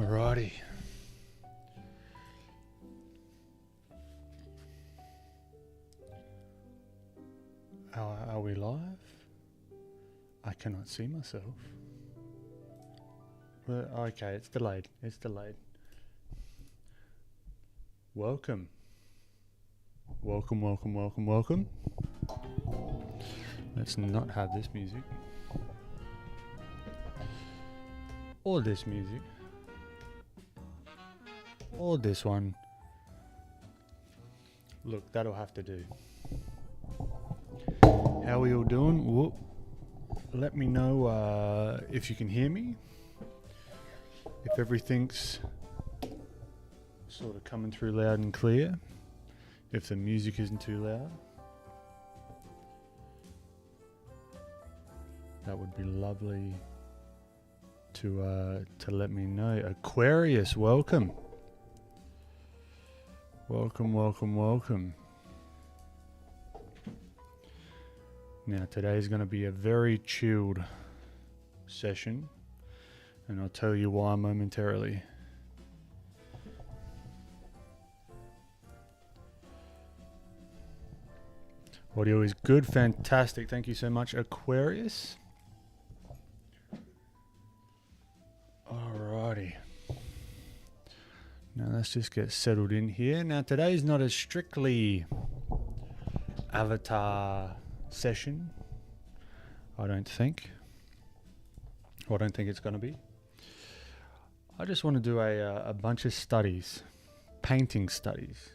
Alrighty. Are we live? I cannot see myself. Well, okay, it's delayed. It's delayed. Welcome. Welcome, welcome, welcome, welcome. Let's not have this music. Or this music. Or this one. Look, that'll have to do. How are we all doing? Whoop. Let me know if you can hear me. If everything's sort of coming through loud and clear. If the music isn't too loud. That would be lovely to let me know. Aquarius, welcome. Welcome, welcome, welcome. Now today's going to be a very chilled session, and I'll tell you why momentarily. Audio is good, fantastic. Thank you so much, Aquarius. Alrighty. Now let's just get settled in here. Now today's not a strictly avatar session, I don't think. Or I don't think it's going to be. I just want to do a bunch of studies, painting studies.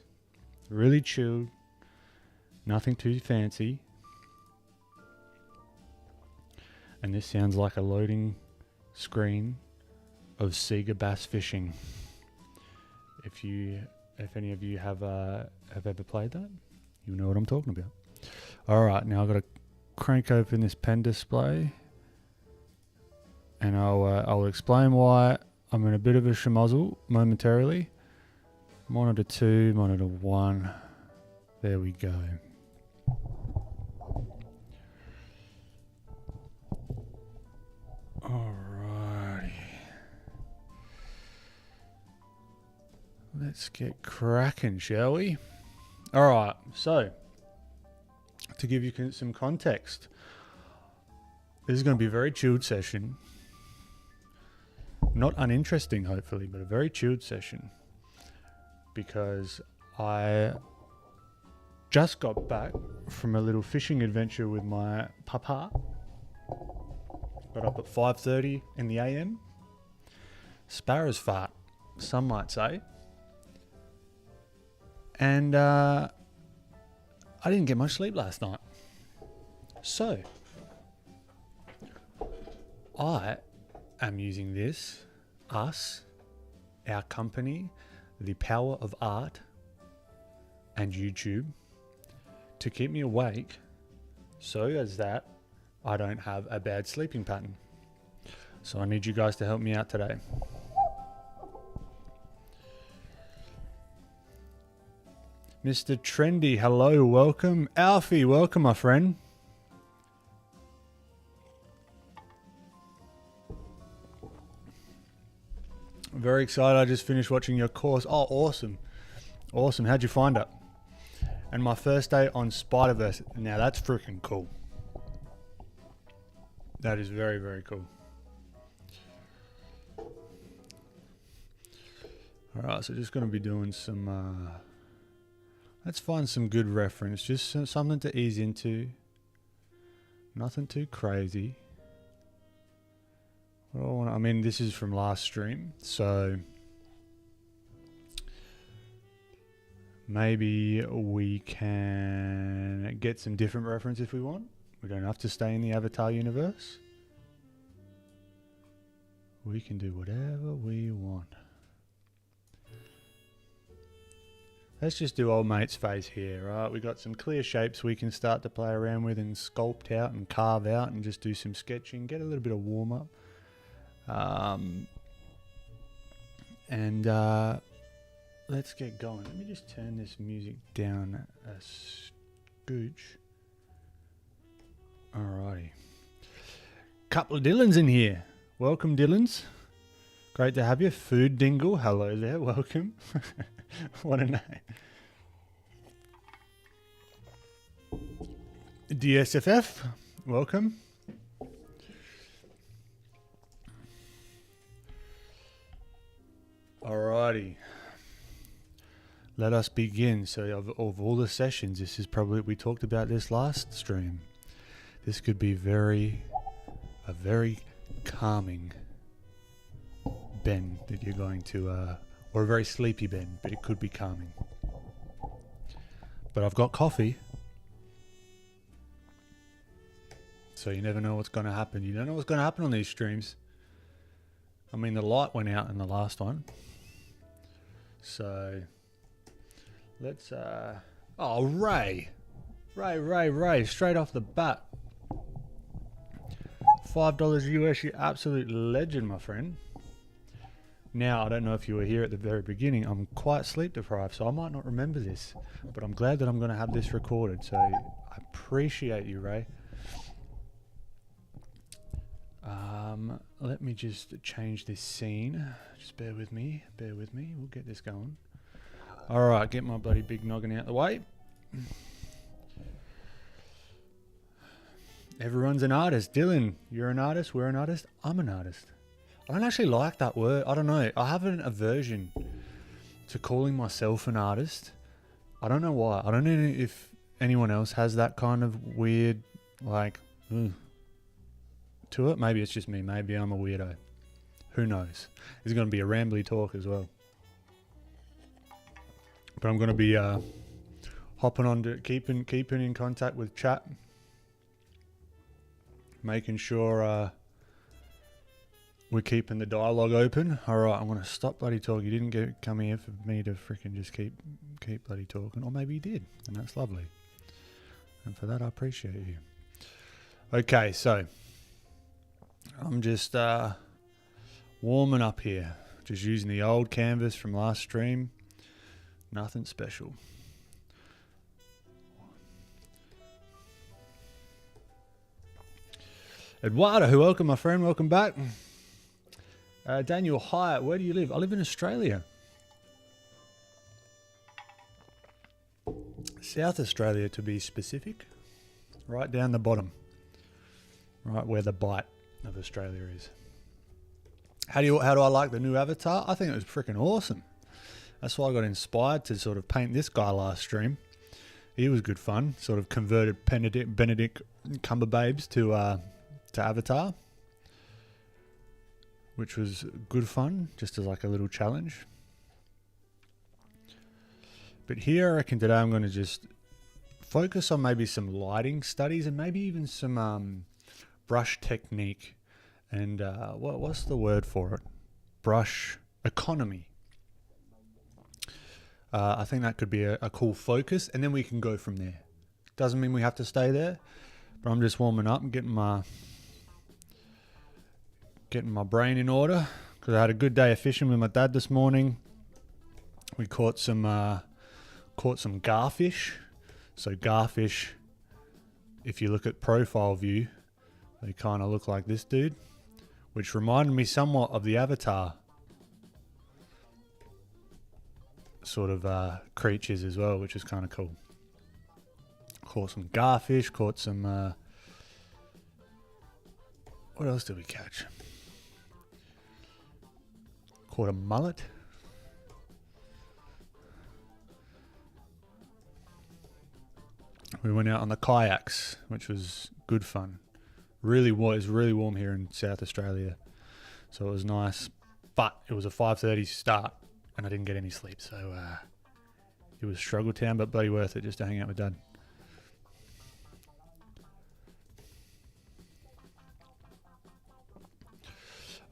Really chilled, nothing too fancy. And this sounds like a loading screen of Sega Bass Fishing. If any of you have ever played that, you know what I'm talking about. Alright, now I've got to crank open this pen display, and I'll explain why I'm in a bit of a schmozzle momentarily. Monitor 2, monitor 1. There we go. Alrighty. Let's get cracking, shall we? Alright, so to give you some context, this is going to be a very chilled session. Not uninteresting, hopefully, but a very chilled session. Because I just got back from a little fishing adventure with my papa. Got up at 5:30 in the AM. Sparrow's fart, some might say. And I didn't get much sleep last night. So, I am using this, our company, the power of art and YouTube, to keep me awake so as that I don't have a bad sleeping pattern. So I need you guys to help me out today. Mr. Trendy, hello, welcome. Alfie, welcome, my friend. I'm very excited. I just finished watching your course. Oh, awesome. Awesome. How'd you find it? And my first day on Spider-Verse. Now, that's freaking cool. That is very, very cool. Alright, so just going to be doing some... let's find some good reference. Just something to ease into. Nothing too crazy. I mean, this is from last stream, so maybe we can get some different reference if we want. We don't have to stay in the Avatar universe. We can do whatever we want. Let's just do old mate's face here, right? We got some clear shapes we can start to play around with and sculpt out and carve out and just do some sketching, get a little bit of warm up. Let's get going. Let me just turn this music down a scooch. Alrighty. Couple of Dylans in here. Welcome, Dylans. Great to have you. Food Dingle, hello there, welcome. What a name. DSFF, welcome. Alrighty. Let us begin. So of all the sessions, this is probably, we talked about this last stream. This could be a very calming bend that you're going to, or a very sleepy bend, but it could be calming. But I've got coffee. So you never know what's going to happen. You don't know what's going to happen on these streams. I mean, the light went out in the last one. So let's, oh, Ray, straight off the bat. $5 US, you absolute legend, my friend. Now, I don't know if you were here at the very beginning. I'm quite sleep deprived, so I might not remember this. But I'm glad that I'm going to have this recorded. So I appreciate you, Ray. Let me just change this scene. Just bear with me. We'll get this going. All right, get my bloody big noggin out the way. Everyone's an artist. Dylan, you're an artist. We're an artist. I'm an artist. I don't actually like that word. I don't know. I have an aversion to calling myself an artist. I don't know why. I don't know if anyone else has that kind of weird, like, to it. Maybe it's just me. Maybe I'm a weirdo. Who knows? It's going to be a rambly talk as well. But I'm going to be hopping on to keeping in contact with chat. Making sure we're keeping the dialogue open. All right, I'm going to stop bloody talking. You didn't come here for me to freaking just keep bloody talking. Or maybe you did, and that's lovely. And for that, I appreciate you. Okay, so I'm just warming up here. Just using the old canvas from last stream. Nothing special. Eduardo, welcome, my friend. Welcome back. Daniel Hyatt, where do you live? I live in Australia. South Australia, to be specific. Right down the bottom. Right where the bite of Australia is. How do I like the new avatar? I think it was freaking awesome. That's why I got inspired to sort of paint this guy last stream. He was good fun. Sort of converted Benedict Cumberbabes to Avatar, which was good fun, just as like a little challenge. But here I reckon today I'm going to just focus on maybe some lighting studies and maybe even some brush technique and what's the word for it? Brush economy. I think that could be a cool focus, and then we can go from there. Doesn't mean we have to stay there, but I'm just warming up and getting my brain in order, because I had a good day of fishing with my dad this morning. We caught some garfish. So garfish, if you look at profile view, they kind of look like this dude, which reminded me somewhat of the Avatar sort of creatures as well, which is kind of cool. Caught some garfish, caught some what else did we catch? Caught a mullet. We went out on the kayaks, which was good fun. It was really warm here in South Australia, so it was nice. But it was a 5:30 start, and I didn't get any sleep, so it was struggle town, but bloody worth it just to hang out with Dad.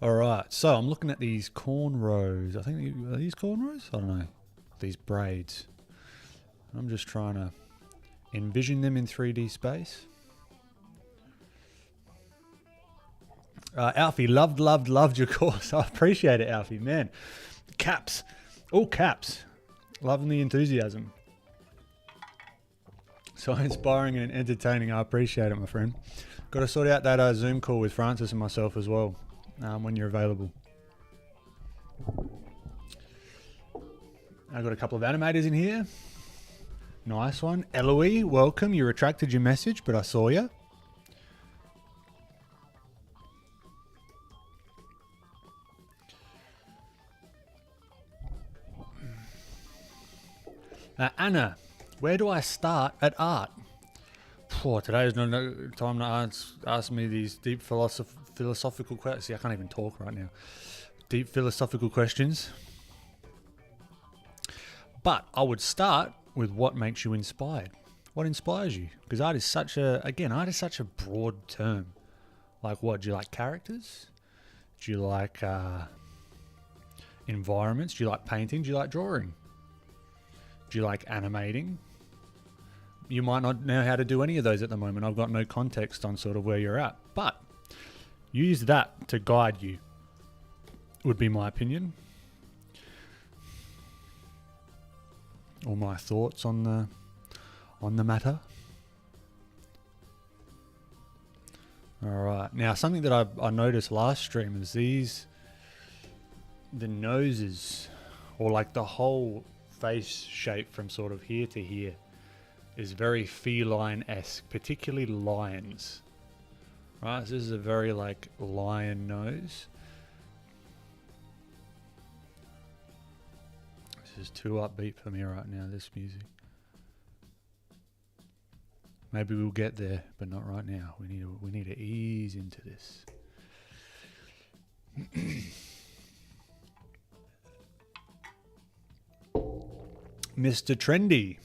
All right, so I'm looking at these cornrows. I think, are these cornrows? I don't know. These braids. I'm just trying to envision them in 3D space. Alfie, loved your course. I appreciate it, Alfie. Man, caps. All caps. Loving the enthusiasm. So inspiring and entertaining. I appreciate it, my friend. Got to sort out that Zoom call with Francis and myself as well when you're available. I got a couple of animators in here. Nice one. Eloise, welcome. You retracted your message, but I saw you. Anna, where do I start at art? Today is no time to ask me these deep philosophical questions. See, I can't even talk right now. Deep philosophical questions. But I would start with what makes you inspired. What inspires you? Because art is such a broad term. Like what? Do you like characters? Do you like environments? Do you like painting? Do you like drawing? Do you like animating? You might not know how to do any of those at the moment. I've got no context on sort of where you're at. But use that to guide you, would be my opinion. Or my thoughts on the matter. Alright. Now something that I noticed last stream is the noses, or like the whole face shape from sort of here to here is very feline-esque, particularly lions. Right, so this is a very like lion nose. This is too upbeat for me right now, this music. Maybe we'll get there, but not right now. We need to ease into this. Mr. Trendy,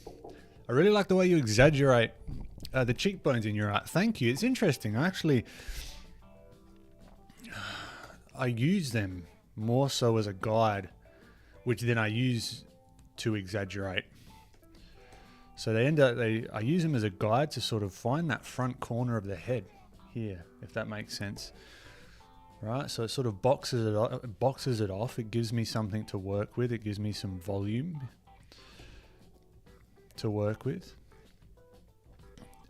I really like the way you exaggerate the cheekbones in your art. Thank you. It's interesting. I use them more so as a guide, which then I use to exaggerate. So I use them as a guide to sort of find that front corner of the head here, if that makes sense. Right, so it sort of boxes it off. It gives me something to work with. It gives me some volume to work with.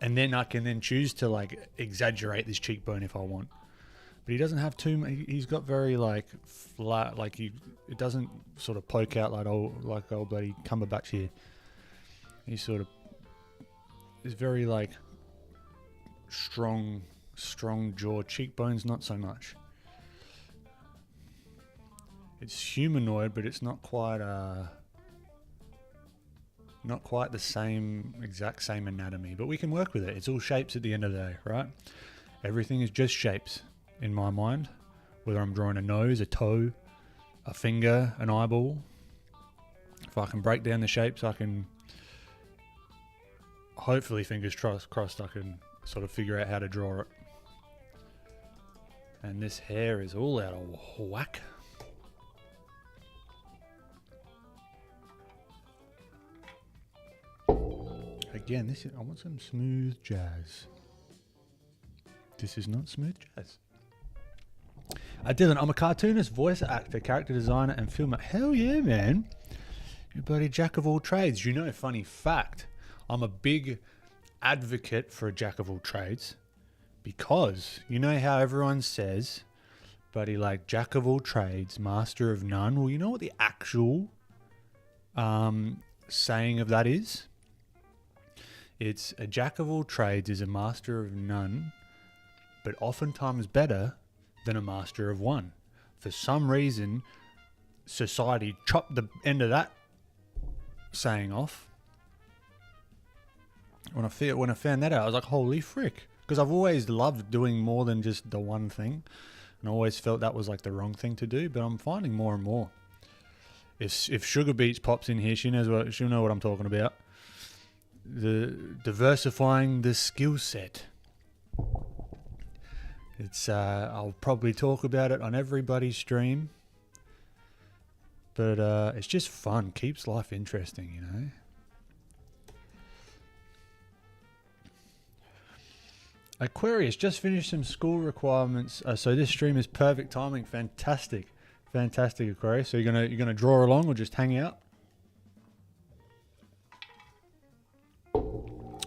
And then I can then choose to like exaggerate this cheekbone if I want. But he doesn't have too much. He's got very like flat, like it doesn't sort of poke out like old bloody Cumberbatch here. He sort of is very like strong jaw. Cheekbones not so much. It's humanoid, but it's not quite the exact same anatomy, but we can work with it. It's all shapes at the end of the day, right? Everything is just shapes in my mind, whether I'm drawing a nose, a toe, a finger, an eyeball. If I can break down the shapes, I can hopefully, fingers crossed, I can sort of figure out how to draw it. And this hair is all out of whack. Again, I want some smooth jazz. This is not smooth jazz. Dylan, I'm a cartoonist, voice actor, character designer, and filmer. Hell yeah, man. You're a bloody jack of all trades. You know, funny fact, I'm a big advocate for a jack of all trades because you know how everyone says, buddy, like jack of all trades, master of none. Well, you know what the actual saying of that is? It's a jack of all trades is a master of none, but oftentimes better than a master of one. For some reason, society chopped the end of that saying off. When I found that out, I was like, holy frick. Because I've always loved doing more than just the one thing. And I always felt that was like the wrong thing to do, but I'm finding more and more. If Sugar Beats pops in here, she'll know what I'm talking about. The diversifying the skill set. I'll probably talk about it on everybody's stream, but it's just fun. Keeps life interesting, you know. Aquarius just finished some school requirements, so this stream is perfect timing. Fantastic, Aquarius. So you're gonna draw along or just hang out?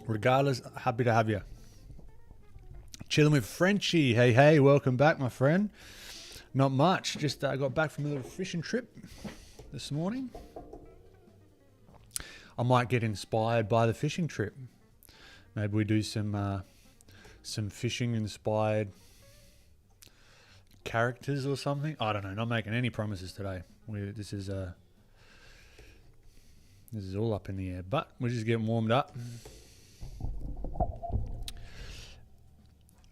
Regardless, happy to have you. Chilling with Frenchie. Hey, welcome back, my friend. Not much. Just got back from a little fishing trip this morning. I might get inspired by the fishing trip. Maybe we do some fishing inspired characters or something. I don't know. Not making any promises today. This is all up in the air, but we're just getting warmed up.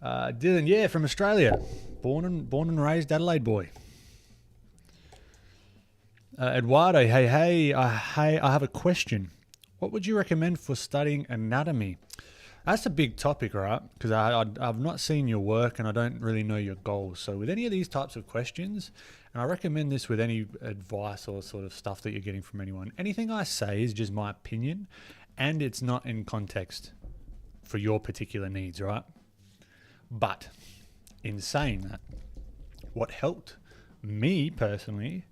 Dylan, yeah, from Australia, born and raised Adelaide boy. Eduardo, hey, I have a question. What would you recommend for studying anatomy? That's a big topic, right? Because I've not seen your work and I don't really know your goals. So with any of these types of questions, and I recommend this with any advice or sort of stuff that you're getting from anyone, anything I say is just my opinion and it's not in context for your particular needs, right? But in saying that, what helped me personally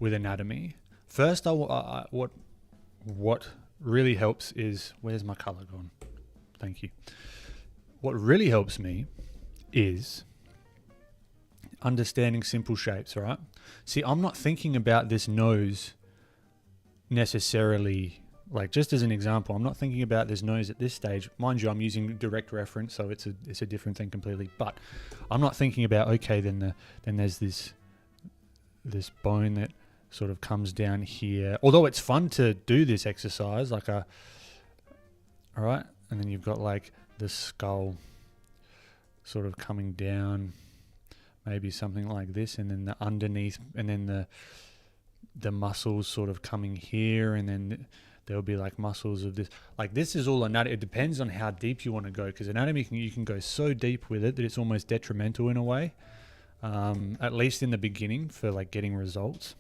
with anatomy, first, what really helps is, where's my color gone? Thank you. What really helps me is understanding simple shapes, right? See, I'm not thinking about this nose necessarily, like just as an example, I'm not thinking about this nose at this stage. Mind you, I'm using direct reference, so it's a different thing completely. But I'm not thinking about, okay, then there's this bone that sort of comes down here. Although it's fun to do this exercise, all right, and then you've got like the skull sort of coming down, maybe something like this, and then the underneath, and then the muscles sort of coming here, and then there'll be like muscles of this. Like this is all anatomy. It depends on how deep you want to go, because anatomy you can go so deep with it that it's almost detrimental in a way, at least in the beginning for like getting results.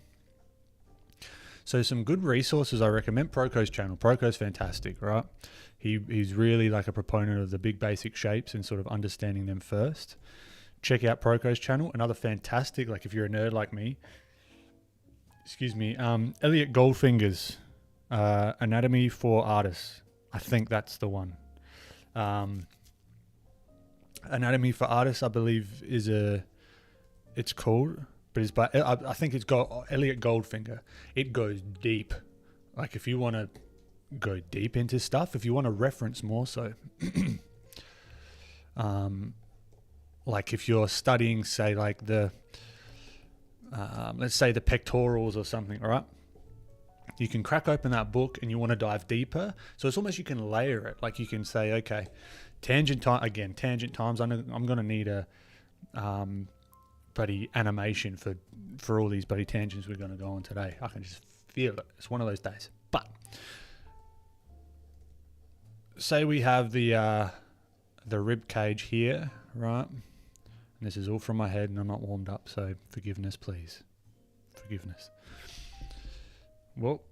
So some good resources I recommend. Proco's channel. Proco's fantastic, right? He's really like a proponent of the big basic shapes and sort of understanding them first. Check out Proco's channel. Another fantastic, like if you're a nerd like me, Elliot Goldfinger's Anatomy for Artists. I think that's the one. Anatomy for Artists, I believe, it's called, but it's by, I think it's got Elliot Goldfinger. It goes deep. Like if you want to go deep into stuff, if you want to reference more so, like if you're studying, say like let's say the pectorals or something, all right? You can crack open that book and you want to dive deeper. So it's almost, you can layer it. Like you can say, okay, tangent times, I'm going to need a bloody animation for all these bloody tangents we're going to go on today. I can just feel it. It's one of those days. But say we have the rib cage here, right? And this is all from my head and I'm not warmed up, so forgiveness, please. Forgiveness. Well,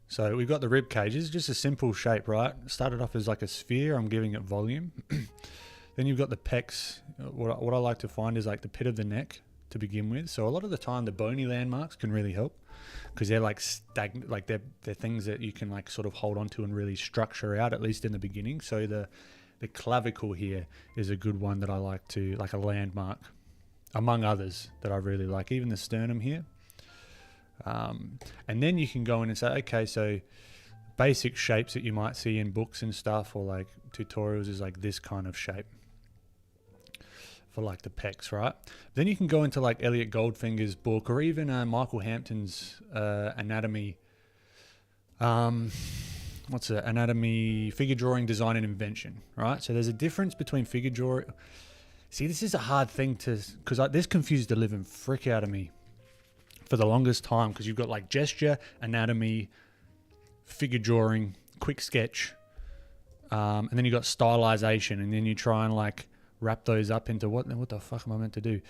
so we've got the rib cage. It's just a simple shape, right? Started off as like a sphere. I'm giving it volume. Then you've got the pecs. What I like to find is like the pit of the neck to begin with. So a lot of the time the bony landmarks can really help because they're like stagnant, like they're things that you can like sort of hold on to and really structure out, at least in the beginning. So the clavicle here is a good one that I like to, like a landmark, among others that I really like. Even the sternum here. And then you can go in and say, okay, so basic shapes that you might see in books and stuff or like tutorials is like this kind of shape for like the pecs, right? Then you can go into like Elliot Goldfinger's book or even Michael Hampton's anatomy, anatomy, figure drawing, design and invention, right? So there's a difference between figure drawing. See, this is a hard thing to, because this confused the living frick out of me for the longest time, because you've got like gesture, anatomy, figure drawing, quick sketch, and then you got stylization, and then you try and like wrap those up into what the fuck am I meant to do?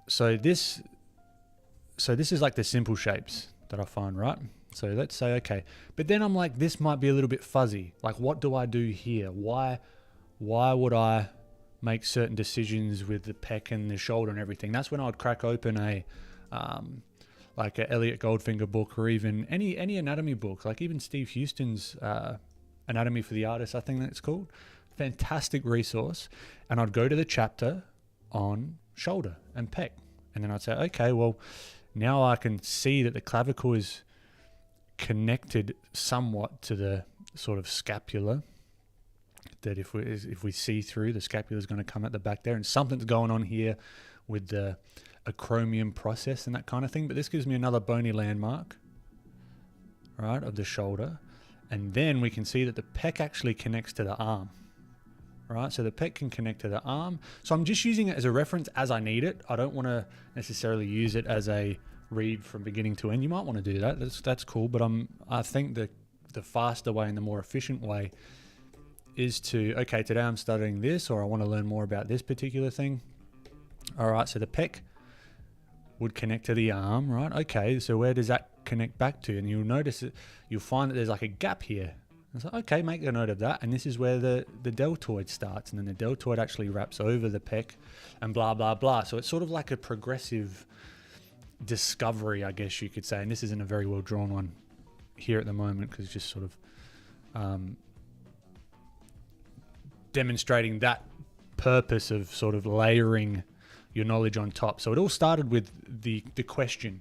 So this is like the simple shapes that I find, right? So let's say, okay, but then I'm like, this might be a little bit fuzzy. Like, what do I do here? Why would I make certain decisions with the pec and the shoulder and everything? That's when I'd crack open like a Elliot Goldfinger book or even any anatomy book, like even Steve Houston's Anatomy for the Artist, I think that's called. Fantastic resource. And I'd go to the chapter on shoulder and pec. And then I'd say, okay, well, now I can see that the clavicle is connected somewhat to the sort of scapula, that if we see through, the scapula is going to come at the back there, and something's going on here with the acromion process and that kind of thing. But this gives me another bony landmark, right, of the shoulder. And then we can see that the pec actually connects to the arm, right? So the pec can connect to the arm. So I'm just using it as a reference as I need it. I don't want to necessarily use it as a read from beginning to end. You might want to do that. That's cool. But I think the faster way and the more efficient way is to, okay, today I'm studying this, or I want to learn more about this particular thing. All right, so the pec would connect to the arm, right? Okay, so where does that connect back to? And you'll notice it, you'll find that there's like a gap here. It's like, okay, make a note of that. And this is where the deltoid starts, and then the deltoid actually wraps over the pec and blah, blah, blah. So it's sort of like a progressive discovery, I guess you could say. And this isn't a very well drawn one here at the moment, because it's just sort of demonstrating that purpose of sort of layering your knowledge on top. So it all started with the question,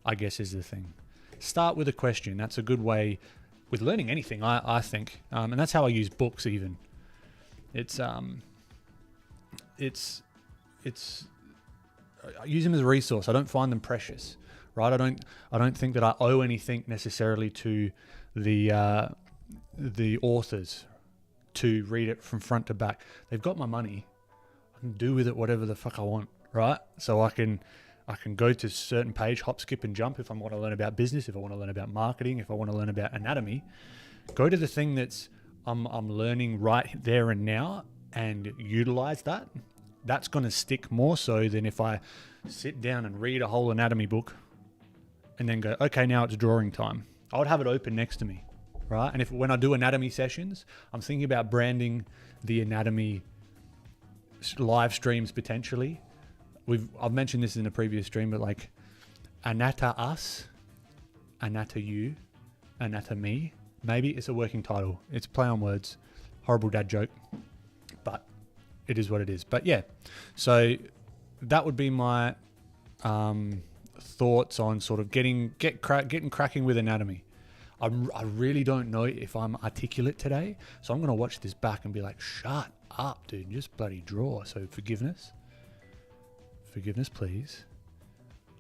I guess, is the thing. Start with a question. That's a good way with learning anything, I think. And that's how I use books even. It's I use them as a resource. I don't find them precious, right? I don't think that I owe anything necessarily to the authors to read it from front to back. They've got my money. I can do with it whatever the fuck I want, right? So I can go to a certain page, hop, skip, and jump if I want to learn about business, if I want to learn about marketing, if I want to learn about anatomy. Go to the thing that's I'm learning right there and now and utilize that. That's going to stick more so than if I sit down and read a whole anatomy book and then go, okay, now it's drawing time. I would have it open next to me, right? And when I do anatomy sessions, I'm thinking about branding the anatomy live streams potentially. I've mentioned this in a previous stream, but like Anatta Us, Anatta You, Anatta Me. Maybe it's a working title. It's a play on words. Horrible dad joke, but it is what it is. But yeah, so that would be my thoughts on sort of getting cracking with anatomy. I really don't know if I'm articulate today, so I'm going to watch this back and be like, shut up, dude, just bloody draw. So forgiveness, please.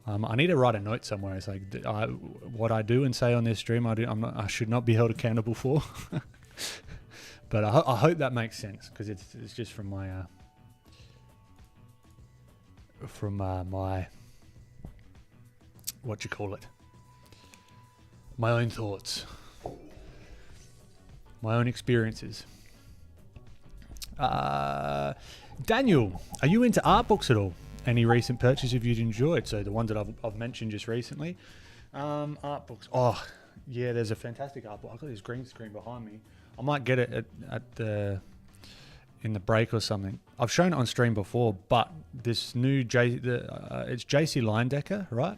I need to write a note somewhere. It's like what I do and say on this stream, I should not be held accountable for. But I hope that makes sense, because it's just from my what you call it, my own thoughts, my own experiences. Daniel, are you into art books at all? Any recent purchases you've enjoyed? So the ones that I've mentioned just recently. Art books. Oh, yeah, there's a fantastic art book. I've got this green screen behind me. I might get it in the break or something. I've shown it on stream before, but this new it's JC Leyendecker, right?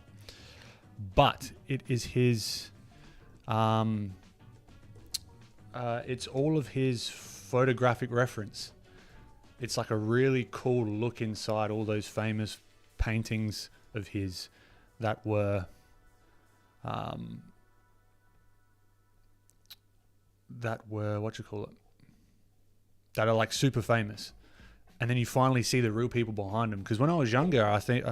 But it is his. It's all of his photographic reference. It's like a really cool look inside all those famous paintings of his that were what you call it, that are like super famous. And then you finally see the real people behind them. Because when I was younger, I think,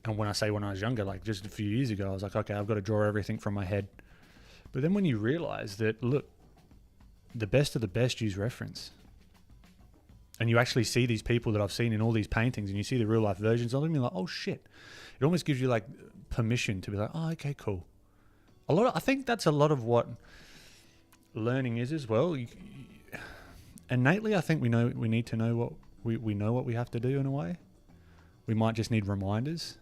and when I say when I was younger, like just a few years ago, I was like, okay, I've got to draw everything from my head. But then when you realize that, look, the best of the best use reference. And you actually see these people that I've seen in all these paintings, and you see the real life versions of them, you're like, oh shit. It almost gives you like permission to be like, oh, okay, cool. I think that's a lot of what learning is as well. Innately, I think we need to know what we know what we have to do in a way. We might just need reminders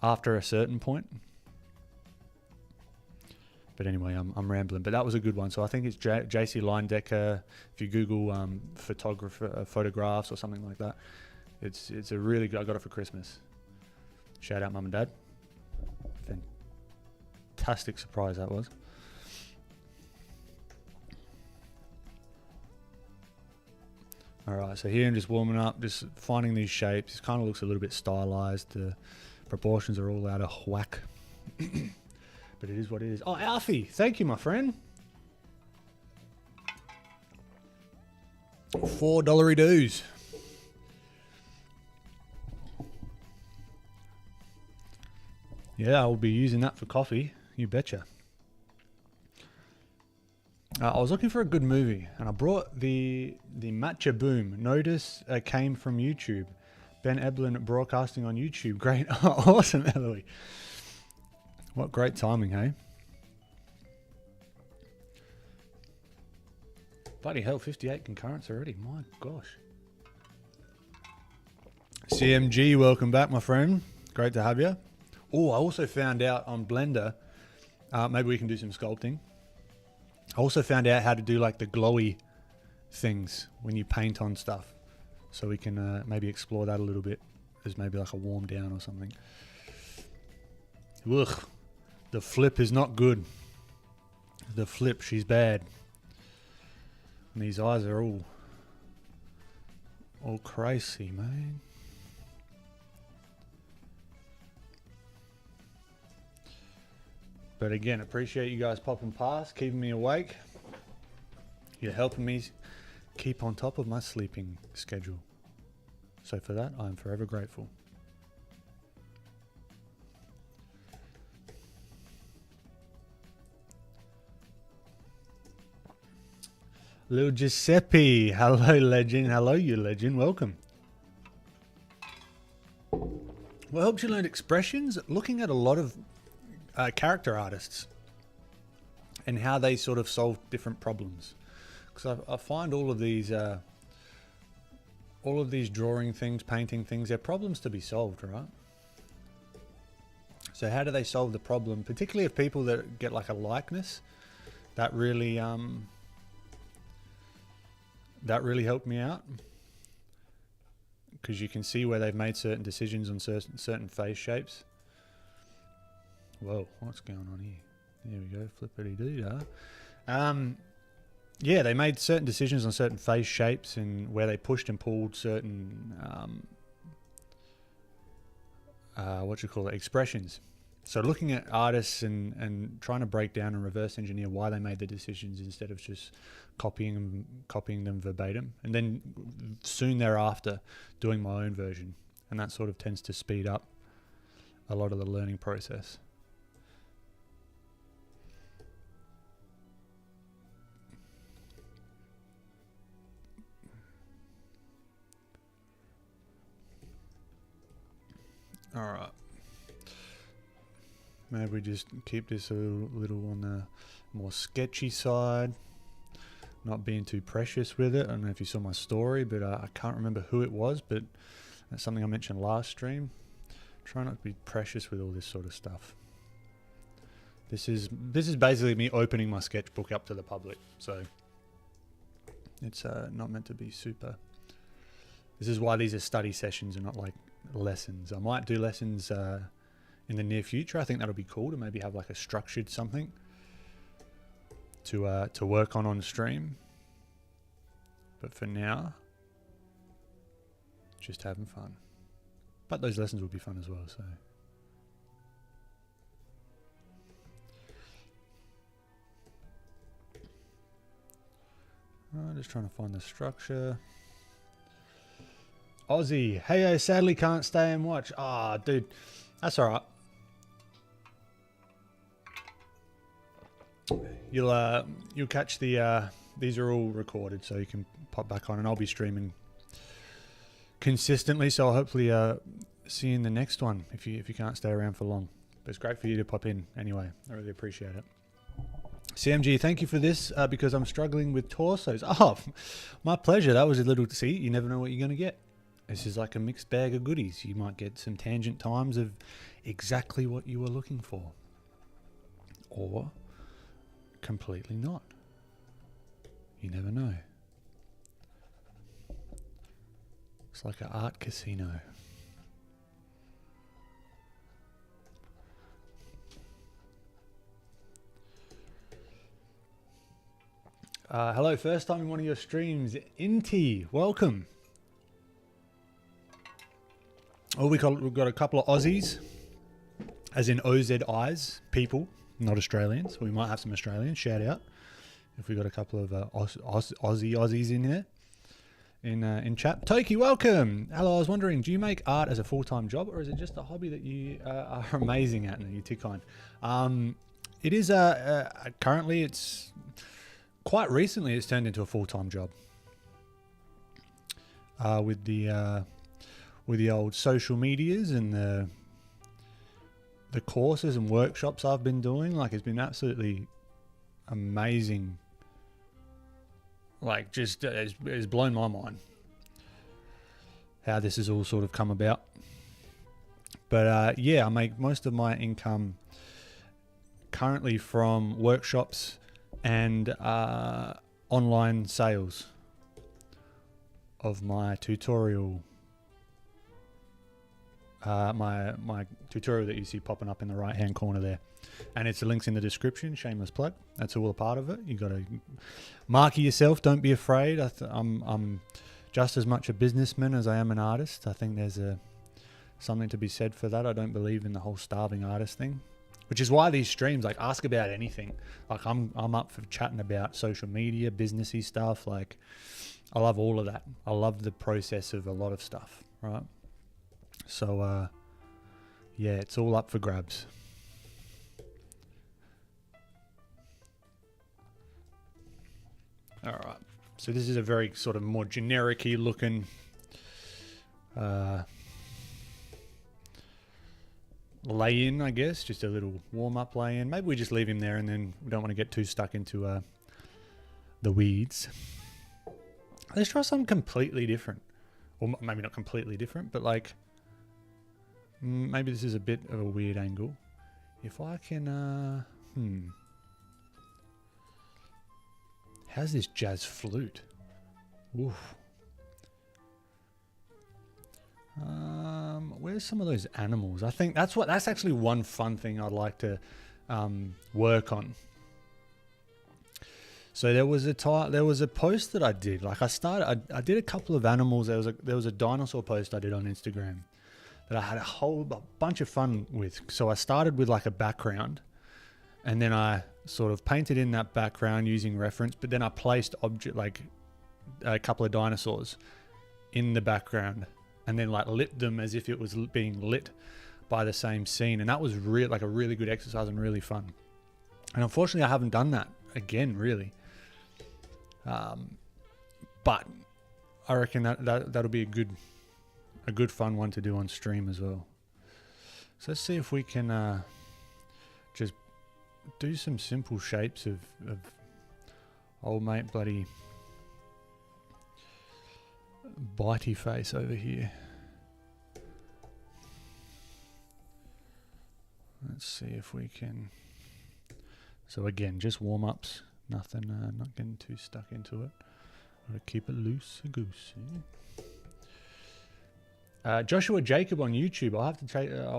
after a certain point. But anyway, I'm rambling. But that was a good one. So I think it's JC Leyendecker. If you Google photographs or something like that, it's a really good. I got it for Christmas. Shout out, mum and dad. Fantastic surprise that was. All right, so here I'm just warming up, just finding these shapes. It kind of looks a little bit stylized. The proportions are all out of whack. But it is what it is. Oh, Alfie, thank you, my friend. $4 dues. Yeah, I'll be using that for coffee. You betcha. I was looking for a good movie, and I brought the Matcha Boom. Notice came from YouTube. Ben Eblin broadcasting on YouTube. Great. Awesome, Eloy. What great timing, hey? Bloody hell, 58 concurrents already. My gosh. CMG, welcome back, my friend. Great to have you. Oh, I also found out on Blender, maybe we can do some sculpting. I also found out how to do like the glowy things when you paint on stuff. So we can maybe explore that a little bit as maybe like a warm down or something. Ugh, the flip is not good. The flip, she's bad. And these eyes are all crazy, man. But again, appreciate you guys popping past, keeping me awake. You're helping me keep on top of my sleeping schedule. So for that, I'm forever grateful. Little Giuseppe, hello legend, hello you legend, welcome. What helps you learn expressions? Looking at a lot of character artists and how they sort of solve different problems. Because I find all of these drawing things, painting things, they're problems to be solved, right? So how do they solve the problem? Particularly if people that get like a likeness, that really helped me out. Because you can see where they've made certain decisions on certain face shapes. Whoa, what's going on here? There we go, flippity-doo-dah. Yeah, they made certain decisions on certain face shapes and where they pushed and pulled certain, expressions. So looking at artists and trying to break down and reverse engineer why they made the decisions instead of just copying them verbatim. And then soon thereafter, doing my own version. And that sort of tends to speed up a lot of the learning process. All right. Maybe we just keep this a little on the more sketchy side. Not being too precious with it. I don't know if you saw my story, but I can't remember who it was, but that's something I mentioned last stream. Try not to be precious with all this sort of stuff. This is basically me opening my sketchbook up to the public, so it's not meant to be super. This is why these are study sessions and not like lessons. I might do lessons in the near future. I think that'll be cool to maybe have like a structured something to work on stream. But for now, just having fun. But those lessons will be fun as well. So. Just trying to find the structure. Aussie, hey, I sadly can't stay and watch. Ah, dude, that's all right. You'll catch the these are all recorded, so you can pop back on, and I'll be streaming consistently. So I'll hopefully see you in the next one if you can't stay around for long. But it's great for you to pop in anyway. I really appreciate it. CMG, thank you for this because I'm struggling with torsos. Oh, my pleasure. That was a little. See, you never know what you're gonna get. This is like a mixed bag of goodies. You might get some tangent times of exactly what you were looking for. Or completely not. You never know. It's like an art casino. Hello, first time in one of your streams. Inti, welcome. Oh, we've got a couple of Aussies. as in OZIs, people, not Australians. We might have some Australians. Shout out if we got a couple of Aussies in there. In chat. Toki, welcome. Hello, I was wondering, do you make art as a full-time job, or is it just a hobby that you are amazing at and you tick on? It is currently, it's quite recently it's turned into a full-time job. With the old social medias and the courses and workshops I've been doing, like, it's been absolutely amazing. Like, just it's blown my mind how this has all sort of come about. But yeah, I make most of my income currently from workshops and online sales of my tutorial. My tutorial that you see popping up in the right hand corner there, and it's the links in the description. Shameless plug. That's all a part of it. You got to market yourself. Don't be afraid. I'm just as much a businessman as I am an artist. I think there's something to be said for that. I don't believe in the whole starving artist thing, which is why these streams, like, ask about anything. Like, I'm up for chatting about social media, businessy stuff. Like, I love all of that. I love the process of a lot of stuff, right? So, yeah, it's all up for grabs. All right. So this is a very sort of more generic-y looking lay-in, I guess. Just a little warm-up lay-in. Maybe we just leave him there, and then we don't want to get too stuck into the weeds. Let's try something completely different. Or maybe not completely different, but like... maybe this is a bit of a weird angle. If I can, how's this jazz flute? Oof. Where's some of those animals? I think that's actually one fun thing I'd like to work on. So there was a post that I did. Like, I did a couple of animals. There was a dinosaur post I did on Instagram that I had a bunch of fun with. So I started with like a background, and then I sort of painted in that background using reference, but then I placed like a couple of dinosaurs in the background, and then like lit them as if it was being lit by the same scene. And that was like a really good exercise and really fun. And unfortunately I haven't done that again, really. But I reckon that'll be a good fun one to do on stream as well. So let's see if we can just do some simple shapes of old mate bloody bitey face over here. Let's see if we can. So again, just warm-ups, nothing, not getting too stuck into it. Gotta keep it loosey-goosey. Joshua Jacob on YouTube. I'll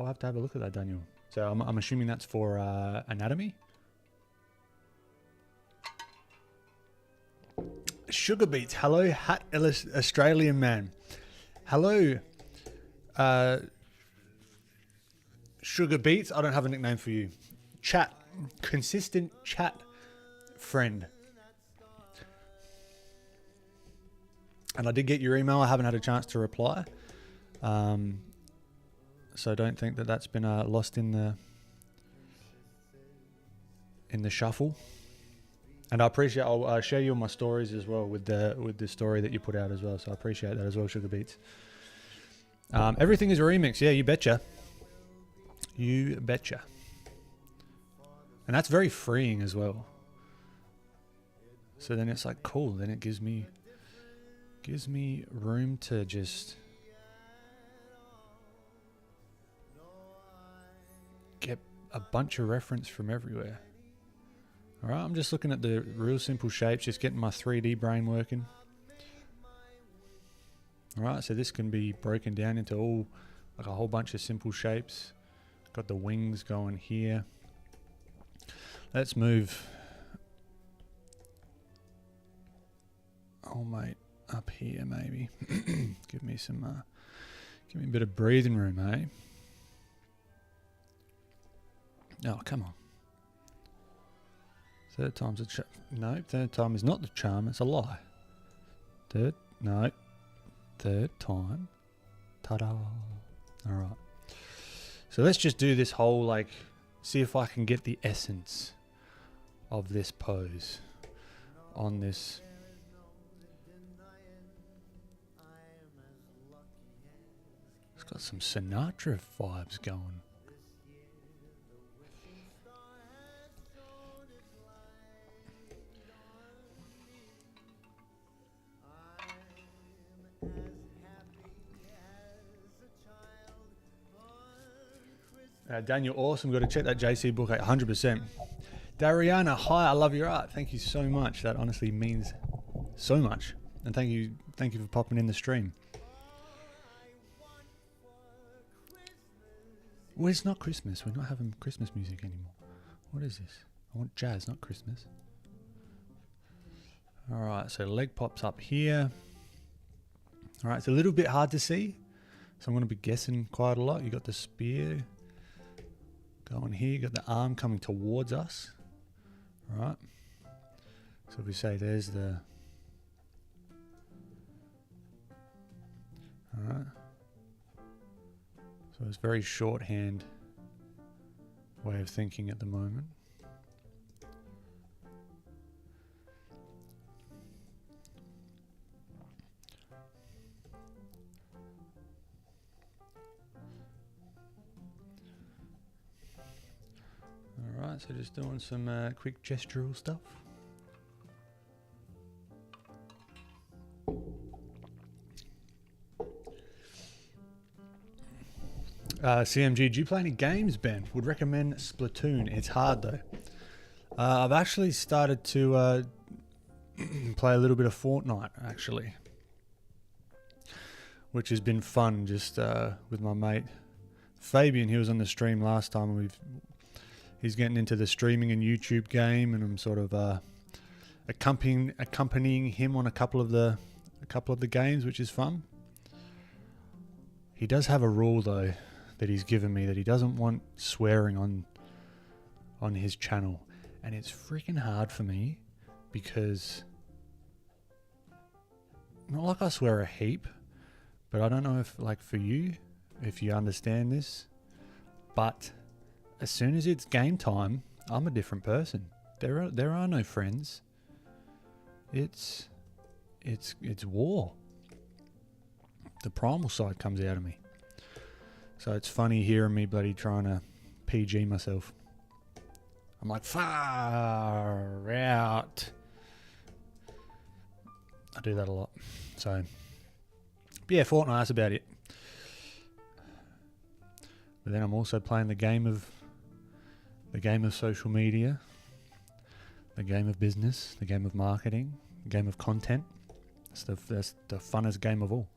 have to have a look at that, Daniel. So I'm assuming that's for anatomy. Sugar Beats. Hello, Hat Australian man. Hello, Sugar Beats. I don't have a nickname for you. Chat, consistent chat friend. And I did get your email. I haven't had a chance to reply. So don't think that that's been lost in the shuffle. And I appreciate. I'll share you on my stories as well with the story that you put out as well. So I appreciate that as well, Sugar Beats. Everything is a remix. Yeah, you betcha. You betcha. And that's very freeing as well. So then it's like, cool. Then it gives me room to just get a bunch of reference from everywhere. All right, I'm just looking at the real simple shapes, just getting my 3D brain working. All right, so this can be broken down into like a whole bunch of simple shapes. Got the wings going here. Let's move. Oh, mate, up here maybe. Give me a bit of breathing room, eh? Oh, come on. Third time's a charm. No, third time is not the charm. It's a lie. Third time. Ta-da. All right. So let's just do this whole, like, see if I can get the essence of this pose on this. It's got some Sinatra vibes going. Daniel, awesome. Got to check that JC book out 100%. Dariana, hi, I love your art. Thank you so much. That honestly means so much. And thank you for popping in the stream. Well, it's not Christmas. We're not having Christmas music anymore. What is this? I want jazz, not Christmas. All right, so leg pops up here. All right, it's a little bit hard to see, so I'm going to be guessing quite a lot. You got the spear going here. You got the arm coming towards us. All right. So if we say there's the... All right. So it's very shorthand way of thinking at the moment. Alright, so just doing some quick gestural stuff. CMG, do you play any games, Ben? Would recommend Splatoon. It's hard though. I've actually started to play a little bit of Fortnite actually, which has been fun. Just with my mate Fabian. He was on the stream last time. He's getting into the streaming and YouTube game, and I'm sort of accompanying him on a couple of the games, which is fun. He does have a rule though that he's given me, that he doesn't want swearing on his channel, and it's freaking hard for me because not like I swear a heap, but I don't know if, like, for you, if you understand this, but as soon as it's game time, I'm a different person. There are no friends. It's war. The primal side comes out of me. So it's funny hearing me bloody trying to PG myself. I'm like, far out. I do that a lot. So, but yeah, Fortnite, that's about it. But then I'm also playing the game of social media, the game of business, the game of marketing, the game of content. That's the funnest game of all.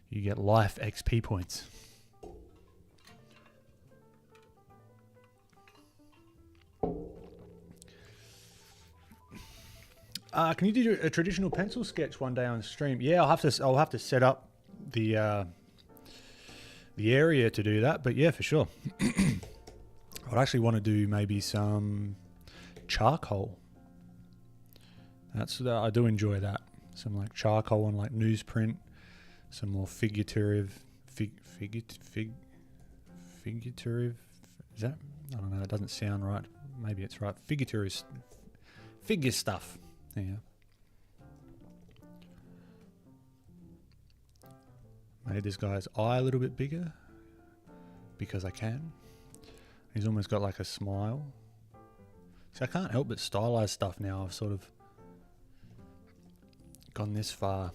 You get life XP points. Can you do a traditional pencil sketch one day on stream? Yeah, I'll have to set up the area to do that. But yeah, for sure. I'd actually want to do maybe some charcoal. I do enjoy that. Some like charcoal on like newsprint. Some more figurative. Figurative. Is that? I don't know. It doesn't sound right. Maybe it's right. Figurative. Figure stuff. Yeah. Made this guy's eye a little bit bigger because I can. He's almost got like a smile. So I can't help but stylize stuff now. I've sort of gone this far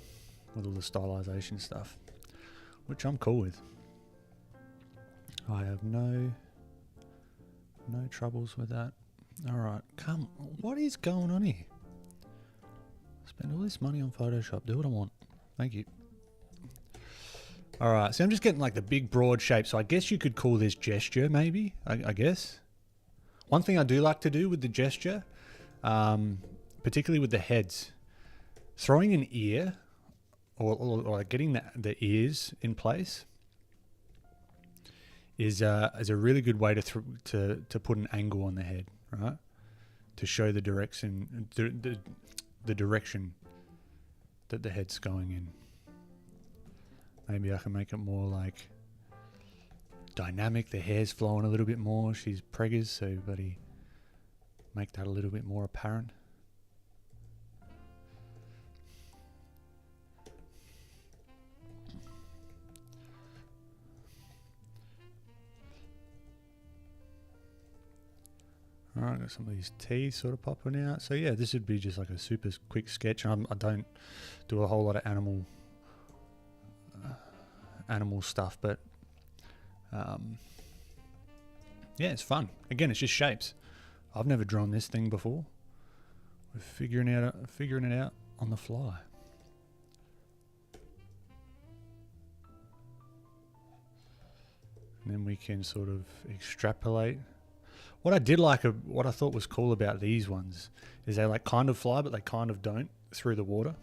with all the stylization stuff, which I'm cool with. I have no troubles with that. All right, what is going on here? Spend all this money on Photoshop. Do what I want. Thank you. All right, so I'm just getting like the big broad shape. So I guess you could call this gesture, maybe. I guess. One thing I do like to do with the gesture, particularly with the heads, throwing an ear or getting the ears in place is a really good way to put an angle on the head, right? To show the direction, the direction that the head's going in. Maybe I can make it more like dynamic. The hair's flowing a little bit more. She's preggers, so buddy, make that a little bit more apparent. Alright, got some of these teeth sort of popping out. So yeah, this would be just like a super quick sketch. I don't do a whole lot of animal stuff, but yeah, it's fun. Again, it's just shapes. I've never drawn this thing before. We're figuring it out on the fly. And then we can sort of extrapolate. What I did like, what I thought was cool about these ones is they like kind of fly, but they kind of don't through the water.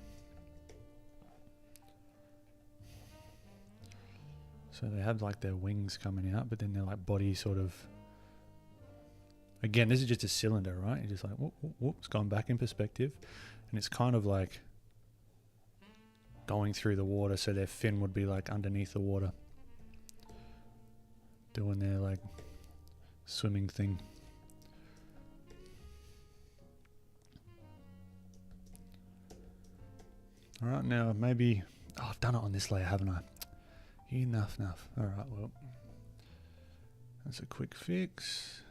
So they have like their wings coming out, but then they're like body sort of. Again, this is just a cylinder, right? You're just like, whoop, whoop, whoop, it's gone back in perspective. And it's kind of like going through the water, so their fin would be like underneath the water. Doing their like swimming thing. Alright, now maybe... Oh, I've done it on this layer, haven't I? Enough. Alright, well. That's a quick fix.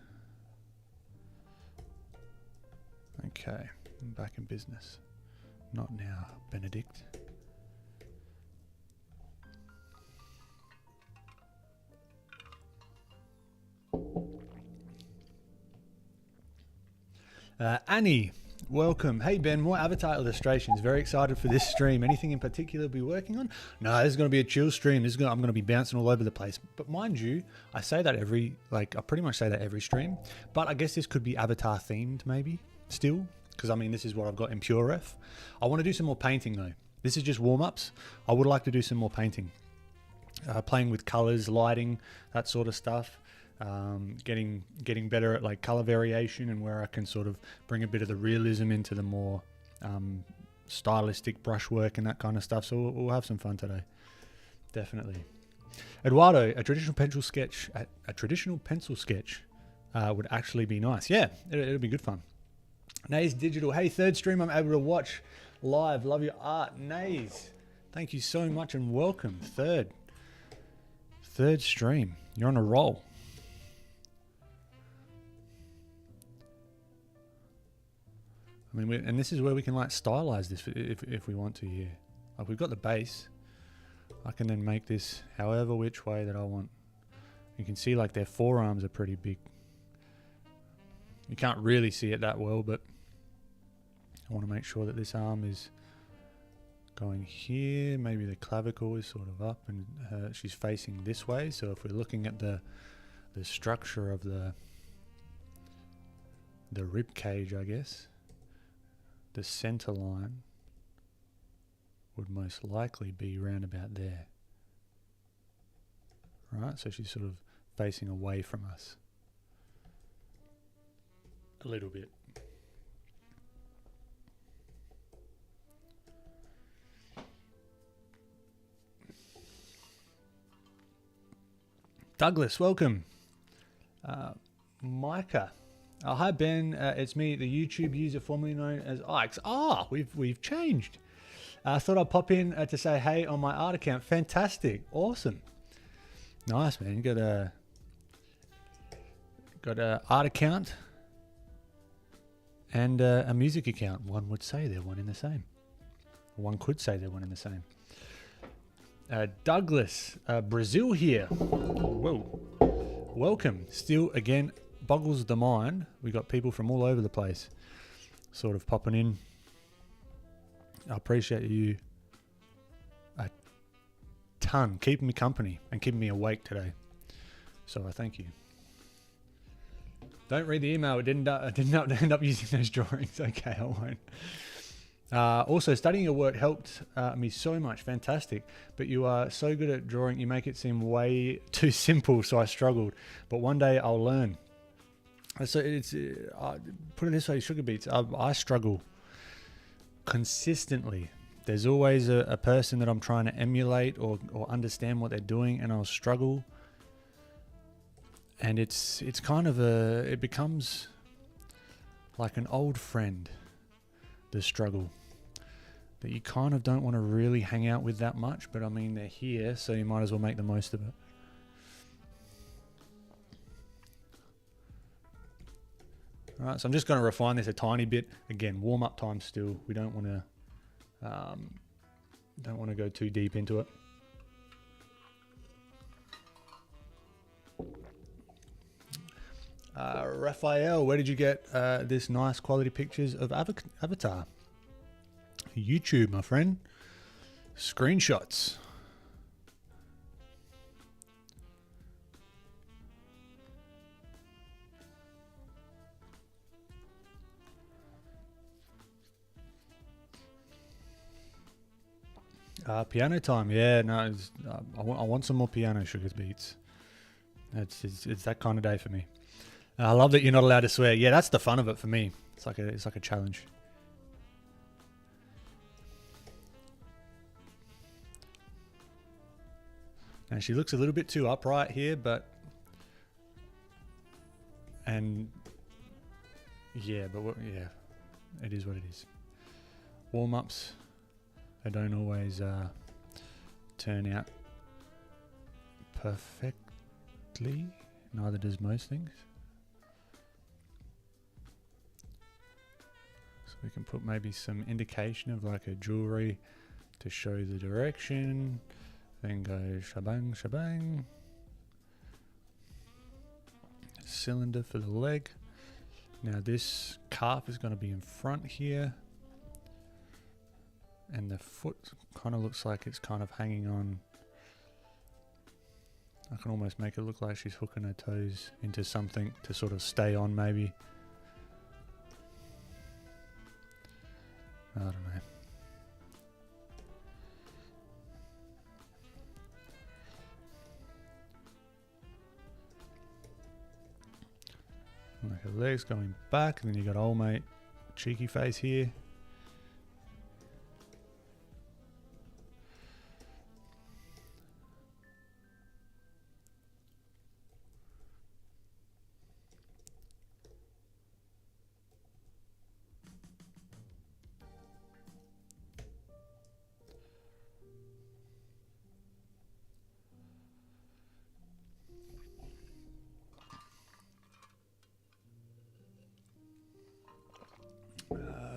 Okay, I'm back in business. Not now, Benedict. Annie, welcome. Hey Ben, more avatar illustrations. Very excited for this stream. Anything in particular to be working on? No, this is going to be a chill stream. I'm going to be bouncing all over the place. But mind you, I say that I pretty much say that every stream. But I guess this could be avatar themed maybe still. Because I mean, this is what I've got in PureRef. I want to do some more painting though. This is just warm-ups. I would like to do some more painting. Playing with colors, lighting, that sort of stuff. Getting better at like color variation and where I can sort of bring a bit of the realism into the more stylistic brushwork and that kind of stuff. So we'll have some fun today, definitely. Eduardo, a traditional pencil sketch would actually be nice. Yeah, it'll be good fun. Nays Digital, hey, third stream I'm able to watch live. Love your art, Nays. Thank you so much and welcome. Third stream. You're on a roll. I mean, and this is where we can like stylize this if we want to here. Like we've got the base. I can then make this however which way that I want. You can see like their forearms are pretty big. You can't really see it that well, but I want to make sure that this arm is going here. Maybe the clavicle is sort of up and she's facing this way. So if we're looking at the structure of the rib cage, I guess, the center line would most likely be round about there. Right, so she's sort of facing away from us a little bit. Douglas, welcome. Micah. Hi Ben, it's me, the YouTube user formerly known as Ike's. We've changed. I thought I'd pop in to say hey on my art account. Fantastic, awesome, nice man. You got a art account and a music account. One would say they're one in the same. One could say they're one in the same. Douglas, Brazil here. Whoa, welcome. Still again. Boggles the mind. We got people from all over the place sort of popping in. I appreciate you a ton, keeping me company and keeping me awake today. So I thank you. Don't read the email. I didn't end up using those drawings. Okay, I won't. Also, studying your work helped me so much. Fantastic. But you are so good at drawing, you make it seem way too simple, so I struggled. But one day I'll learn. So it's, put it this way, Sugar Beats, I struggle consistently. There's always a person that I'm trying to emulate or understand what they're doing, and I'll struggle. And it's kind of it becomes like an old friend, the struggle, that you kind of don't want to really hang out with that much, but I mean, they're here, so you might as well make the most of it. All right, so I'm just going to refine this a tiny bit. Again, warm up time still. We don't want to go too deep into it. Raphael, where did you get this nice quality pictures of Avatar? YouTube, my friend. Screenshots. Piano time, yeah. No, I want some more piano, Sugar Beats. It's that kind of day for me. I love that you're not allowed to swear. Yeah, that's the fun of it for me. It's like a challenge. And she looks a little bit too upright here, but yeah, it is what it is. Warm ups, they don't always turn out perfectly. Neither does most things. So we can put maybe some indication of like a jewelry to show the direction. Then go shabang, shabang. Cylinder for the leg. Now this calf is going to be in front here. And the foot kind of looks like it's kind of hanging on. I can almost make it look like she's hooking her toes into something to sort of stay on maybe. I don't know. Like her legs going back, and then you got old mate cheeky face here.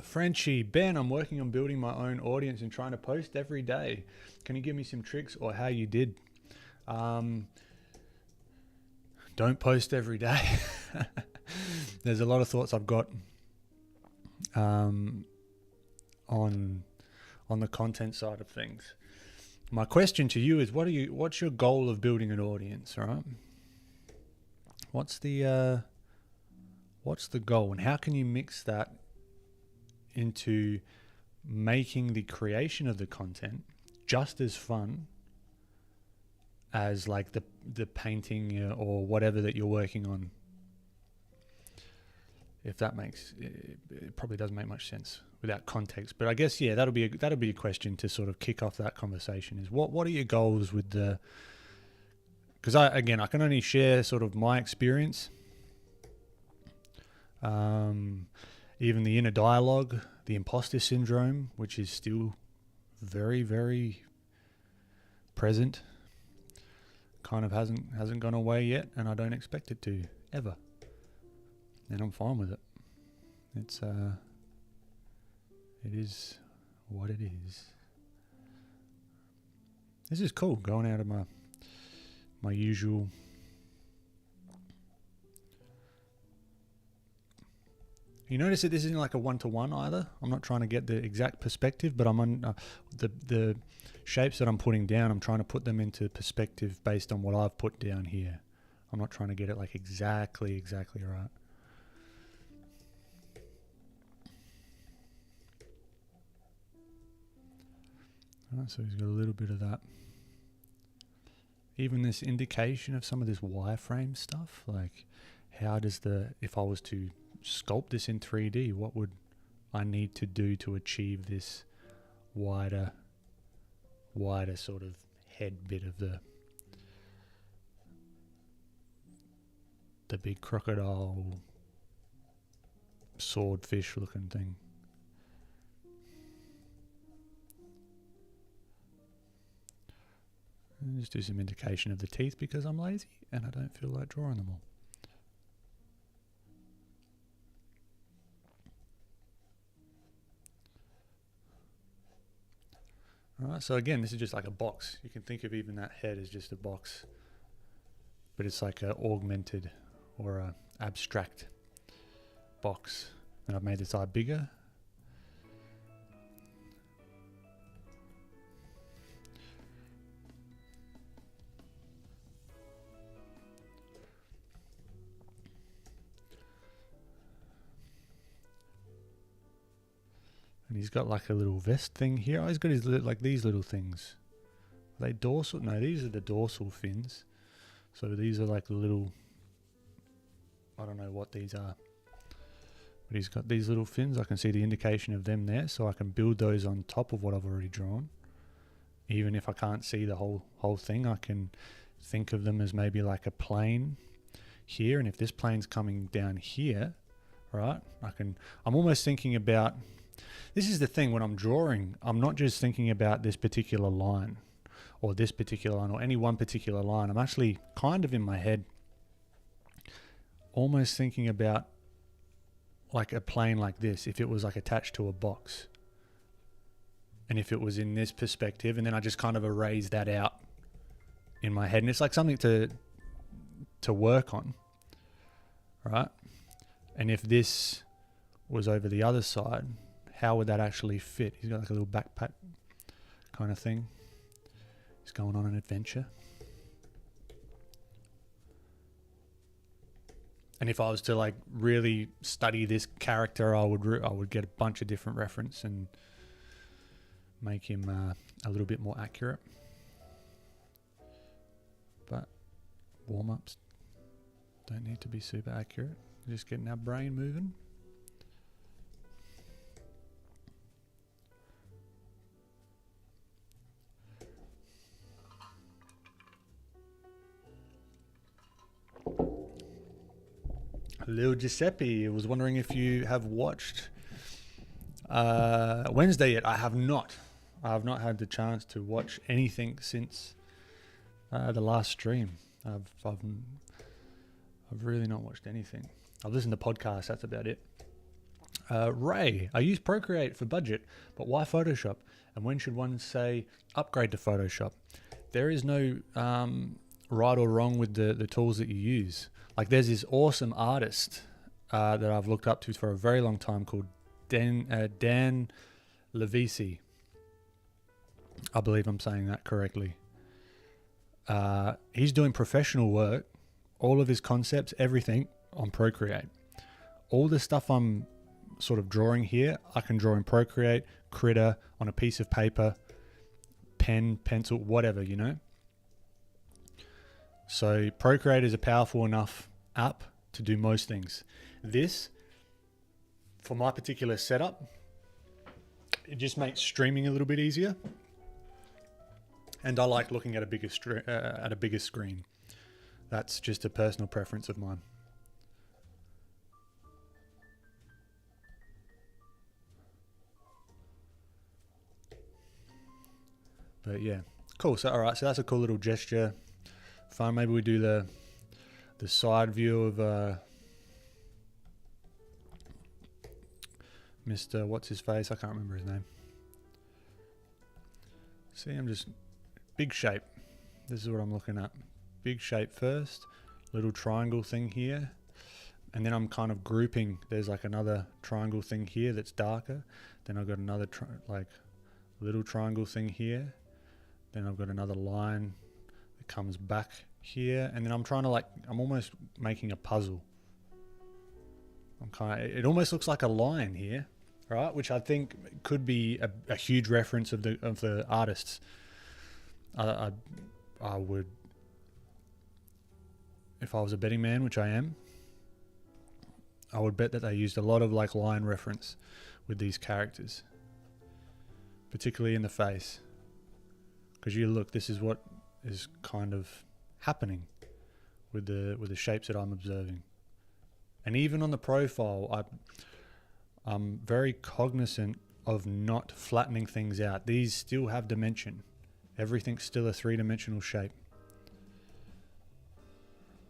Frenchie, Ben, I'm working on building my own audience and trying to post every day. Can you give me some tricks or how you did? Don't post every day. There's a lot of thoughts I've got on the content side of things. My question to you is, what's your goal of building an audience, right? What's the goal, and how can you mix that into making the creation of the content just as fun as like the painting or whatever that you're working on? If that makes it probably doesn't make much sense without context, but I guess that'll be a question to sort of kick off that conversation. Is what are your goals with the? Because I can only share sort of my experience. Even the inner dialogue, the imposter syndrome, which is still very, very present, kind of hasn't gone away yet, and I don't expect it to ever. And I'm fine with it. It is what it is. This is cool, going out of my usual. You notice that this isn't like a one-to-one either. I'm not trying to get the exact perspective, but I'm on the shapes that I'm putting down. I'm trying to put them into perspective based on what I've put down here. I'm not trying to get it like exactly right. Right, so he's got a little bit of that. Even this indication of some of this wireframe stuff, like how does if I was to sculpt this in 3D, what would I need to do to achieve this wider sort of head bit of the big crocodile swordfish looking thing. And just do some indication of the teeth because I'm lazy and I don't feel like drawing them all. Alright, so again, this is just like a box. You can think of even that head as just a box, but it's like a augmented or a abstract box. And I've made this eye bigger. And he's got like a little vest thing here. Oh, he's got his like these little things. Are they dorsal? No, these are the dorsal fins. So these are like the little, I don't know what these are. But he's got these little fins. I can see the indication of them there. So I can build those on top of what I've already drawn. Even if I can't see the whole thing, I can think of them as maybe like a plane here. And if this plane's coming down here, right, I'm almost thinking about, this is the thing when I'm drawing, I'm not just thinking about this particular line or this particular line or any one particular line. I'm actually kind of in my head almost thinking about like a plane like this, if it was like attached to a box. And if it was in this perspective, and then I just kind of erase that out in my head. And it's like something to work on, right? And if this was over the other side, how would that actually fit? He's got like a little backpack kind of thing. He's going on an adventure. And if I was to like really study this character, I would get a bunch of different reference and make him a little bit more accurate. But warm-ups don't need to be super accurate. Just getting our brain moving. Little Giuseppe was wondering if you have watched Wednesday yet. I have not. I have not had the chance to watch anything since the last stream. I've really not watched anything. I've listened to podcasts. That's about it. Ray, I use Procreate for budget, but why Photoshop? And when should one say upgrade to Photoshop? There is no right or wrong with the tools that you use. Like there's this awesome artist that I've looked up to for a very long time called Dan Levisi. I believe I'm saying that correctly. He's doing professional work, all of his concepts, everything on Procreate. All the stuff I'm sort of drawing here, I can draw in Procreate, Critter, on a piece of paper, pen, pencil, whatever, you know. So Procreate is a powerful enough app to do most things. This, for my particular setup, it just makes streaming a little bit easier. And I like looking at a bigger screen. That's just a personal preference of mine. But yeah, cool. So all right, so that's a cool little gesture. Fine. Maybe we do the side view of Mr. What's his face? I can't remember his name. See, I'm just big shape. This is what I'm looking at. Big shape first, little triangle thing here, and then I'm kind of grouping. There's like another triangle thing here that's darker. Then I've got another like little triangle thing here. Then I've got another line that comes back here, and then I'm trying to I'm almost making a puzzle. It almost looks like a line here, right? Which I think could be a huge reference of the artists. I would, if I was a betting man, which I am, I would bet that they used a lot of like line reference with these characters, particularly in the face. Because you look, this is what is kind of happening with the shapes that I'm observing. And even on the profile, I'm very cognizant of not flattening things out. These still have dimension. Everything's still a three-dimensional shape.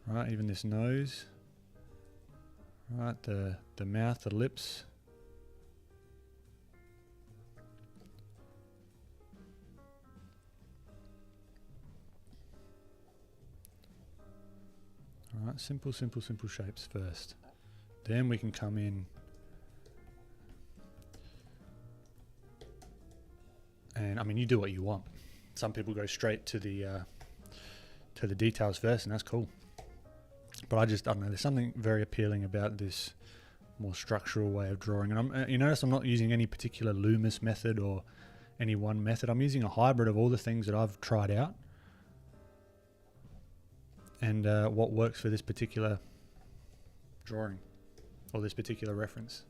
Right, even this nose. Right, the mouth, the lips. Alright, simple shapes first. Then we can come in and, I mean, you do what you want. Some people go straight to the details first, and that's cool. But I don't know, there's something very appealing about this more structural way of drawing. And you notice I'm not using any particular Loomis method or any one method. I'm using a hybrid of all the things that I've tried out and what works for this particular drawing or this particular reference.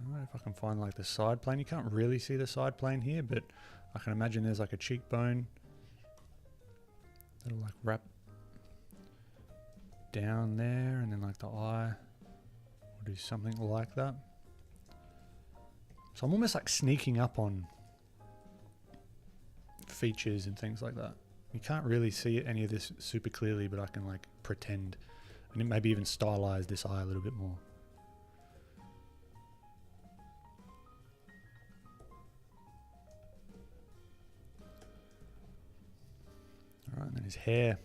Alright, if I can find like the side plane. You can't really see the side plane here, but I can imagine there's like a cheekbone that'll like wrap down there, and then like the eye will do something like that. So I'm almost like sneaking up on features and things like that. You can't really see any of this super clearly, but I can like pretend and maybe even stylize this eye a little bit more. Alright, and then his hair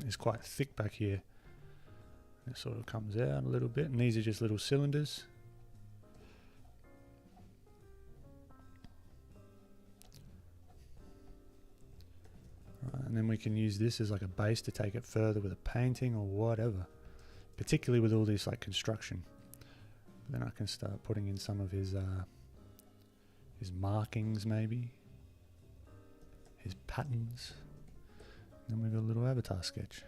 is quite thick back here. It sort of comes out a little bit, and these are just little cylinders. Right, and then we can use this as like a base to take it further with a painting or whatever, particularly with all this like construction. Then I can start putting in some of his markings, maybe his patterns. Then we've got a little avatar sketch.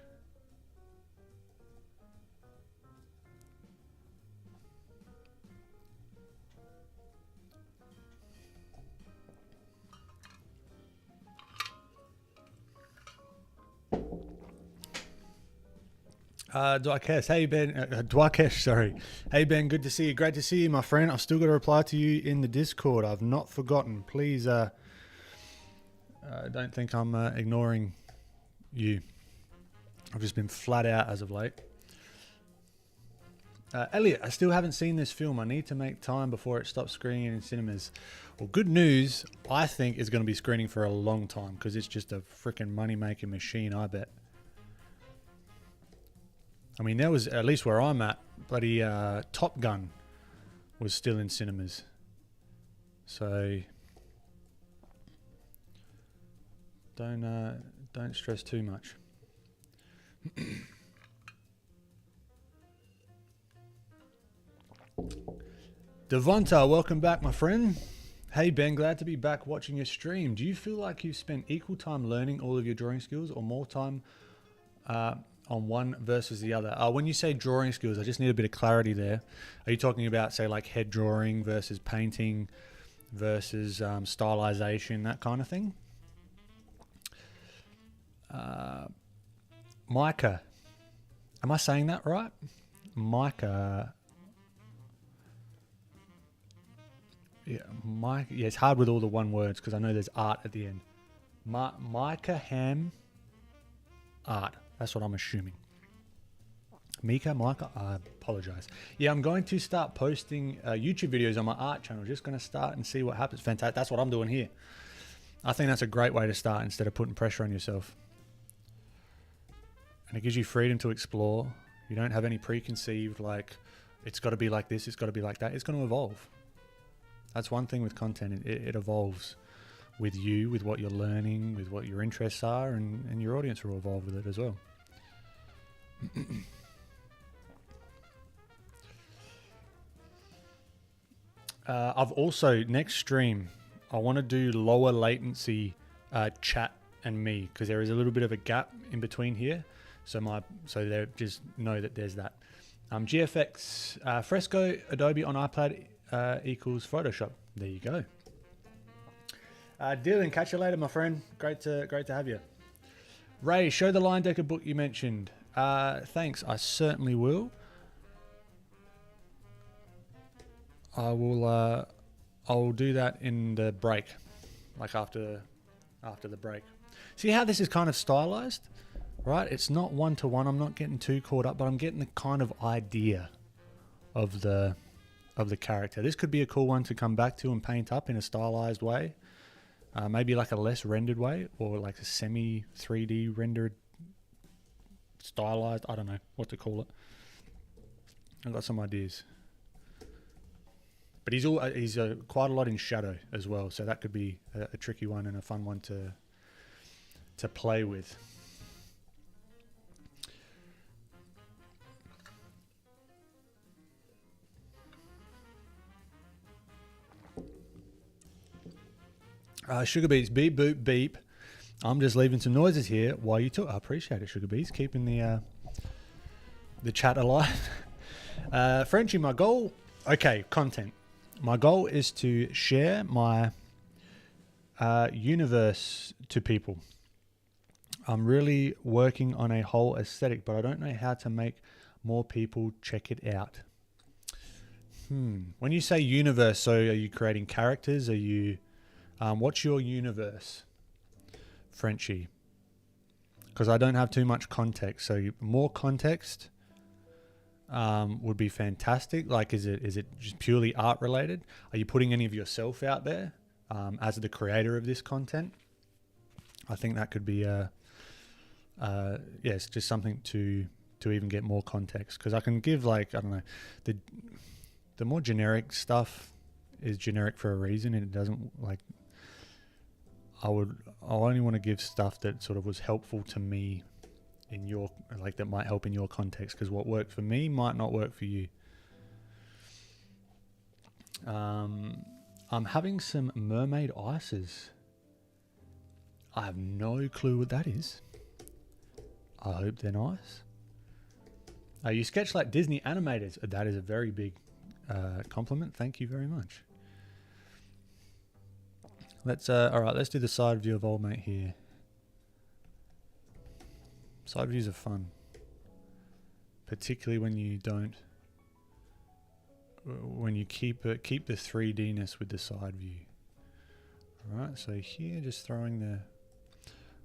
Dwakesh, hey Ben, Dwakesh, sorry. Hey Ben, good to see you. Great to see you, my friend. I've still got to reply to you in the Discord. I've not forgotten. Please, don't think I'm ignoring you. I've just been flat out as of late. Elliot, I still haven't seen this film. I need to make time before it stops screening in cinemas. Well, good news, I think it's going to be screening for a long time because it's just a freaking money-making machine, I bet. I mean, there was, at least where I'm at, bloody Top Gun was still in cinemas. So don't stress too much. Devonta, welcome back, my friend. Hey Ben, glad to be back watching your stream. Do you feel like you've spent equal time learning all of your drawing skills or more time on one versus the other? When you say drawing skills, I just need a bit of clarity there. Are you talking about, say, like head drawing versus painting versus stylization, that kind of thing? Micah, am I saying that right? Micah. Yeah, Micah. Yeah, it's hard with all the one words because I know there's art at the end. Micah Ham art. That's what I'm assuming. Micah, I apologize. Yeah, I'm going to start posting YouTube videos on my art channel. Just going to start and see what happens. Fantastic. That's what I'm doing here. I think that's a great way to start instead of putting pressure on yourself. And it gives you freedom to explore. You don't have any preconceived, like, it's got to be like this, it's got to be like that. It's going to evolve. That's one thing with content. It evolves with you, with what you're learning, with what your interests are, and your audience will evolve with it as well. I've also, next stream, I want to do lower latency chat and me, because there is a little bit of a gap in between here. So they just know that there's that. GFX Fresco Adobe on iPad equals Photoshop. There you go. Dylan, catch you later, my friend. Great to have you. Ray, show the line decker book you mentioned. Thanks, I certainly will. I will do that in the break, like after the break. See how this is kind of stylized, right? It's not one-to-one. I'm not getting too caught up, but I'm getting the kind of idea of the character. This could be a cool one to come back to and paint up in a stylized way. Maybe like a less rendered way, or like a semi 3D rendered stylized. I don't know what to call it. I've got some ideas. But he's quite a lot in shadow as well, so that could be a tricky one and a fun one to play with. Sugar Beats, beep, boop, beep. I'm just leaving some noises here while you talk. I appreciate it, Sugar Beats, keeping the chat alive. Frenchie, my goal. Okay, content. My goal is to share my universe to people. I'm really working on a whole aesthetic, but I don't know how to make more people check it out. When you say universe, so are you creating characters? Are you... what's your universe, Frenchie? Because I don't have too much context. So more context would be fantastic. Like, is it just purely art related? Are you putting any of yourself out there as the creator of this content? I think that could be it's just something to even get more context. Because I can give, like, I don't know, the more generic stuff is generic for a reason, and it doesn't, like, I only want to give stuff that sort of was helpful to me in your, like, that might help in your context, because what worked for me might not work for you. I'm having some mermaid ices. I have no clue what that is. I hope they're nice. You sketch like Disney animators. That is a very big compliment. Thank you very much. All right, let's do the side view of old mate here. Side views are fun, particularly when you keep the 3D-ness with the side view. All right, so here, just throwing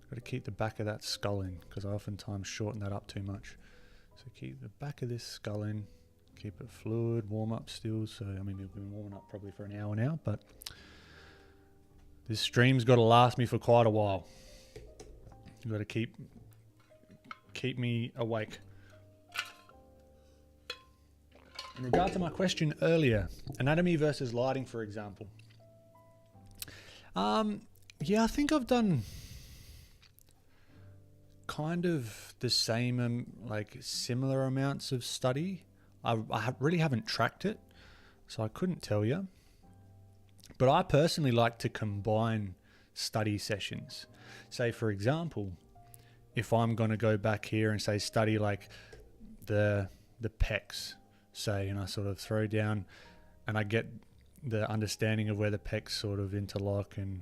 got to keep the back of that skull in, because I oftentimes shorten that up too much. So keep the back of this skull in, keep it fluid, warm up still. So, I mean, we've been warming up probably for an hour now, but this stream's got to last me for quite a while. You've got to keep me awake. In regard to my question earlier, anatomy versus lighting, for example. Yeah, I think I've done kind of the same, like similar amounts of study. I really haven't tracked it, so I couldn't tell you. But I personally like to combine study sessions. Say, for example, if I'm going to go back here and say study like the pecs, say, and I sort of throw down and I get the understanding of where the pecs sort of interlock and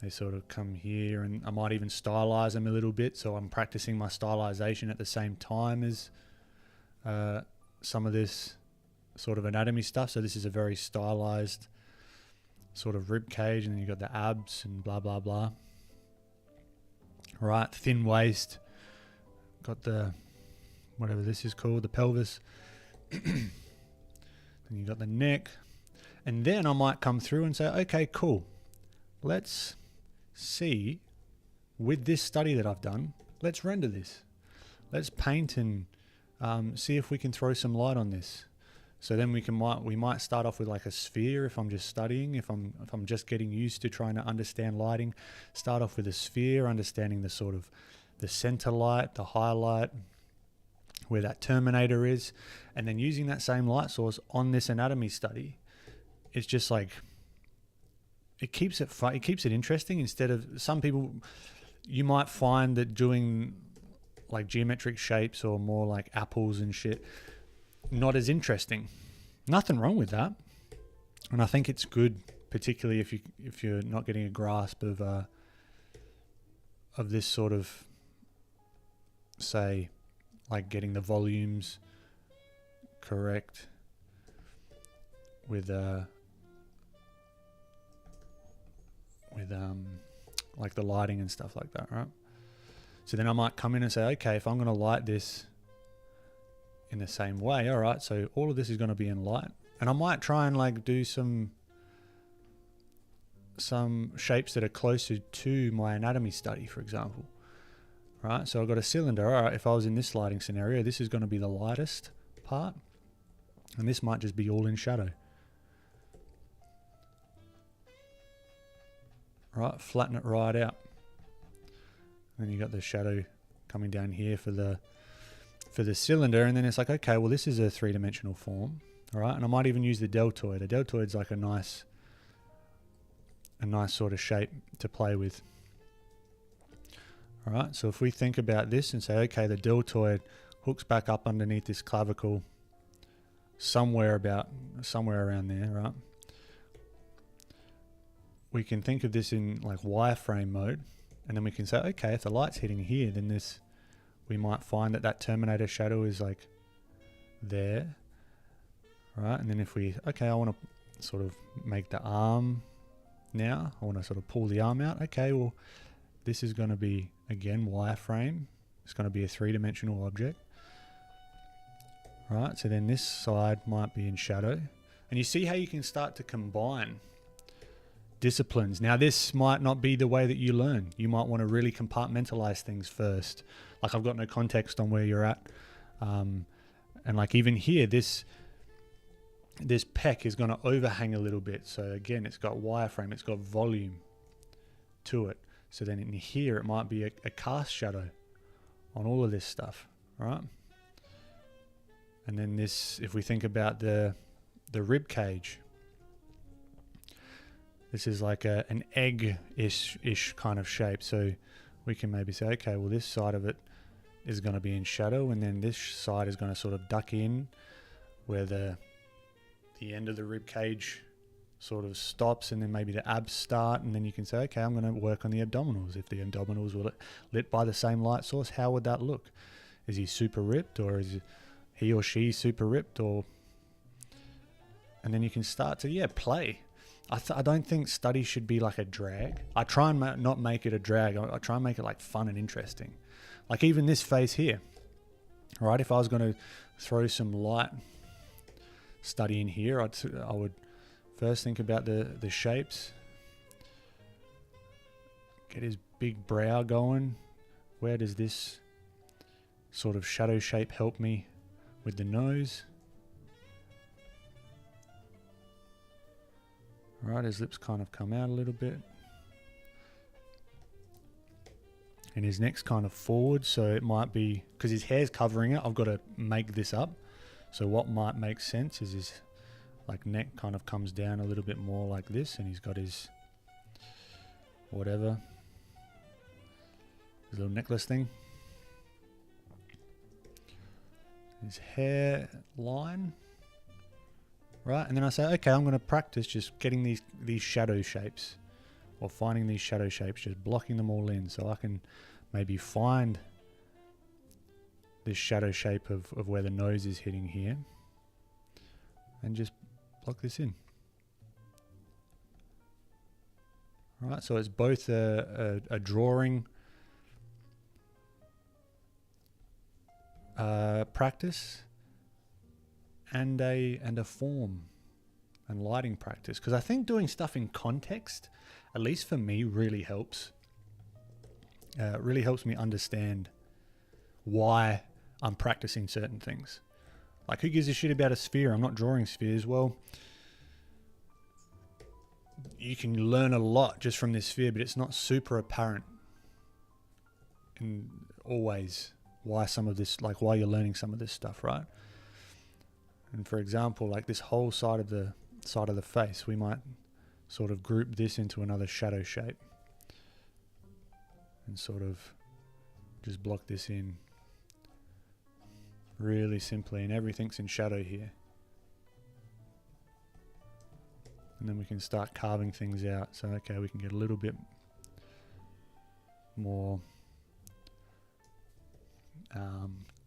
they sort of come here, and I might even stylize them a little bit. So I'm practicing my stylization at the same time as some of this sort of anatomy stuff. So this is a very stylized sort of rib cage, and then you've got the abs and blah, blah, blah. Right, thin waist. Got the, whatever this is called, the pelvis. Then you've got the neck. And then I might come through and say, okay, cool. Let's see, with this study that I've done, let's render this. Let's paint and see if we can throw some light on this. So then we might start off with like a sphere if I'm just studying, if I'm just getting used to trying to understand lighting. Start off with a sphere, understanding the sort of the center light, the highlight, where that terminator is, and then using that same light source on this anatomy study it's just like, it keeps it fun, it keeps it interesting. Instead of, some people, you might find that doing like geometric shapes or more like apples and shit, not as interesting. Nothing wrong with that. And I think it's good, particularly if you're not getting a grasp of this sort of, say, like getting the volumes correct with like the lighting and stuff like that, right? So then I might come in and say, okay, if I'm going to light this in the same way, all right, so all of this is going to be in light, and I might try and like do some shapes that are closer to my anatomy study, for example, right? So I've got a cylinder. All right, if I was in this lighting scenario, this is going to be the lightest part, and this might just be all in shadow. Right, flatten it right out. And then you got the shadow coming down here for the cylinder, and then it's like, okay, well, this is a three-dimensional form, all right? And I might even use the deltoid. A deltoid's like a nice sort of shape to play with. All right, so if we think about this and say, okay, the deltoid hooks back up underneath this clavicle somewhere around there, right? We can think of this in like wireframe mode, and then we can say, okay, if the light's hitting here, then this, we might find that Terminator shadow is like there, right? And then if we, okay, I want to sort of make the arm now. I want to sort of pull the arm out. Okay, well, this is going to be, again, wireframe. It's going to be a three-dimensional object, right? So then this side might be in shadow. And you see how you can start to combine disciplines. Now, this might not be the way that you learn. You might want to really compartmentalize things first. Like, I've got no context on where you're at. And like even here, this pec is going to overhang a little bit. So again, it's got wireframe, it's got volume to it. So then in here, it might be a cast shadow on all of this stuff, right? And then this, if we think about the rib cage, this is like an egg-ish kind of shape. So we can maybe say, okay, well, this side of it is going to be in shadow, and then this side is going to sort of duck in where the end of the rib cage sort of stops, and then maybe the abs start, and then you can say, okay, I'm going to work on the abdominals. If the abdominals were lit by the same light source, how would that look? Is he super ripped, or is he or she super ripped? Or, and then you can start to play. I don't think study should be like a drag. I try and not make it a drag. I try and make it like fun and interesting. Like even this face here, right? If I was going to throw some light study in here, I would first think about the shapes. Get his big brow going. Where does this sort of shadow shape help me with the nose? Right, his lips kind of come out a little bit. And his neck's kind of forward, so it might be, because his hair's covering it, I've got to make this up. So what might make sense is his like neck kind of comes down a little bit more like this, and he's got his whatever, his little necklace thing. His hair line. Right, and then I say, okay, I'm going to practice just getting these shadow shapes, or finding these shadow shapes, just blocking them all in, so I can maybe find this shadow shape of where the nose is hitting here, and just block this in. All right, so it's both a drawing practice and a form and lighting practice, because I think doing stuff in context, at least for me, really helps. Really helps me understand why I'm practicing certain things. Like, who gives a shit about a sphere? I'm not drawing spheres. Well, you can learn a lot just from this sphere, but it's not super apparent in always why some of this, like why you're learning some of this stuff, right? And for example, like this whole side of the side of the face, we might sort of group this into another shadow shape and sort of just block this in really simply, and everything's in shadow here. And then we can start carving things out. So okay, we can get a little bit more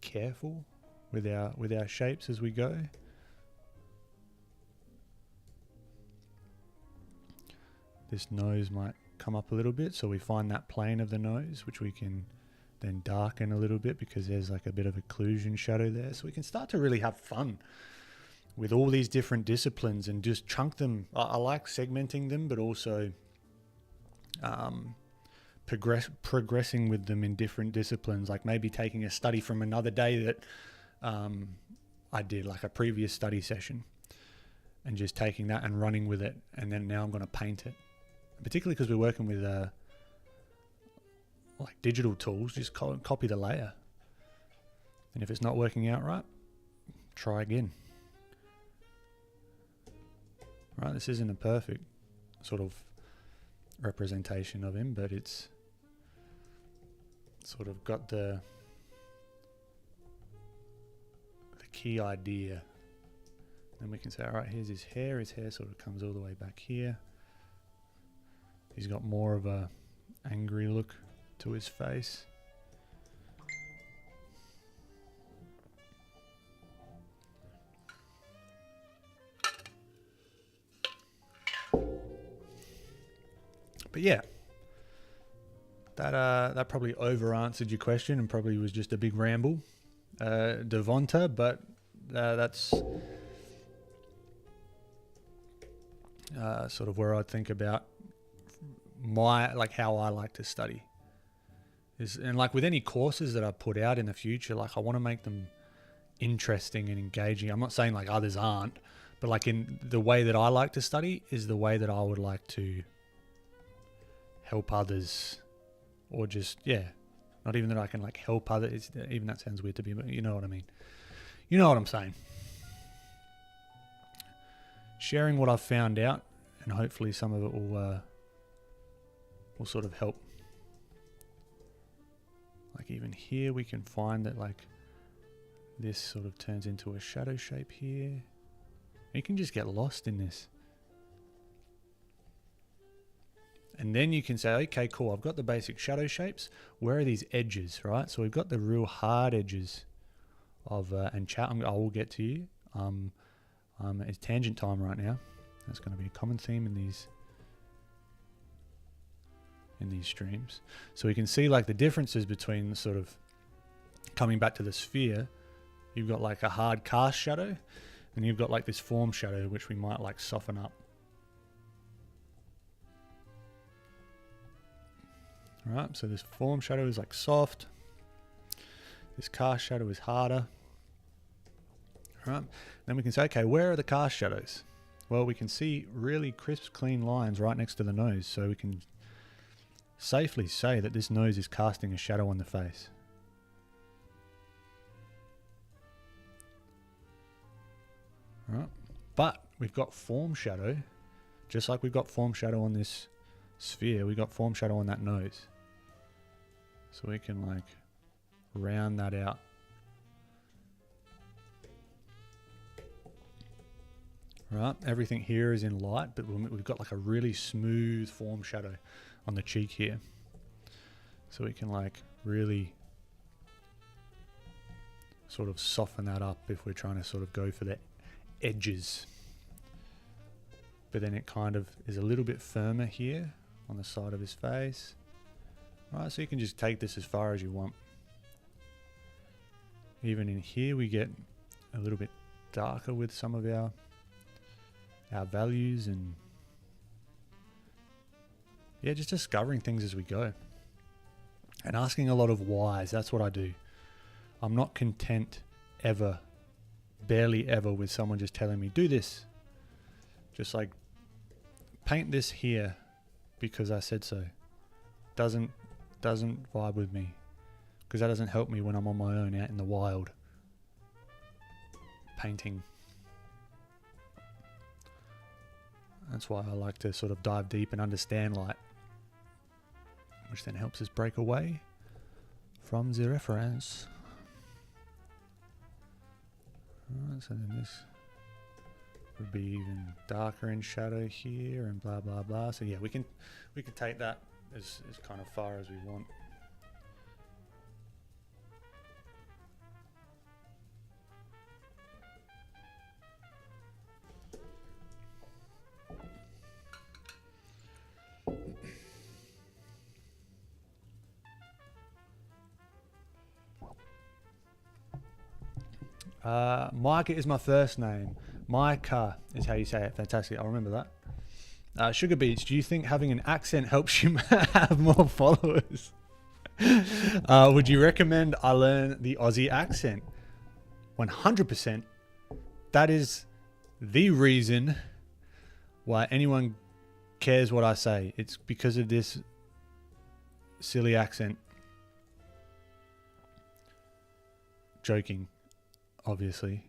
careful with our shapes as we go. This nose might come up a little bit, so we find that plane of the nose, which we can then darken a little bit because there's like a bit of occlusion shadow there. So we can start to really have fun with all these different disciplines and just chunk them. I like segmenting them, but also progressing with them in different disciplines, like maybe taking a study from another day that I did, like a previous study session, and just taking that and running with it, and then now I'm going to paint it. Particularly because we're working with like digital tools, just copy the layer, and if it's not working out right, try again. Right, this isn't a perfect sort of representation of him, but it's sort of got the key idea. Then we can say, all right, here's his hair. His hair sort of comes all the way back here. He's got more of a angry look to his face. But yeah, that probably over answered your question and probably was just a big ramble, Devonta, but that's sort of where I'd think about how I like to study. And like with any courses that I put out in the future, like I want to make them interesting and engaging. I'm not saying like others aren't, but like in the way that I like to study is the way that I would like to help others, or just, yeah, not even that I can like help others. Even that sounds weird to me, but you know what I mean. You know what I'm saying. Sharing what I've found out, and hopefully some of it will sort of help. Like even here we can find that like this sort of turns into a shadow shape here. You can just get lost in this. And then you can say, okay, cool, I've got the basic shadow shapes. Where are these edges, right? So we've got the real hard edges of, and chat, I will get to you. It's tangent time right now. That's going to be a common theme in these streams. So we can see like the differences between sort of coming back to the sphere. You've got like a hard cast shadow, and you've got like this form shadow, which we might like soften up. Right, so this form shadow is like soft. This cast shadow is harder. Right, then we can say, okay, where are the cast shadows? Well, we can see really crisp, clean lines right next to the nose, so we can safely say that this nose is casting a shadow on the face. Right, but we've got form shadow, just like we've got form shadow on this sphere, we got form shadow on that nose. So we can like round that out. Right, everything here is in light, but we've got like a really smooth form shadow on the cheek here. So we can like really sort of soften that up if we're trying to sort of go for the edges. But then it kind of is a little bit firmer here on the side of his face. Right, so you can just take this as far as you want. Even in here we get a little bit darker with some of our values, and yeah, just discovering things as we go. And asking a lot of whys, that's what I do. I'm not content ever, barely ever, with someone just telling me, do this. Just like, paint this here because I said so. Doesn't vibe with me, because that doesn't help me when I'm on my own out in the wild painting. That's why I like to sort of dive deep and understand light, which then helps us break away from the reference. Alright, so then this would be even darker in shadow here and blah blah blah. So yeah, we can take that as kind of far as we want. Micah is my first name. Micah is how you say it. Fantastic. I'll remember that. Sugar Beats, do you think having an accent helps you have more followers? Would you recommend I learn the Aussie accent? 100%. That is the reason why anyone cares what I say. It's because of this silly accent. Joking, obviously.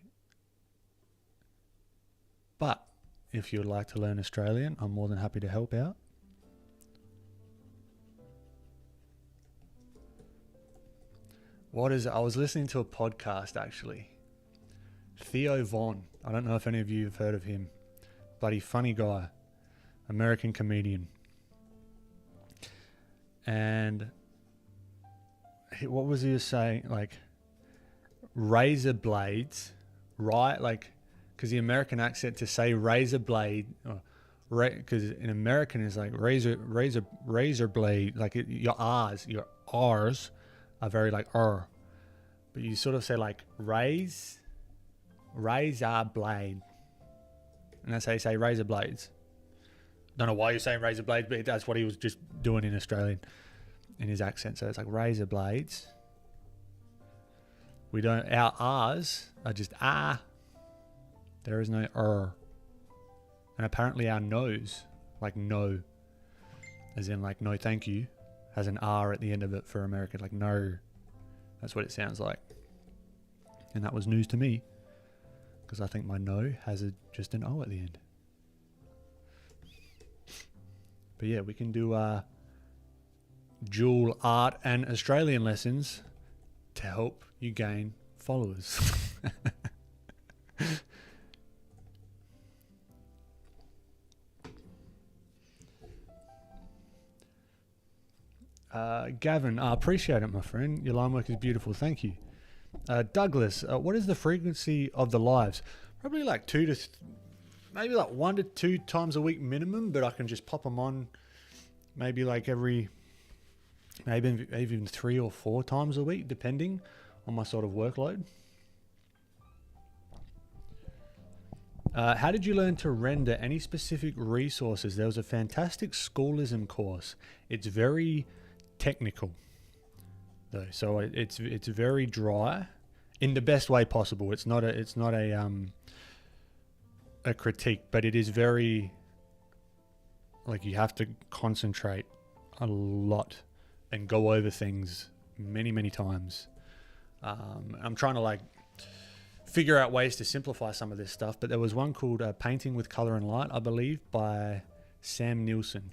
But if you would like to learn Australian, I'm more than happy to help out. I was listening to a podcast actually. Theo Von. I don't know if any of you have heard of him. Bloody funny guy. American comedian. And what was he saying? Like, razor blades, right? Like, because the American accent to say razor blade, because in American is like razor blade, like your R's are very like but you sort of say like razor blade, and that's how you say razor blades. Don't know why you're saying razor blades, but that's what he was just doing in Australian in his accent. So it's like razor blades. We don't, our R's are just ah. There is no And apparently our no's, like no, as in like no thank you, has an R at the end of it for American, like no. That's what it sounds like. And that was news to me, because I think my no has just an O at the end. But yeah, we can do dual art and Australian lessons to help you gain followers. Gavin, I appreciate it, my friend. Your line work is beautiful. Thank you. Douglas, what is the frequency of the lives? Probably like maybe like 1 to 2 times a week minimum, but I can just pop them on maybe like maybe even 3 or 4 times a week, depending on my sort of workload. How did you learn to render? Any specific resources? There was a fantastic schoolism course. It's very technical though, so it's very dry in the best way possible. It's not a critique, but it is very, like, you have to concentrate a lot and go over things many times. I'm trying to like figure out ways to simplify some of this stuff, but there was one called Painting with Color and Light, I believe, by Sam Nielsen.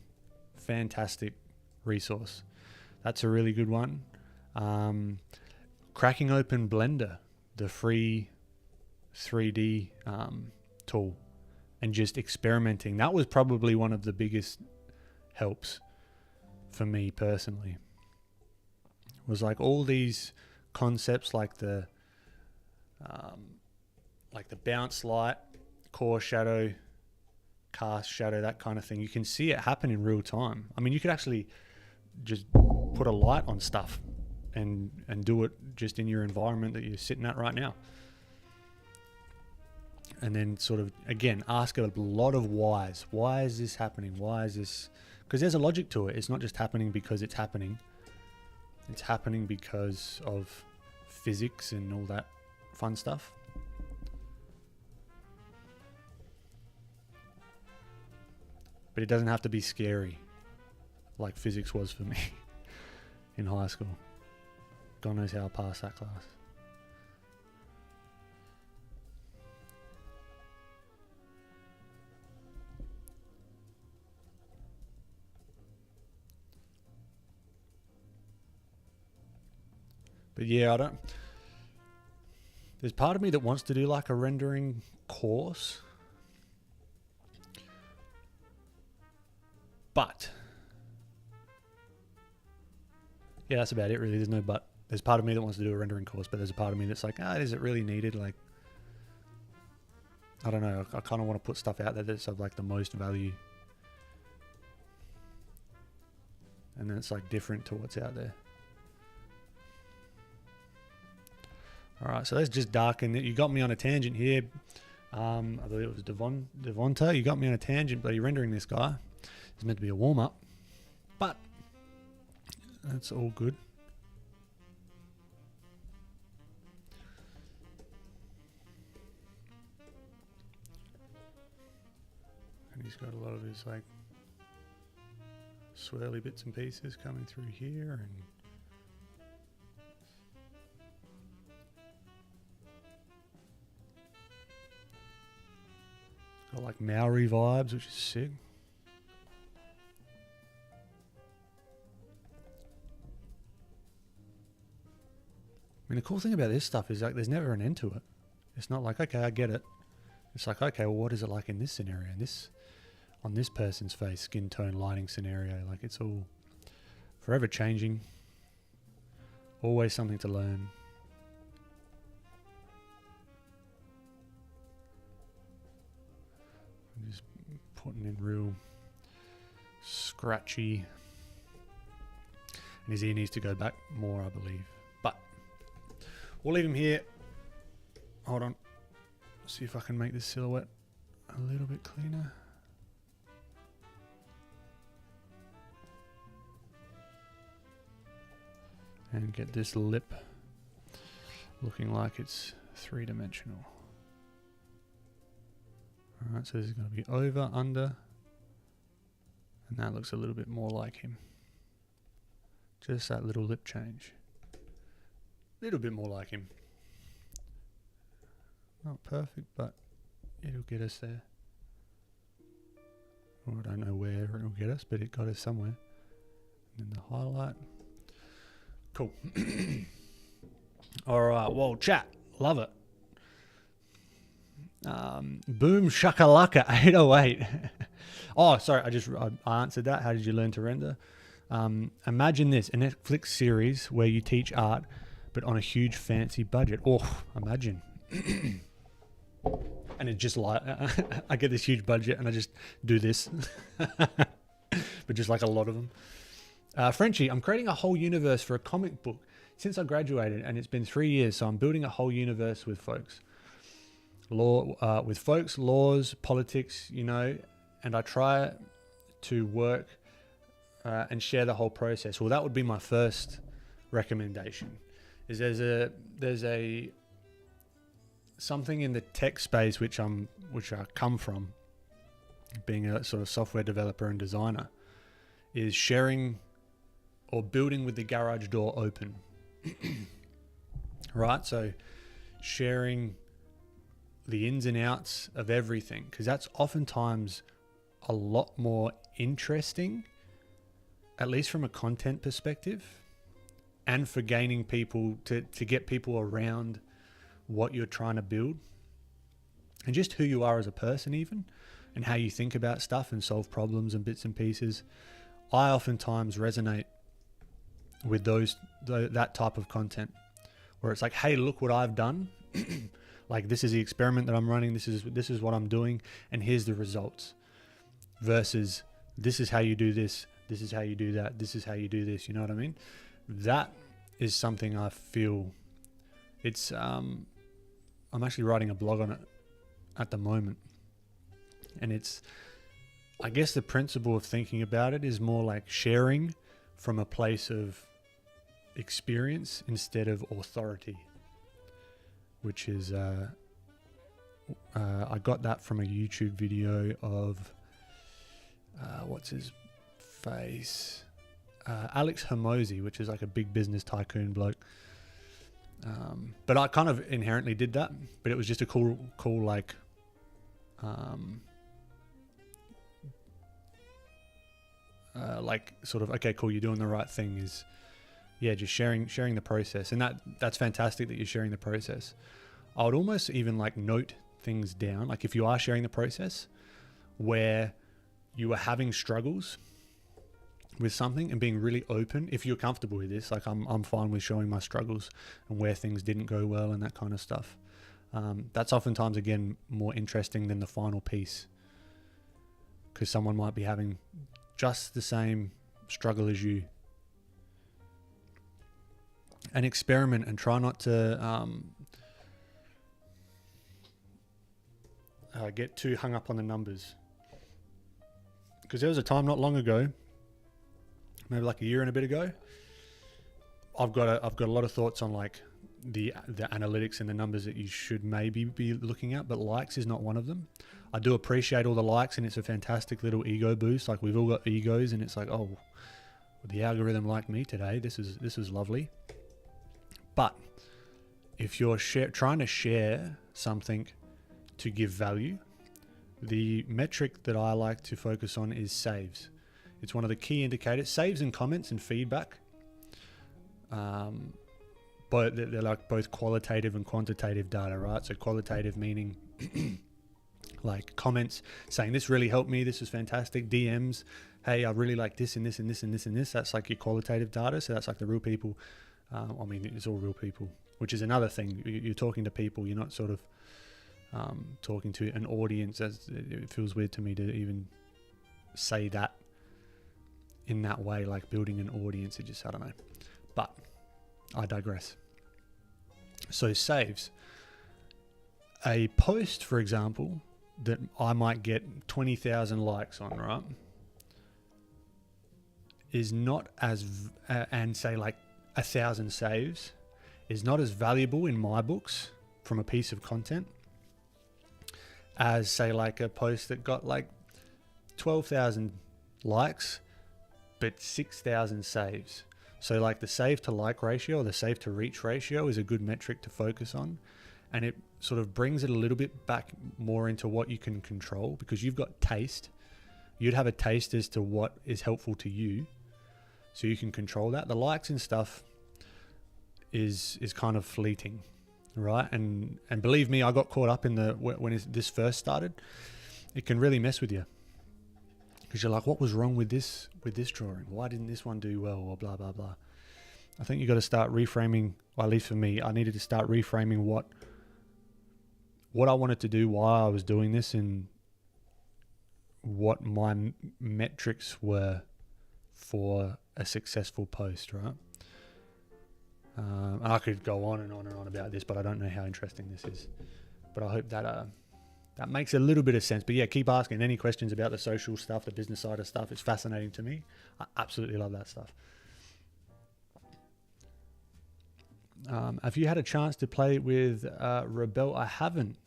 Fantastic resource. That's a really good one. Cracking open Blender, the free 3D tool, and just experimenting. That was probably one of the biggest helps for me personally. Was like all these concepts like the bounce light, core shadow, cast shadow, that kind of thing. You can see it happen in real time. I mean, you could actually just put a light on stuff and do it just in your environment that you're sitting at right now. And then sort of, again, ask a lot of whys. Why is this happening? Why is this? Because there's a logic to it. It's not just happening because it's happening. It's happening because of physics and all that fun stuff. But it doesn't have to be scary like physics was for me in high school. God knows how I passed that class. But yeah, I don't. There's part of me that wants to do like a rendering course, but yeah, that's about it really. There's no but. There's part of me that wants to do a rendering course, but there's a part of me that's like, is it really needed? Like, I don't know. I kind of want to put stuff out there that's of like the most value, and then it's like different to what's out there. All right, so let's just darken it. You got me on a tangent here. I believe it was Devonta. You got me on a tangent, but you're rendering this guy. It's meant to be a warm-up, but that's all good. And he's got a lot of his like swirly bits and pieces coming through here, and got like Maori vibes, which is sick. I mean, the cool thing about this stuff is like there's never an end to it. It's not like, okay, I get it. It's like, okay, well, what is it like in this scenario? On this person's face, skin tone, lighting scenario. Like, it's all forever changing. Always something to learn. I'm just putting in real scratchy. And his ear needs to go back more, I believe. But we'll leave him here. Hold on. See if I can make this silhouette a little bit cleaner. And get this lip looking like it's three-dimensional. Alright, so this is going to be over, under, and that looks a little bit more like him. Just that little lip change. A little bit more like him. Not perfect, but it'll get us there. Well, I don't know where it'll get us, but it got us somewhere. And then the highlight. Cool. Alright, well, chat. Love it. Boom shakalaka 808. Oh, sorry, I answered that. How did you learn to render? Imagine this, a Netflix series where you teach art, but on a huge fancy budget. Oh, imagine. And it's just like, I get this huge budget and I just do this. But just like a lot of them. Frenchie, I'm creating a whole universe for a comic book since I graduated, and it's been 3 years, so I'm building a whole universe with folks. Laws, politics, you know, and I try to work and share the whole process. Well, that would be my first recommendation. Is there's a something in the tech space which I come from, being a sort of software developer and designer, is sharing or building with the garage door open. Right? So sharing the ins and outs of everything, because that's oftentimes a lot more interesting, at least from a content perspective, and for gaining people to get people around what you're trying to build, and just who you are as a person even, and how you think about stuff and solve problems and bits and pieces. I oftentimes resonate with that type of content where it's like, hey, look what I've done. Like, this is the experiment that I'm running. This is what I'm doing, and here's the results. Versus, this is how you do this. This is how you do that. This is how you do this. You know what I mean? That is something I feel it's. I'm actually writing a blog on it at the moment, and it's. I guess the principle of thinking about it is more like sharing from a place of experience instead of authority, which is I got that from a YouTube video of what's his face, Alex Hormozi, which is like a big business tycoon bloke. But I kind of inherently did that, but it was just a cool like like sort of, okay, cool, you're doing the right thing, is yeah, just sharing the process. And that's fantastic that you're sharing the process. I would almost even like note things down. Like if you are sharing the process where you are having struggles with something and being really open, if you're comfortable with this, like I'm fine with showing my struggles and where things didn't go well and that kind of stuff. That's oftentimes, again, more interesting than the final piece, because someone might be having just the same struggle as you. And experiment and try not to get too hung up on the numbers. Because there was a time not long ago, maybe like a year and a bit ago, I've got a lot of thoughts on like the analytics and the numbers that you should maybe be looking at, but likes is not one of them. I do appreciate all the likes, and it's a fantastic little ego boost. Like we've all got egos, and it's like, oh, the algorithm liked me today. This is lovely. But if you're trying to share something to give value, the metric that I like to focus on is saves. It's one of the key indicators. Saves and comments and feedback. But they're like both qualitative and quantitative data, right? So qualitative meaning like comments saying this really helped me, this was fantastic. DMs, hey, I really like this and this and this and this and this. That's like your qualitative data. So that's like the real people. I mean, it's all real people, which is another thing. You're talking to people. You're not sort of talking to an audience. It feels weird to me to even say that in that way, like building an audience. It just, I don't know. But I digress. So saves. A post, for example, that I might get 20,000 likes on, right, is not as, and say like 1,000 saves, is not as valuable in my books from a piece of content as say like a post that got like 12,000 likes but 6,000 saves. So like the save to like ratio or the save to reach ratio is a good metric to focus on, and it sort of brings it a little bit back more into what you can control, because you've got taste. You'd have a taste as to what is helpful to you, so you can control that. The likes and stuff is kind of fleeting, right? And believe me, I got caught up in when this first started. It can really mess with you, because you're like, what was wrong with this drawing? Why didn't this one do well? Or blah blah blah. I think you got to start reframing. Well, at least for me, I needed to start reframing what I wanted to do, why I was doing this, and what my metrics were for a successful post, right? I could go on and on and on about this, but I don't know how interesting this is. But I hope that that makes a little bit of sense. But yeah, keep asking any questions about the social stuff, the business side of stuff. It's fascinating to me. I absolutely love that stuff. Have you had a chance to play with Rebel? I haven't.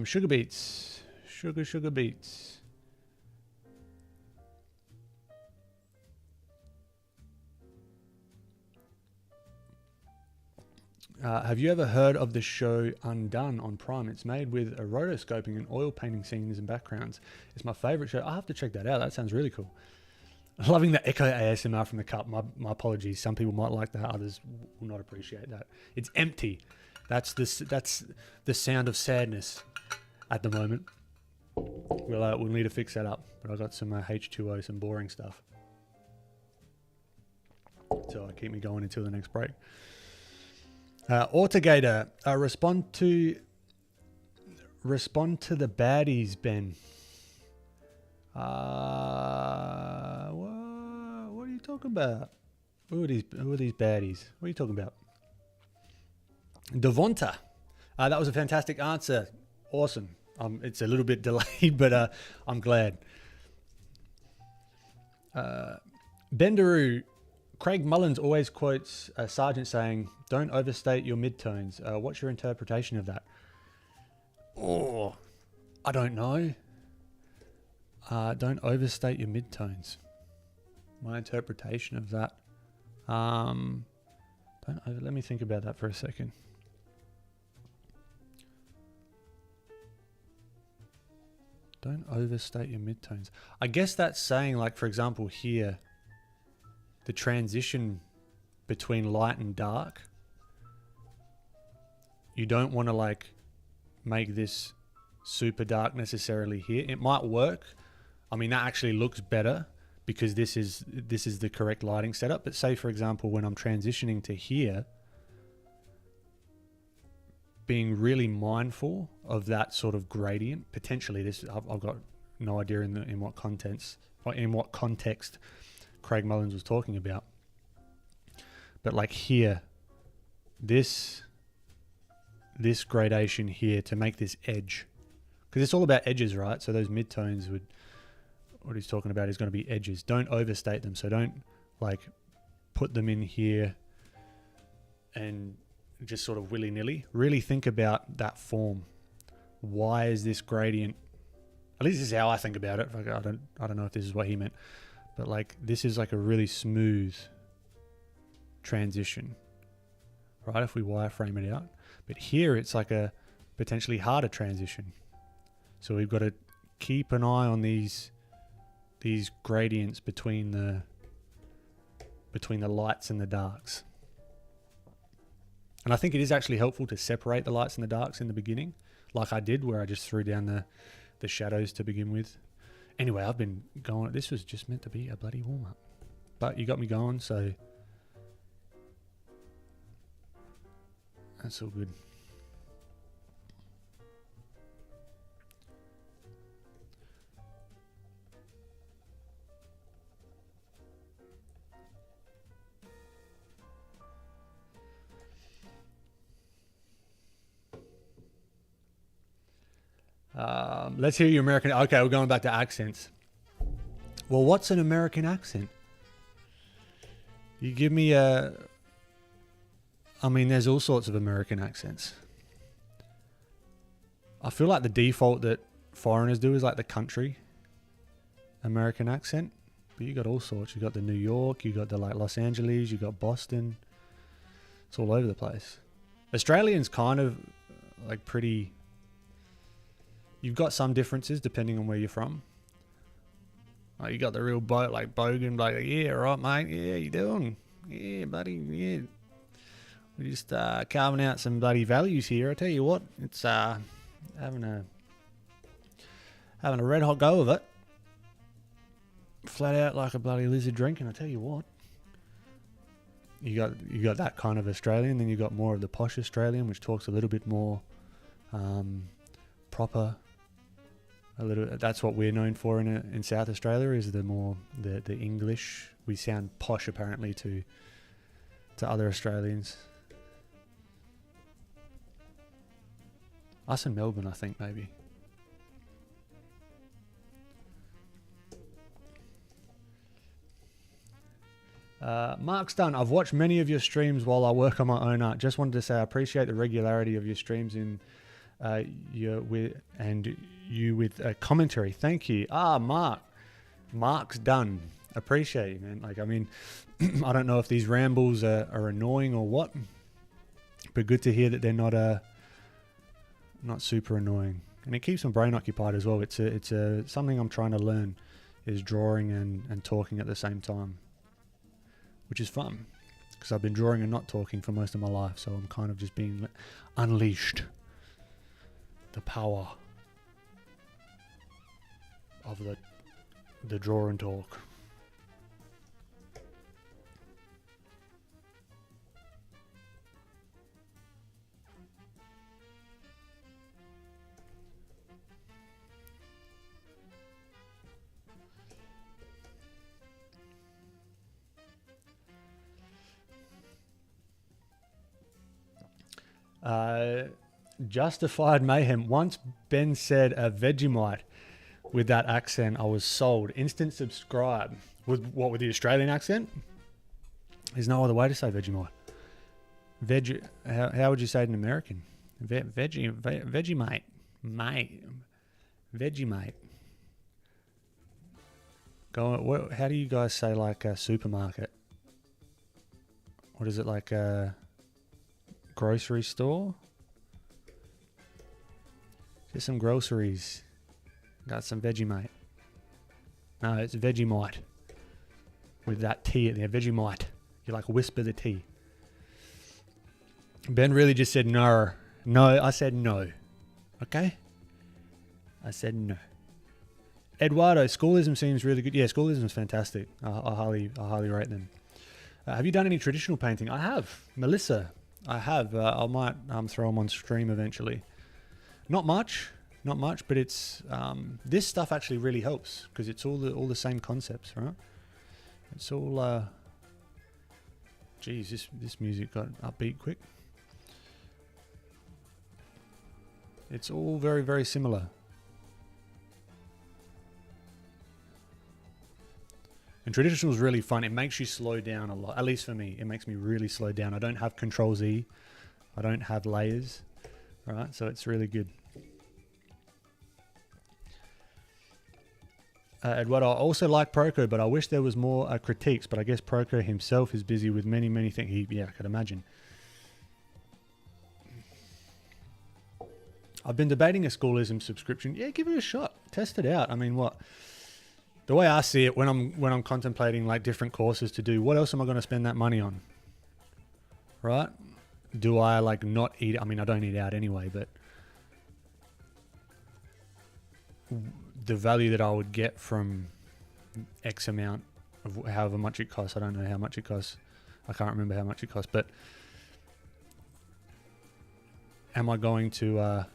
Sugar beets. Sugar beets. Have you ever heard of the show Undone on Prime? It's made with a rotoscoping and oil painting scenes and backgrounds. It's my favorite show. I'll have to check that out. That sounds really cool. Loving the echo ASMR from the cup. My apologies. Some people might like that. Others will not appreciate that. It's empty. That's the sound of sadness at the moment. We'll need to fix that up. But I got some H2O, some boring stuff. So keep me going until the next break. Autogator, respond to the baddies, Ben. What are you talking about? Who are these baddies? What are you talking about? Devonta, that was a fantastic answer. Awesome. It's a little bit delayed, but I'm glad. Bendaroo, Craig Mullins always quotes Sargent saying, "Don't overstate your midtones." What's your interpretation of that? Oh, I don't know. Don't overstate your midtones. My interpretation of that. Let me think about that for a second. Don't overstate your midtones. I guess that's saying, like, for example, here, the transition between light and dark, you don't want to like make this super dark necessarily here. It might work. I mean, that actually looks better because this is the correct lighting setup. But say, for example, when I'm transitioning to here, being really mindful of that sort of gradient. Potentially, this I've got no idea in what context Craig Mullins was talking about. But like here, this gradation here to make this edge, because it's all about edges, right? So those midtones would, what he's talking about is going to be edges. Don't overstate them. So don't like put them in here and just sort of willy-nilly. Really think about that form. Why is this gradient, at least this is how I think about it. Like, I don't know if this is what he meant, but like this is like a really smooth transition, right? If we wireframe it out. But here it's like a potentially harder transition. So we've got to keep an eye on these gradients between the lights and the darks. And I think it is actually helpful to separate the lights and the darks in the beginning, like I did, where I just threw down the shadows to begin with. Anyway, I've been going, this was just meant to be a bloody warm-up. But you got me going, so that's all good. Let's hear your American. Okay, we're going back to accents. Well, what's an American accent? You give me a... I mean, there's all sorts of American accents. I feel like the default that foreigners do is like the country American accent. But you got all sorts. You got the New York, you got the like Los Angeles, you got Boston. It's all over the place. Australian's kind of like pretty... You've got some differences depending on where you're from. Like you got the real bogan, like, yeah, right, mate, yeah, you doing? Yeah, buddy, yeah. We're just carving out some bloody values here. I tell you what, it's having a red hot go of it. Flat out like a bloody lizard drinking. I tell you what. You got that kind of Australian, then you got more of the posh Australian, which talks a little bit more proper. A little. That's what we're known for in South Australia, is the English. We sound posh apparently to other Australians. Us in Melbourne, I think, maybe. Mark's done. I've watched many of your streams while I work on my own art. Just wanted to say I appreciate the regularity of your streams in you with a commentary. Thank you. Mark's done. Appreciate you, man. Like, I mean, I don't know if these rambles are annoying or what, but good to hear that they're not super annoying, and it keeps my brain occupied as well. It's something I'm trying to learn, is drawing and talking at the same time, which is fun because I've been drawing and not talking for most of my life, so I'm kind of just being unleashed. The power of the draw and talk. Justified Mayhem. Once Ben said a Vegemite with that accent, I was sold. Instant subscribe. With the Australian accent? There's no other way to say Vegemite. How would you say it in American? Vegemite. Mate. Vegemite. How do you guys say like a supermarket? What is it, like a grocery store? Get some groceries. Got some Vegemite. No, it's Vegemite. with that T at the end, Vegemite. You like whisper the T. Ben really just said no. No, I said no. Okay? I said no. Eduardo, Schoolism seems really good. Yeah, Schoolism is fantastic. I highly rate them. Have you done any traditional painting? I have. Melissa, I have. I might throw them on stream eventually. Not much, but it's this stuff actually really helps because it's all the same concepts, right? It's all. Geez, this music got upbeat quick. It's all very, very similar. And traditional is really fun. It makes you slow down a lot. At least for me, it makes me really slow down. I don't have Control Z. I don't have layers. All right, so it's really good. Eduardo, I also like Proco, but I wish there was more critiques. But I guess Proco himself is busy with many, many things. Yeah, I could imagine. I've been debating a Schoolism subscription. Yeah, give it a shot. Test it out. I mean, what? The way I see it, when I'm contemplating like different courses to do, what else am I going to spend that money on? Right? Do I like not eat? I mean, I don't eat out anyway, but the value that I would get from X amount of however much it costs, I don't know how much it costs. I can't remember how much it costs, but am I going to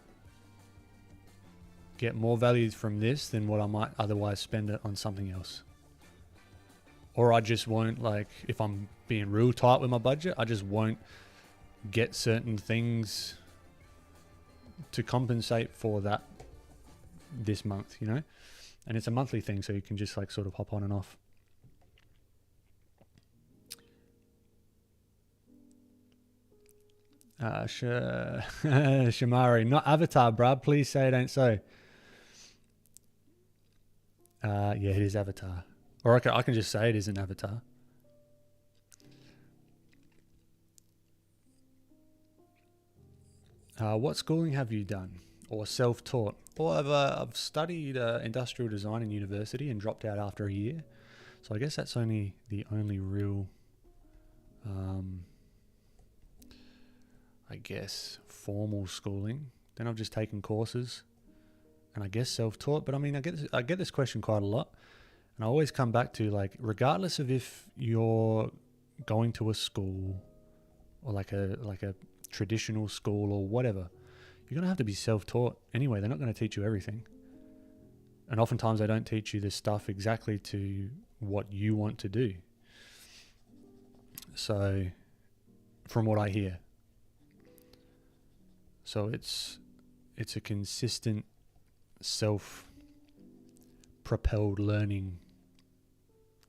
get more value from this than what I might otherwise spend it on something else? Or I just won't, like, if I'm being real tight with my budget, I just won't get certain things to compensate for that this month, you know? And it's a monthly thing, so you can just like sort of hop on and off. Shamari, not Avatar, bruh. Please say it ain't so. Yeah, it is Avatar. Or I can just say it isn't Avatar. What schooling have you done or self-taught? Well, I've studied industrial design in university and dropped out after a year. So I guess that's the only real, I guess, formal schooling. Then I've just taken courses and I guess self-taught. But I mean, I get this question quite a lot. And I always come back to, like, regardless of if you're going to a school or like a traditional school or whatever, you're going to have to be self-taught anyway. They're not going to teach you everything. And oftentimes they don't teach you this stuff exactly to what you want to do. So, from what I hear. So it's a consistent self-propelled learning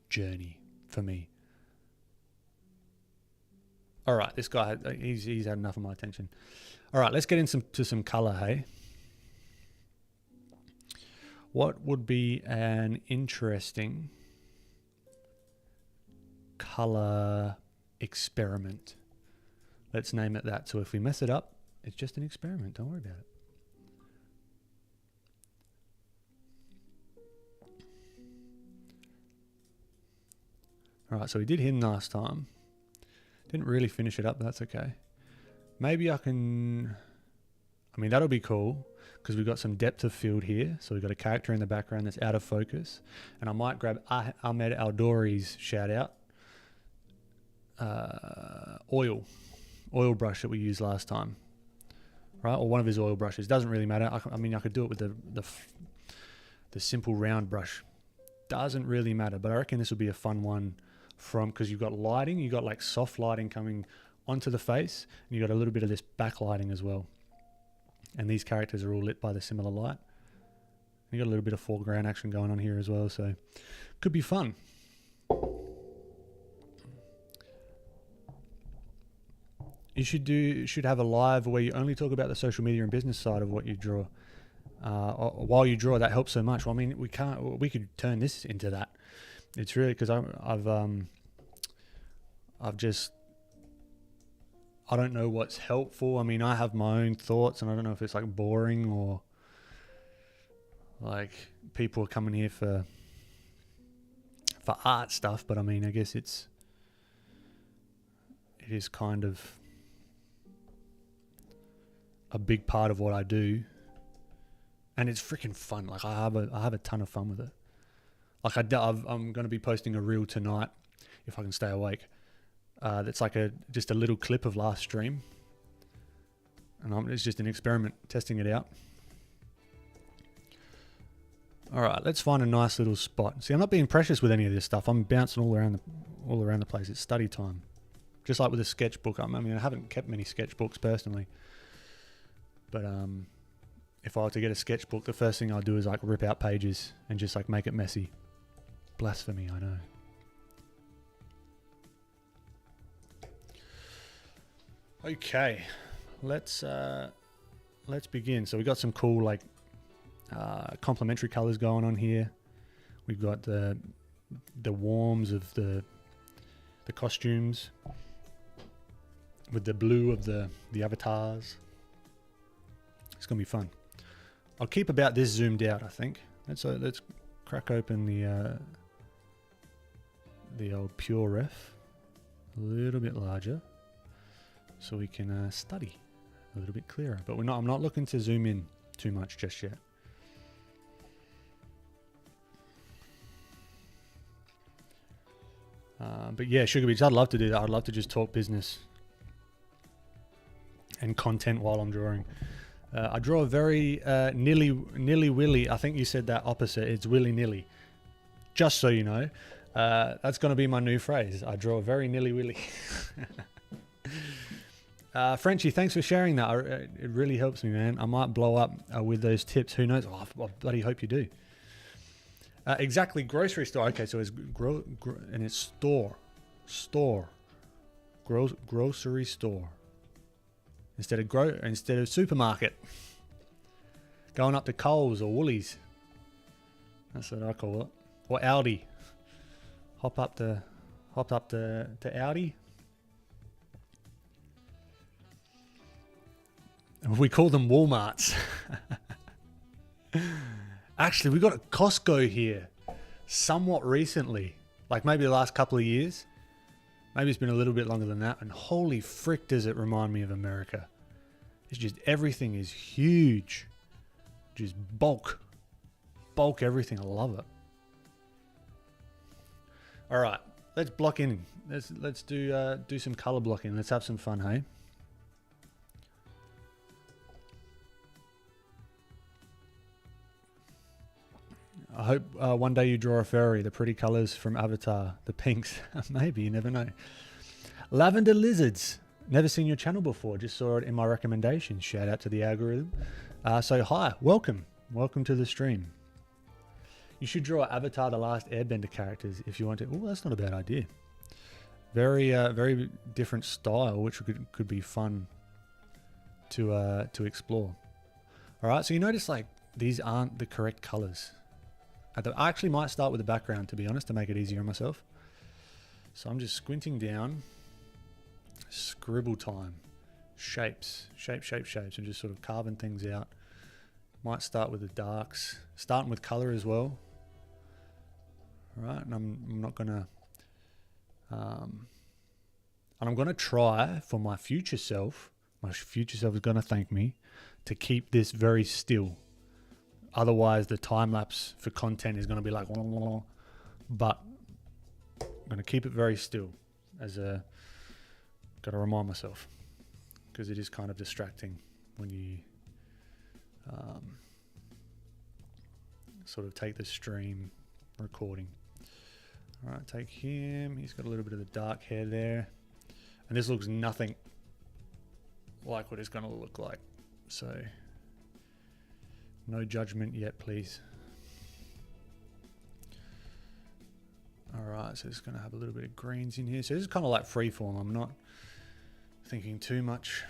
journey for me. All right, this guy, he's had enough of my attention. All right, let's get into some color, hey? What would be an interesting color experiment? Let's name it that. So if we mess it up, it's just an experiment. Don't worry about it. All right, so we did him last time. Didn't really finish it up, but that's okay. Maybe I can... I mean, that'll be cool because we've got some depth of field here. So we've got a character in the background that's out of focus. And I might grab Ahmen Aldoori's shout out. Oil brush that we used last time. Right? Or one of his oil brushes. Doesn't really matter. I mean, I could do it with the simple round brush. Doesn't really matter. But I reckon this will be a fun one because you've got lighting. You've got like soft lighting coming onto the face. And you've got a little bit of this backlighting as well. And these characters are all lit by the similar light. You got a little bit of foreground action going on here as well, so could be fun. You should have a live where you only talk about the social media and business side of what you draw. While you draw, that helps so much. Well, I mean, we could turn this into that. It's really because I don't know what's helpful. I mean, I have my own thoughts and I don't know if it's like boring or like people are coming here for for art stuff, but I mean, I guess it is kind of a big part of what I do, and it's freaking fun. Like I have a ton of fun with it. Like I'm going to be posting a reel tonight if I can stay awake. That's like just a little clip of last stream, and it's just an experiment testing it out. All right, let's find a nice little spot. See, I'm not being precious with any of this stuff. I'm bouncing all around the place. It's study time, just like with a sketchbook. I mean, I haven't kept many sketchbooks personally, but if I were to get a sketchbook, the first thing I'd do is like rip out pages and just like make it messy. Blasphemy, I know. Okay, let's begin. So we got some cool like complementary colors going on here. We've got the warms of the costumes with the blue of the avatars. It's gonna be fun. I'll keep about this zoomed out, I think. Let's crack open the old Pure Ref a little bit larger, so we can study a little bit clearer. But I'm not looking to zoom in too much just yet. But yeah, Sugar Beach, I'd love to do that. I'd love to just talk business and content while I'm drawing. I draw a very nilly-willy. I think you said that opposite. It's willy-nilly. Just so you know, that's going to be my new phrase. I draw very nilly-willy. Frenchie, thanks for sharing that. It really helps me, man. I might blow up with those tips. Who knows? Oh, I bloody hope you do. Exactly, grocery store. Okay, so it's and it's grocery store instead of supermarket. Going up to Coles or Woolies. That's what I call it. Or Aldi. Hop up to Aldi. We call them Walmarts. Actually, we got a Costco here somewhat recently, like maybe the last couple of years. Maybe it's been a little bit longer than that. And holy frick, does it remind me of America. It's just everything is huge. Just bulk everything. I love it. All right, let's block in. Let's do some color blocking. Let's have some fun, hey? I hope one day you draw a fairy, the pretty colors from Avatar, the pinks. Maybe, you never know. Lavender lizards. Never seen your channel before, just saw it in my recommendations. Shout out to the algorithm. So hi, welcome to the stream. You should draw Avatar, the Last Airbender characters if you want to. Oh, that's not a bad idea. Very different style, which could be fun to explore. All right, so you notice like these aren't the correct colors. I actually might start with the background, to be honest, to make it easier on myself. So I'm just squinting down. Scribble time. Shapes. I'm just sort of carving things out. Might start with the darks. Starting with color as well. All right, and I'm not gonna... and I'm gonna try for my future self is gonna thank me, to keep this very still. Otherwise, the time-lapse for content is going to be like, but I'm going to keep it very still got to remind myself, because it is kind of distracting when you sort of take the stream recording. All right, take him. He's got a little bit of the dark hair there. And this looks nothing like what it's going to look like. So... no judgment yet, please. All right, so it's going to have a little bit of greens in here. So this is kind of like freeform. I'm not thinking too much.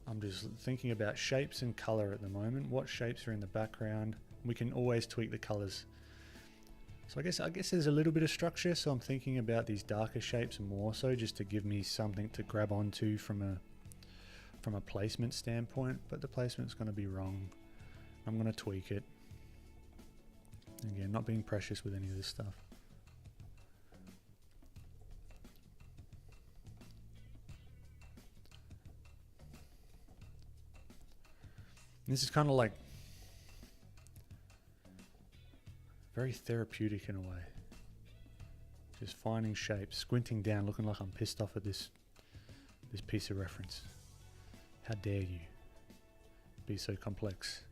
I'm just thinking about shapes and color at the moment. What shapes are in the background? We can always tweak the colors. So I guess there's a little bit of structure. So I'm thinking about these darker shapes more so, just to give me something to grab onto from a placement standpoint, but the placement's going to be wrong. I'm going to tweak it. Again, not being precious with any of this stuff. This is kind of like very therapeutic in a way. Just finding shapes, squinting down, looking like I'm pissed off at this piece of reference. How dare you be so complex?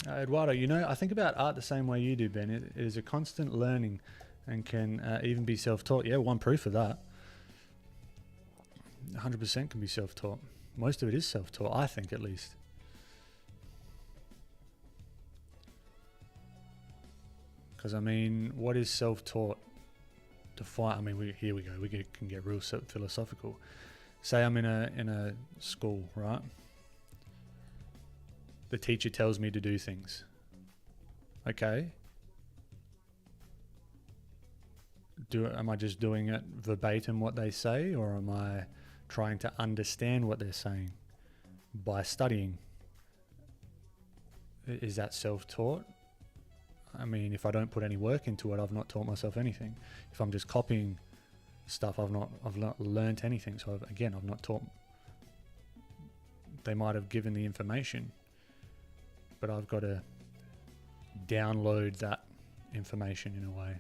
Eduardo, you know, I think about art the same way you do, Ben. It is a constant learning and can even be self-taught. Yeah, one proof of that. 100% can be self-taught. Most of it is self-taught, I think, at least. Because, I mean, what is self-taught? I mean, here we go. Can get real philosophical. Say I'm in a school, right? The teacher tells me to do things. Okay. Am I just doing it verbatim what they say, or am I trying to understand what they're saying by studying? Is that self-taught? I mean, if I don't put any work into it, I've not taught myself anything. If I'm just copying stuff, I've not learnt anything. So I've not taught. They might have given the information, but I've got to download that information in a way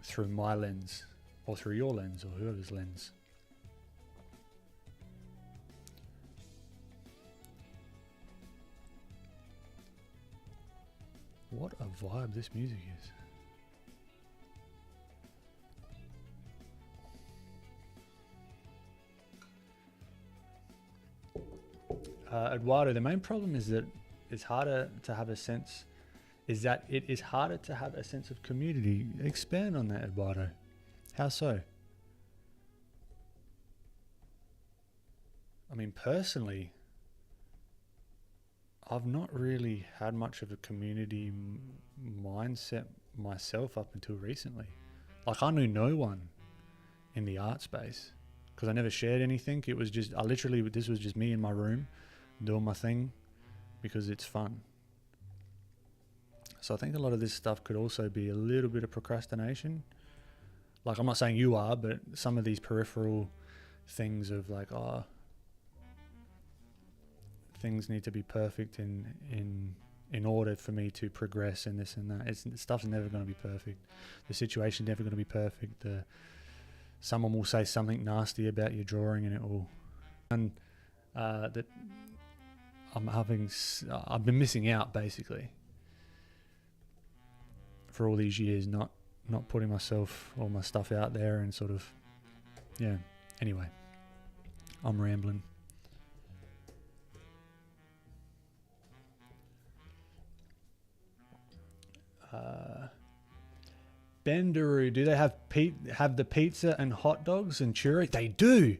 through my lens, or through your lens, or whoever's lens. What a vibe this music is. Eduardo, the main problem is that it's harder to have a sense, is that it is harder to have a sense of community. Expand on that, Eduardo. How so? I mean, personally, I've not really had much of a community mindset myself up until recently. Like, I knew no one in the art space because I never shared anything. It was just, this was just me in my room doing my thing because it's fun. So I think a lot of this stuff could also be a little bit of procrastination. Like, I'm not saying you are, but some of these peripheral things of like, things need to be perfect in order for me to progress and this and that. Stuff's never going to be perfect. The situation's never going to be perfect. Someone will say something nasty about your drawing and it will... And that I've been missing out, basically, for all these years, not putting all my stuff out there and sort of, yeah. Anyway, I'm rambling. Bendaroo, do they have the pizza and hot dogs and churros? They do,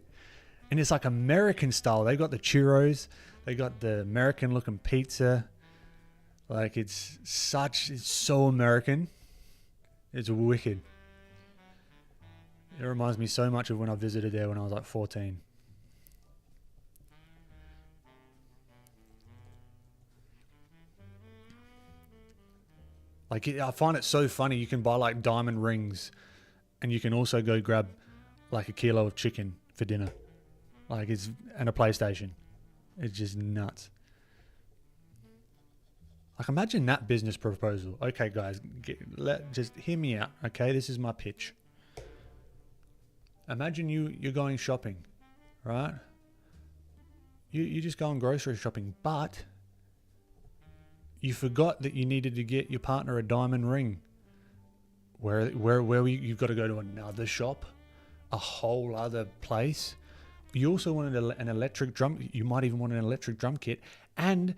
and it's like American style. They got the churros, they got the American looking pizza. Like, it's so American. It's wicked. It reminds me so much of when I visited there when I was like 14. Like, I find it so funny. You can buy like diamond rings, and you can also go grab like a kilo of chicken for dinner. Like, and a PlayStation. It's just nuts. Like, imagine that business proposal. Okay, guys, just hear me out. Okay, this is my pitch. Imagine you're going shopping, right? You just going grocery shopping, but you forgot that you needed to get your partner a diamond ring. Where you've got to go to another shop, a whole other place. You also wanted an electric drum. You might even want an electric drum kit, and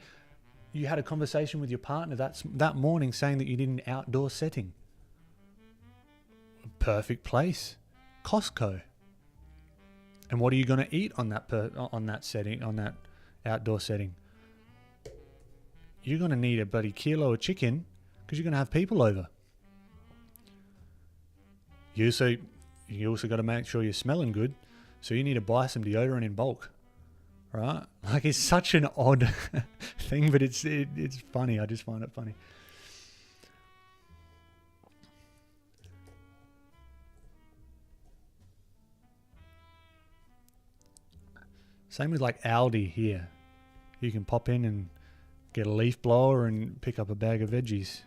you had a conversation with your partner that morning saying that you need an outdoor setting. Perfect place, Costco. And what are you going to eat on that setting, on that outdoor setting? You're going to need a bloody kilo of chicken because you're going to have people over. you also got to make sure you're smelling good. So you need to buy some deodorant in bulk, right? Like, it's such an odd thing, but it's funny. I just find it funny. Same with like Aldi here. You can pop in and get a leaf blower and pick up a bag of veggies.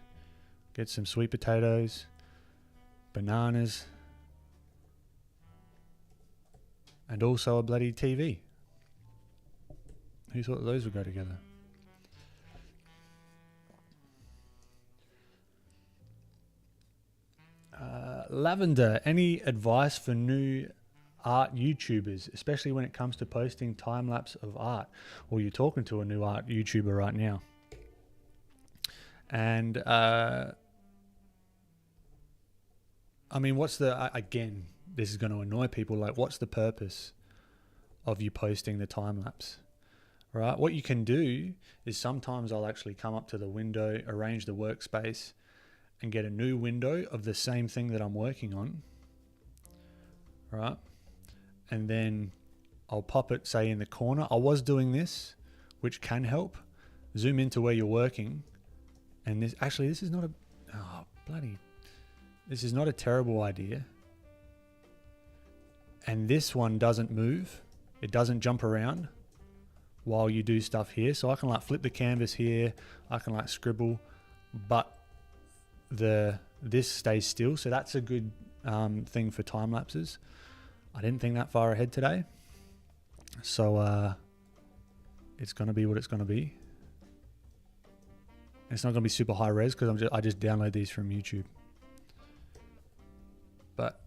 Get some sweet potatoes, bananas, and also a bloody TV. Who thought those would go together? Lavender, any advice for new art YouTubers, especially when it comes to posting time-lapse of art? Well, you're talking to a new art YouTuber right now. And, I mean, what's the, again, this is going to annoy people, like, what's the purpose of you posting the time-lapse, right? What you can do is sometimes I'll actually come up to the window, arrange the workspace, and get a new window of the same thing that I'm working on, right? And then I'll pop it, say, in the corner. I was doing this, which can help. Zoom into where you're working. And this is not this is not a terrible idea. And this one doesn't move. It doesn't jump around while you do stuff here. So I can like flip the canvas here. I can like scribble, but this stays still. So that's a good thing for time lapses. I didn't think that far ahead today. So it's going to be what it's going to be. It's not going to be super high res because I just download these from YouTube. But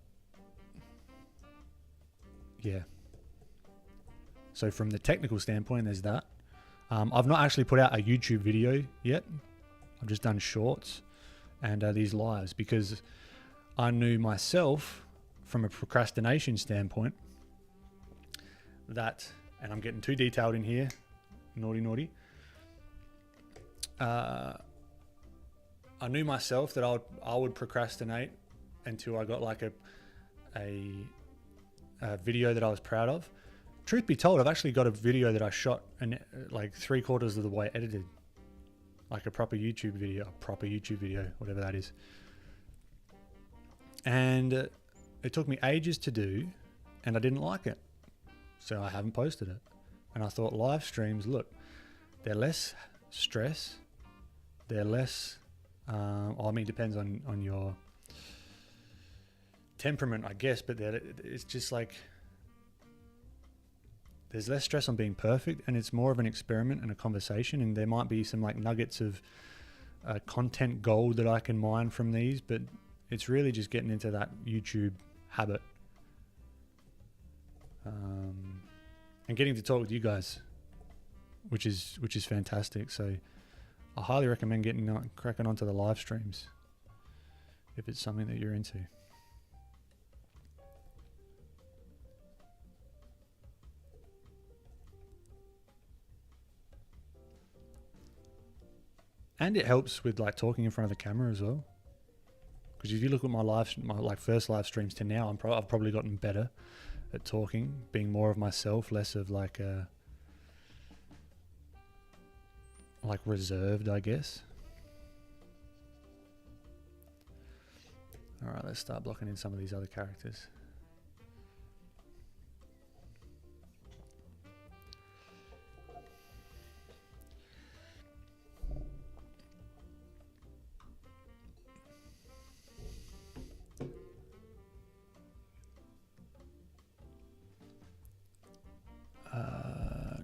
yeah. So from the technical standpoint, there's that. I've not actually put out a YouTube video yet. I've just done shorts and these lives because I knew myself from a procrastination standpoint that, and I'm getting too detailed in here, naughty. I knew myself that I would procrastinate until I got like a video that I was proud of. Truth be told, I've actually got a video that I shot and like 3/4 of the way edited, like a proper YouTube video, whatever that is. And it took me ages to do, and I didn't like it, so I haven't posted it. And I thought live streams, look, they're less stress, they're less. I mean, it depends on your temperament, I guess, but it's just like there's less stress on being perfect, and it's more of an experiment and a conversation, and there might be some like nuggets of content gold that I can mine from these, but it's really just getting into that YouTube habit and getting to talk with you guys, which is fantastic. So I highly recommend cracking onto the live streams if it's something that you're into. And it helps with like talking in front of the camera as well. Because if you look at my first live streams to now, I've probably gotten better at talking, being more of myself, less of like reserved, I guess. All right, let's start blocking in some of these other characters.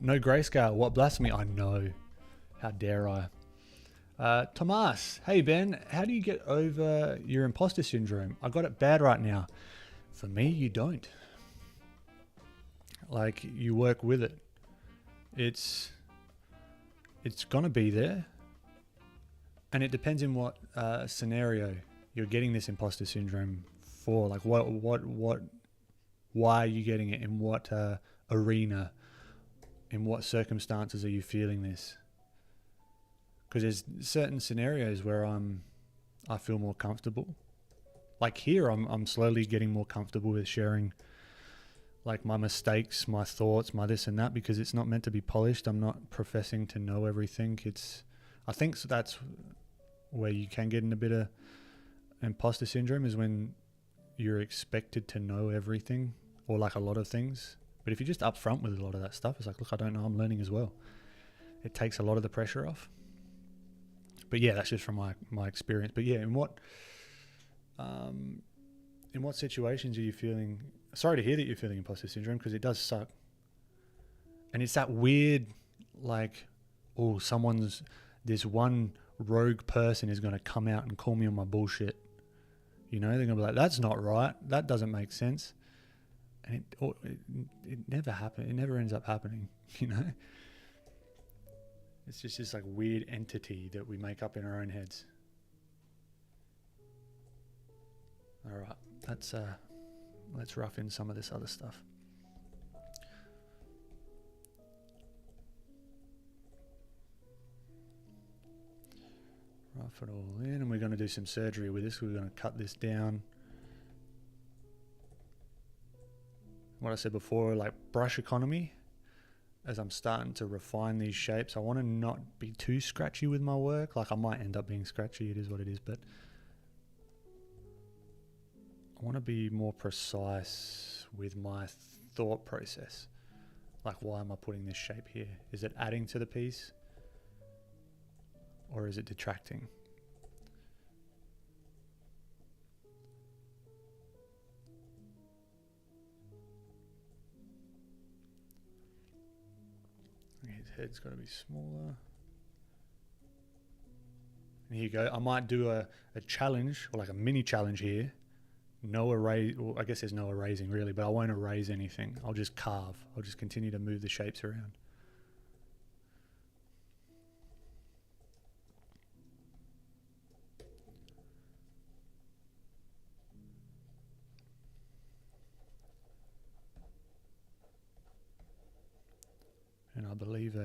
No grayscale. What blasphemy? I know. How dare I? Tomas, hey Ben, how do you get over your imposter syndrome? I got it bad right now. For me, you don't. Like, you work with it. It's gonna be there, and it depends in what scenario you're getting this imposter syndrome for. Like, why are you getting it? In what arena? In what circumstances are you feeling this? Because there's certain scenarios where I feel more comfortable. like here, I'm slowly getting more comfortable with sharing like my mistakes, my thoughts, my this and that, because it's not meant to be polished. I'm not professing to know everything. I think so that's where you can get in a bit of imposter syndrome, is when you're expected to know everything or like a lot of things. But if you're just upfront with a lot of that stuff, it's like, look, I don't know, I'm learning as well. It takes a lot of the pressure off. But yeah, that's just from my experience. But yeah, in what situations are you feeling? Sorry to hear that you're feeling imposter syndrome, because it does suck. And it's that weird, like, oh, this one rogue person is going to come out and call me on my bullshit. You know, they're going to be like, that's not right. That doesn't make sense. And it never happens. It never ends up happening, you know? It's just this like weird entity that we make up in our own heads. All right, let's rough in some of this other stuff. Rough it all in, and we're going to do some surgery with this. We're going to cut this down. What I said before, like brush economy, as I'm starting to refine these shapes, I want to not be too scratchy with my work. Like I might end up being scratchy, it is what it is, but I want to be more precise with my thought process. Like, why am I putting this shape here? Is it adding to the piece, or is it detracting? His head's got to be smaller. And here you go. I might do a challenge, or like a mini challenge here. No erase, well, I guess there's no erasing really, but I won't erase anything. I'll just carve. I'll just continue to move the shapes around. And I believe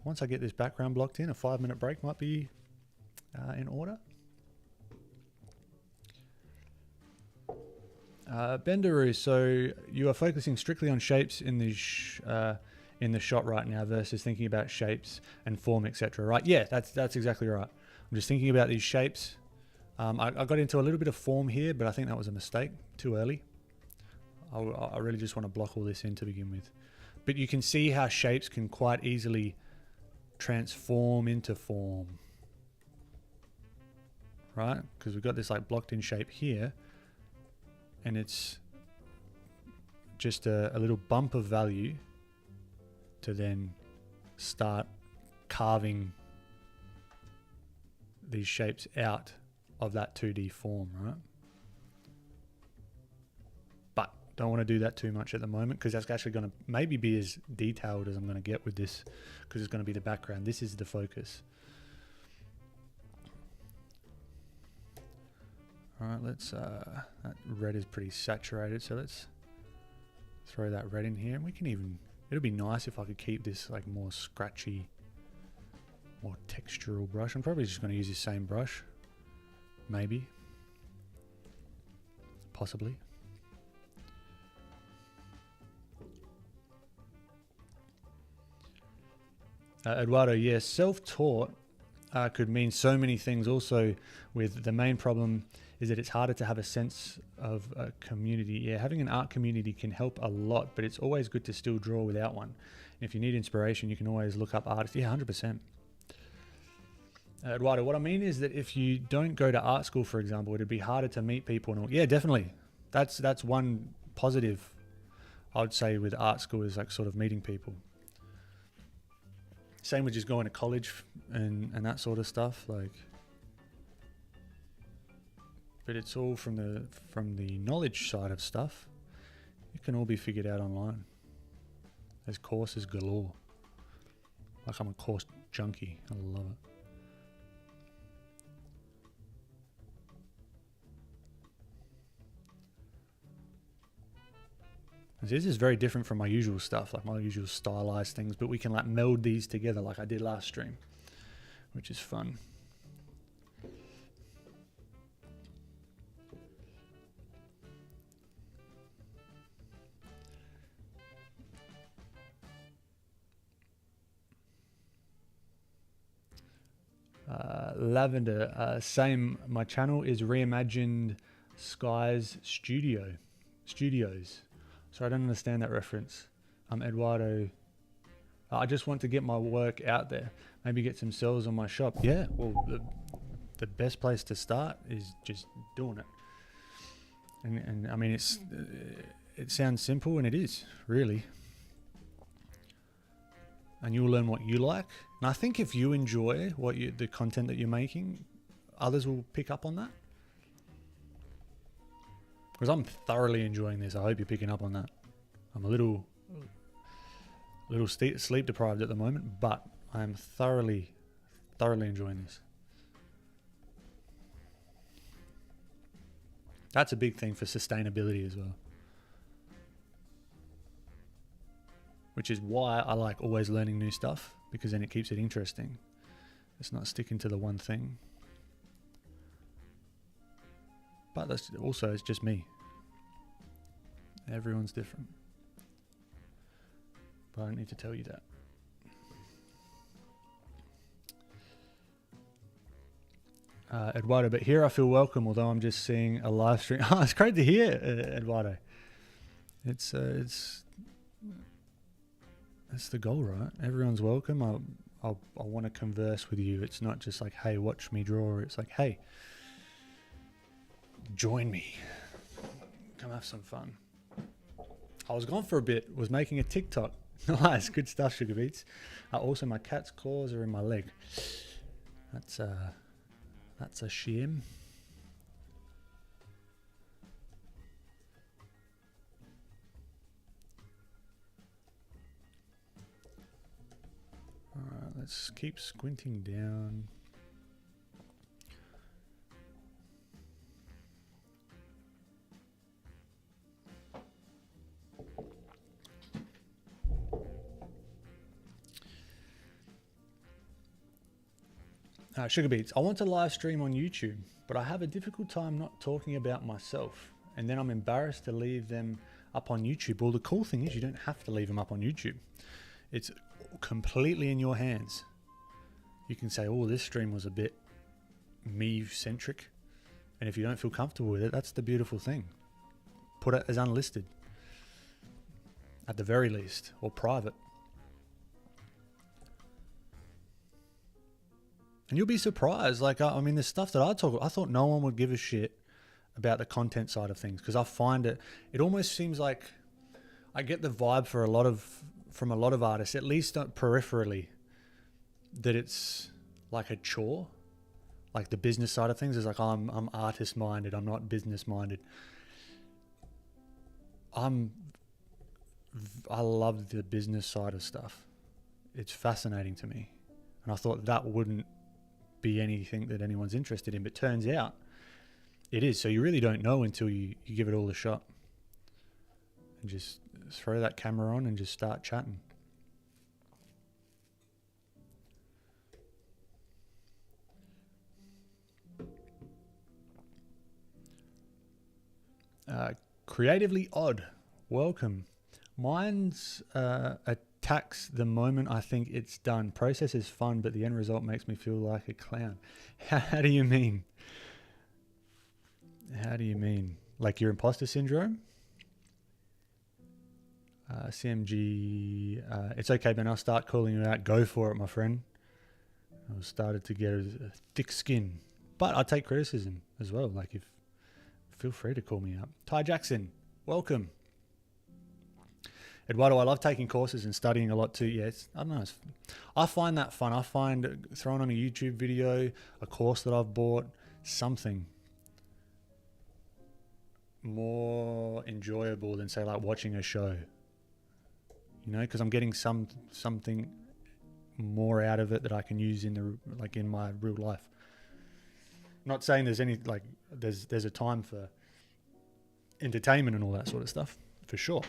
once I get this background blocked in, a 5-minute break might be in order. Bendaroo, so you are focusing strictly on shapes in the shot right now versus thinking about shapes and form, etc. Right? Yeah, that's exactly right. I'm just thinking about these shapes. I got into a little bit of form here, but I think that was a mistake. Too early. I really just want to block all this in to begin with. But you can see how shapes can quite easily transform into form, right? Because we've got this like blocked in shape here, and it's just a little bump of value to then start carving these shapes out of that 2D form, right? But don't want to do that too much at the moment, because that's actually going to maybe be as detailed as I'm going to get with this, because it's going to be the background. This is the focus. All right, let's, that red is pretty saturated, so let's throw that red in here. And we can even, it'll be nice if I could keep this like more scratchy, more textural brush. I'm probably just going to use the same brush, maybe, possibly. Eduardo, yes, self-taught could mean so many things. Also, with the main problem is that it's harder to have a sense of a community. Yeah, having an art community can help a lot, but it's always good to still draw without one. And if you need inspiration, you can always look up artists. Yeah, 100%. Eduardo, what I mean is that if you don't go to art school, for example, it'd be harder to meet people. And all. Yeah, definitely. That's one positive, I would say, with art school, is like sort of meeting people. Same with just going to college and that sort of stuff, like. But it's all from the knowledge side of stuff. It can all be figured out online. There's courses galore. Like, I'm a course junkie. I love it. This is very different from my usual stuff, like my usual stylized things, but we can like meld these together like I did last stream, which is fun. Lavender, same. My channel is Reimagined Skies Studios. So I don't understand that reference. I'm Eduardo. I just want to get my work out there. Maybe get some sales on my shop. Yeah, well, the best place to start is just doing it. And I mean, it sounds simple, and it is, really. And you'll learn what you like. And I think if you enjoy the content that you're making, others will pick up on that. Because I'm thoroughly enjoying this. I hope you're picking up on that. I'm a little sleep deprived at the moment, but I am thoroughly enjoying this. That's a big thing for sustainability as well. Which is why I like always learning new stuff, because then it keeps it interesting. It's not sticking to the one thing. But that's also, it's just me. Everyone's different. But I don't need to tell you that. Eduardo, but here I feel welcome, although I'm just seeing a live stream. Oh, it's great to hear, Eduardo. It's that's the goal, right? Everyone's welcome. I want to converse with you. It's not just like, hey, watch me draw. It's like, hey, join me. Come have some fun. I was gone for a bit. Was making a TikTok. Nice, good stuff, Sugar Beats. Also, my cat's claws are in my leg. That's a shame. Alright, let's keep squinting down. Sugar Beats, I want to live stream on YouTube, but I have a difficult time not talking about myself, and then I'm embarrassed to leave them up on YouTube. Well, the cool thing is you don't have to leave them up on YouTube. It's completely in your hands. You can say, oh, this stream was a bit me-centric, and if you don't feel comfortable with it, that's the beautiful thing. Put it as unlisted, at the very least, or private. And you'll be surprised. Like, I mean, the stuff that I thought no one would give a shit about the content side of things, because I find it almost seems like I get the vibe from a lot of artists, at least peripherally, that it's like a chore. Like the business side of things is like, I'm artist minded. I'm not business minded. I love the business side of stuff. It's fascinating to me. And I thought that wouldn't be anything that anyone's interested in, but turns out it is. So you really don't know until you give it all a shot, and just throw that camera on and just start chatting. Creatively Odd, welcome. Mine's attacks the moment I think it's done. Process is fun, but the end result makes me feel like a clown. How do you mean? How do you mean? Like your imposter syndrome? CMG, it's okay, Ben. I'll start calling you out. Go for it, my friend. I've started to get a thick skin, but I take criticism as well. Like, feel free to call me out. Ty Jackson, welcome. Eduardo, I love taking courses and studying a lot too. Yes, I don't know. I find that fun. I find throwing on a YouTube video, a course that I've bought, something more enjoyable than, say, like watching a show. You know, because I'm getting something more out of it that I can use in my real life. I'm not saying there's any there's a time for entertainment and all that sort of stuff, for sure.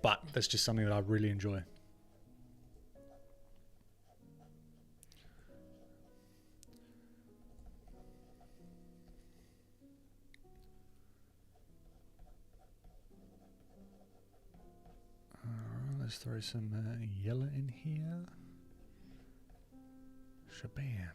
But that's just something that I really enjoy. Let's throw some yellow in here. Shabam.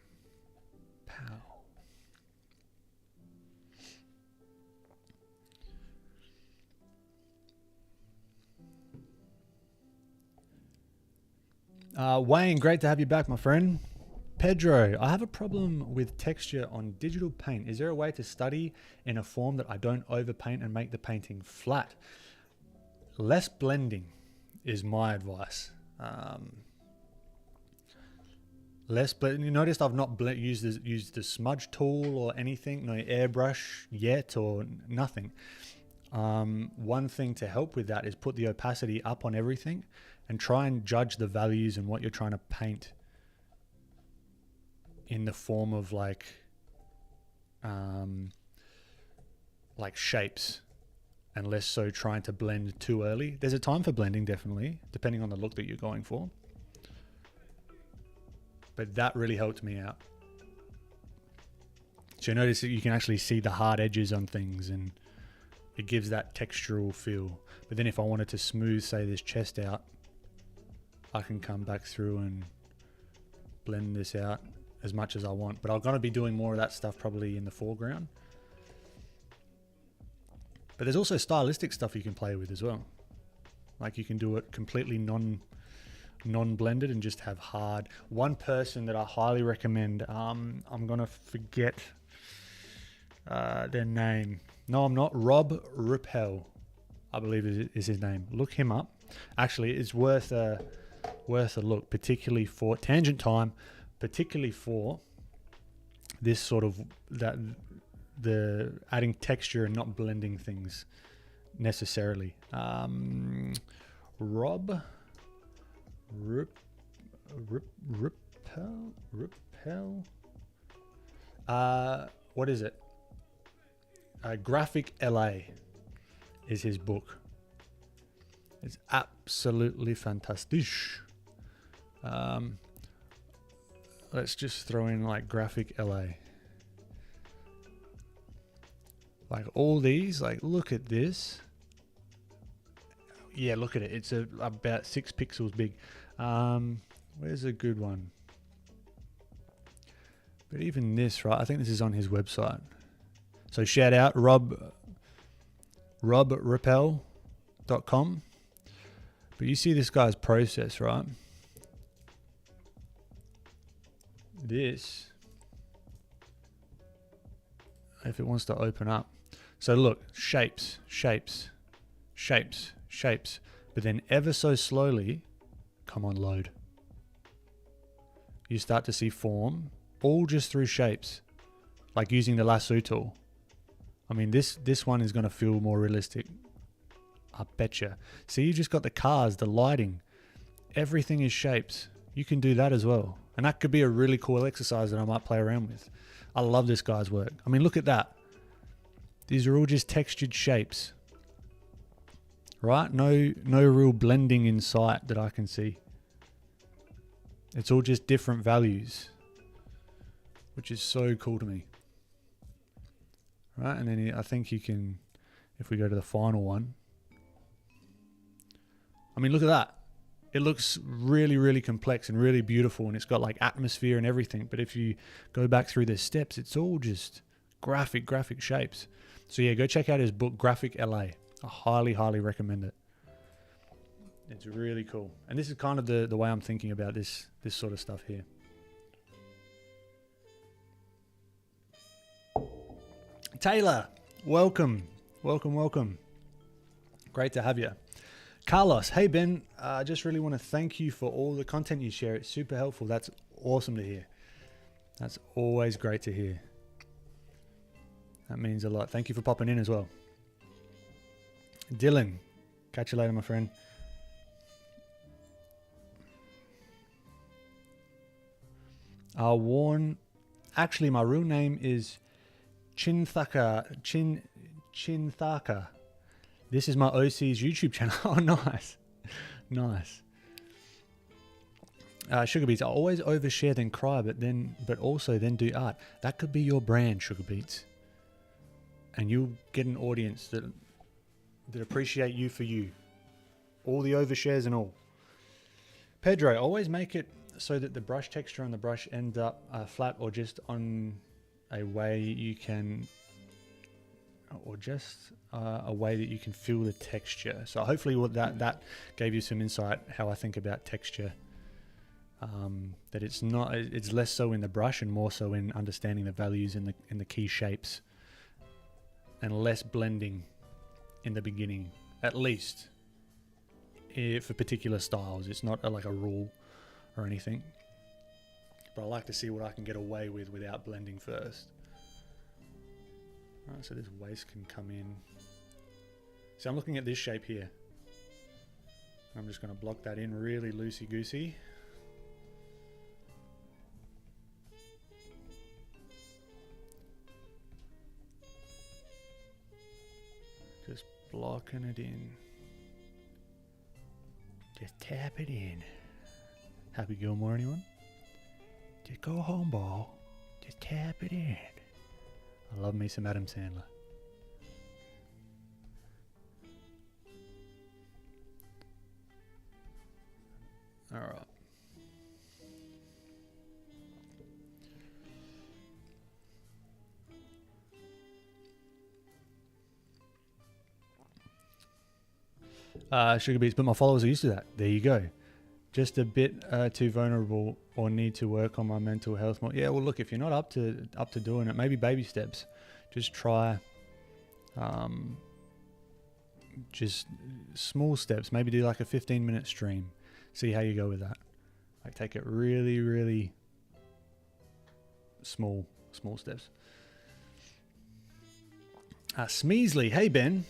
Wayne, great to have you back, my friend. Pedro, I have a problem with texture on digital paint. Is there a way to study in a form that I don't overpaint and make the painting flat? Less blending is my advice. Less blending. You noticed I've not used the smudge tool or anything, no airbrush yet or nothing. One thing to help with that is put the opacity up on everything and try and judge the values and what you're trying to paint in the form of like shapes, and less so trying to blend too early. There's a time for blending, definitely, depending on the look that you're going for. But that really helped me out. So you notice that you can actually see the hard edges on things, and it gives that textural feel. But then if I wanted to smooth, say, this chest out, I can come back through and blend this out as much as I want. But I'm going to be doing more of that stuff probably in the foreground. But there's also stylistic stuff you can play with as well. Like you can do it completely non-blended and just have hard. One person that I highly recommend, I'm going to forget their name. No, I'm not. Rob Ruppel, I believe is his name. Look him up. Actually, it's worth a look, particularly for Tangent Time, particularly for this sort of the adding texture and not blending things necessarily. Rob Ruppel. What is it? Graphic LA is his book. It's absolutely fantastic. Let's just throw in like Graphic LA. Like all these, like look at this. Yeah, look at it. It's about 6 pixels big. Where's a good one? But even this, right? I think this is on his website. So shout out robruppel.com. But you see this guy's process, right? This, if it wants to open up. So look, shapes. But then ever so slowly, come on, load. You start to see form, all just through shapes. Like using the lasso tool. I mean, this one is going to feel more realistic. I betcha. See, you just got the cars, the lighting. Everything is shapes. You can do that as well. And that could be a really cool exercise that I might play around with. I love this guy's work. I mean, look at that. These are all just textured shapes. Right? No real blending in sight that I can see. It's all just different values. Which is so cool to me. Right? And then I think you can, if we go to the final one. I mean, look at that. It looks really, really complex and really beautiful, and it's got like atmosphere and everything. But if you go back through the steps, it's all just graphic shapes. So yeah, go check out his book, Graphic LA. I highly, highly recommend it. It's really cool. And this is kind of the way I'm thinking about this sort of stuff here. Taylor, welcome. Great to have you. Carlos, hey Ben, I just really want to thank you for all the content you share. It's super helpful. That's awesome to hear. That's always great to hear. That means a lot. Thank you for popping in as well. Dylan, catch you later, my friend. Warren, actually my real name is Chinthaka. This is my OC's YouTube channel. Oh, nice. Sugar Beats, I always overshare then cry, but also then do art. That could be your brand, Sugar Beats. And you'll get an audience that appreciate you for you. All the overshares and all. Pedro, always make it so that the brush texture on the brush ends up flat, or just on a way you can, or just a way that you can feel the texture. So hopefully what that gave you some insight how I think about texture. That it's less so in the brush and more so in understanding the values in the key shapes, and less blending in the beginning, at least for particular styles. It's not like a rule or anything, but I like to see what I can get away with without blending first. Alright, so this waist can come in. So I'm looking at this shape here. I'm just going to block that in really loosey-goosey. Just blocking it in. Just tap it in. Happy Gilmore, anyone? Just go home, ball. Just tap it in. I love me some Adam Sandler. All right. Sugar beets, but my followers are used to that. There you go. Just a bit too vulnerable, or need to work on my mental health more. Yeah, well, look, if you're not up to doing it, maybe baby steps. Just try, just small steps. Maybe do like a 15-minute stream. See how you go with that. Like take it really, really small steps. Smeasley, hey Ben.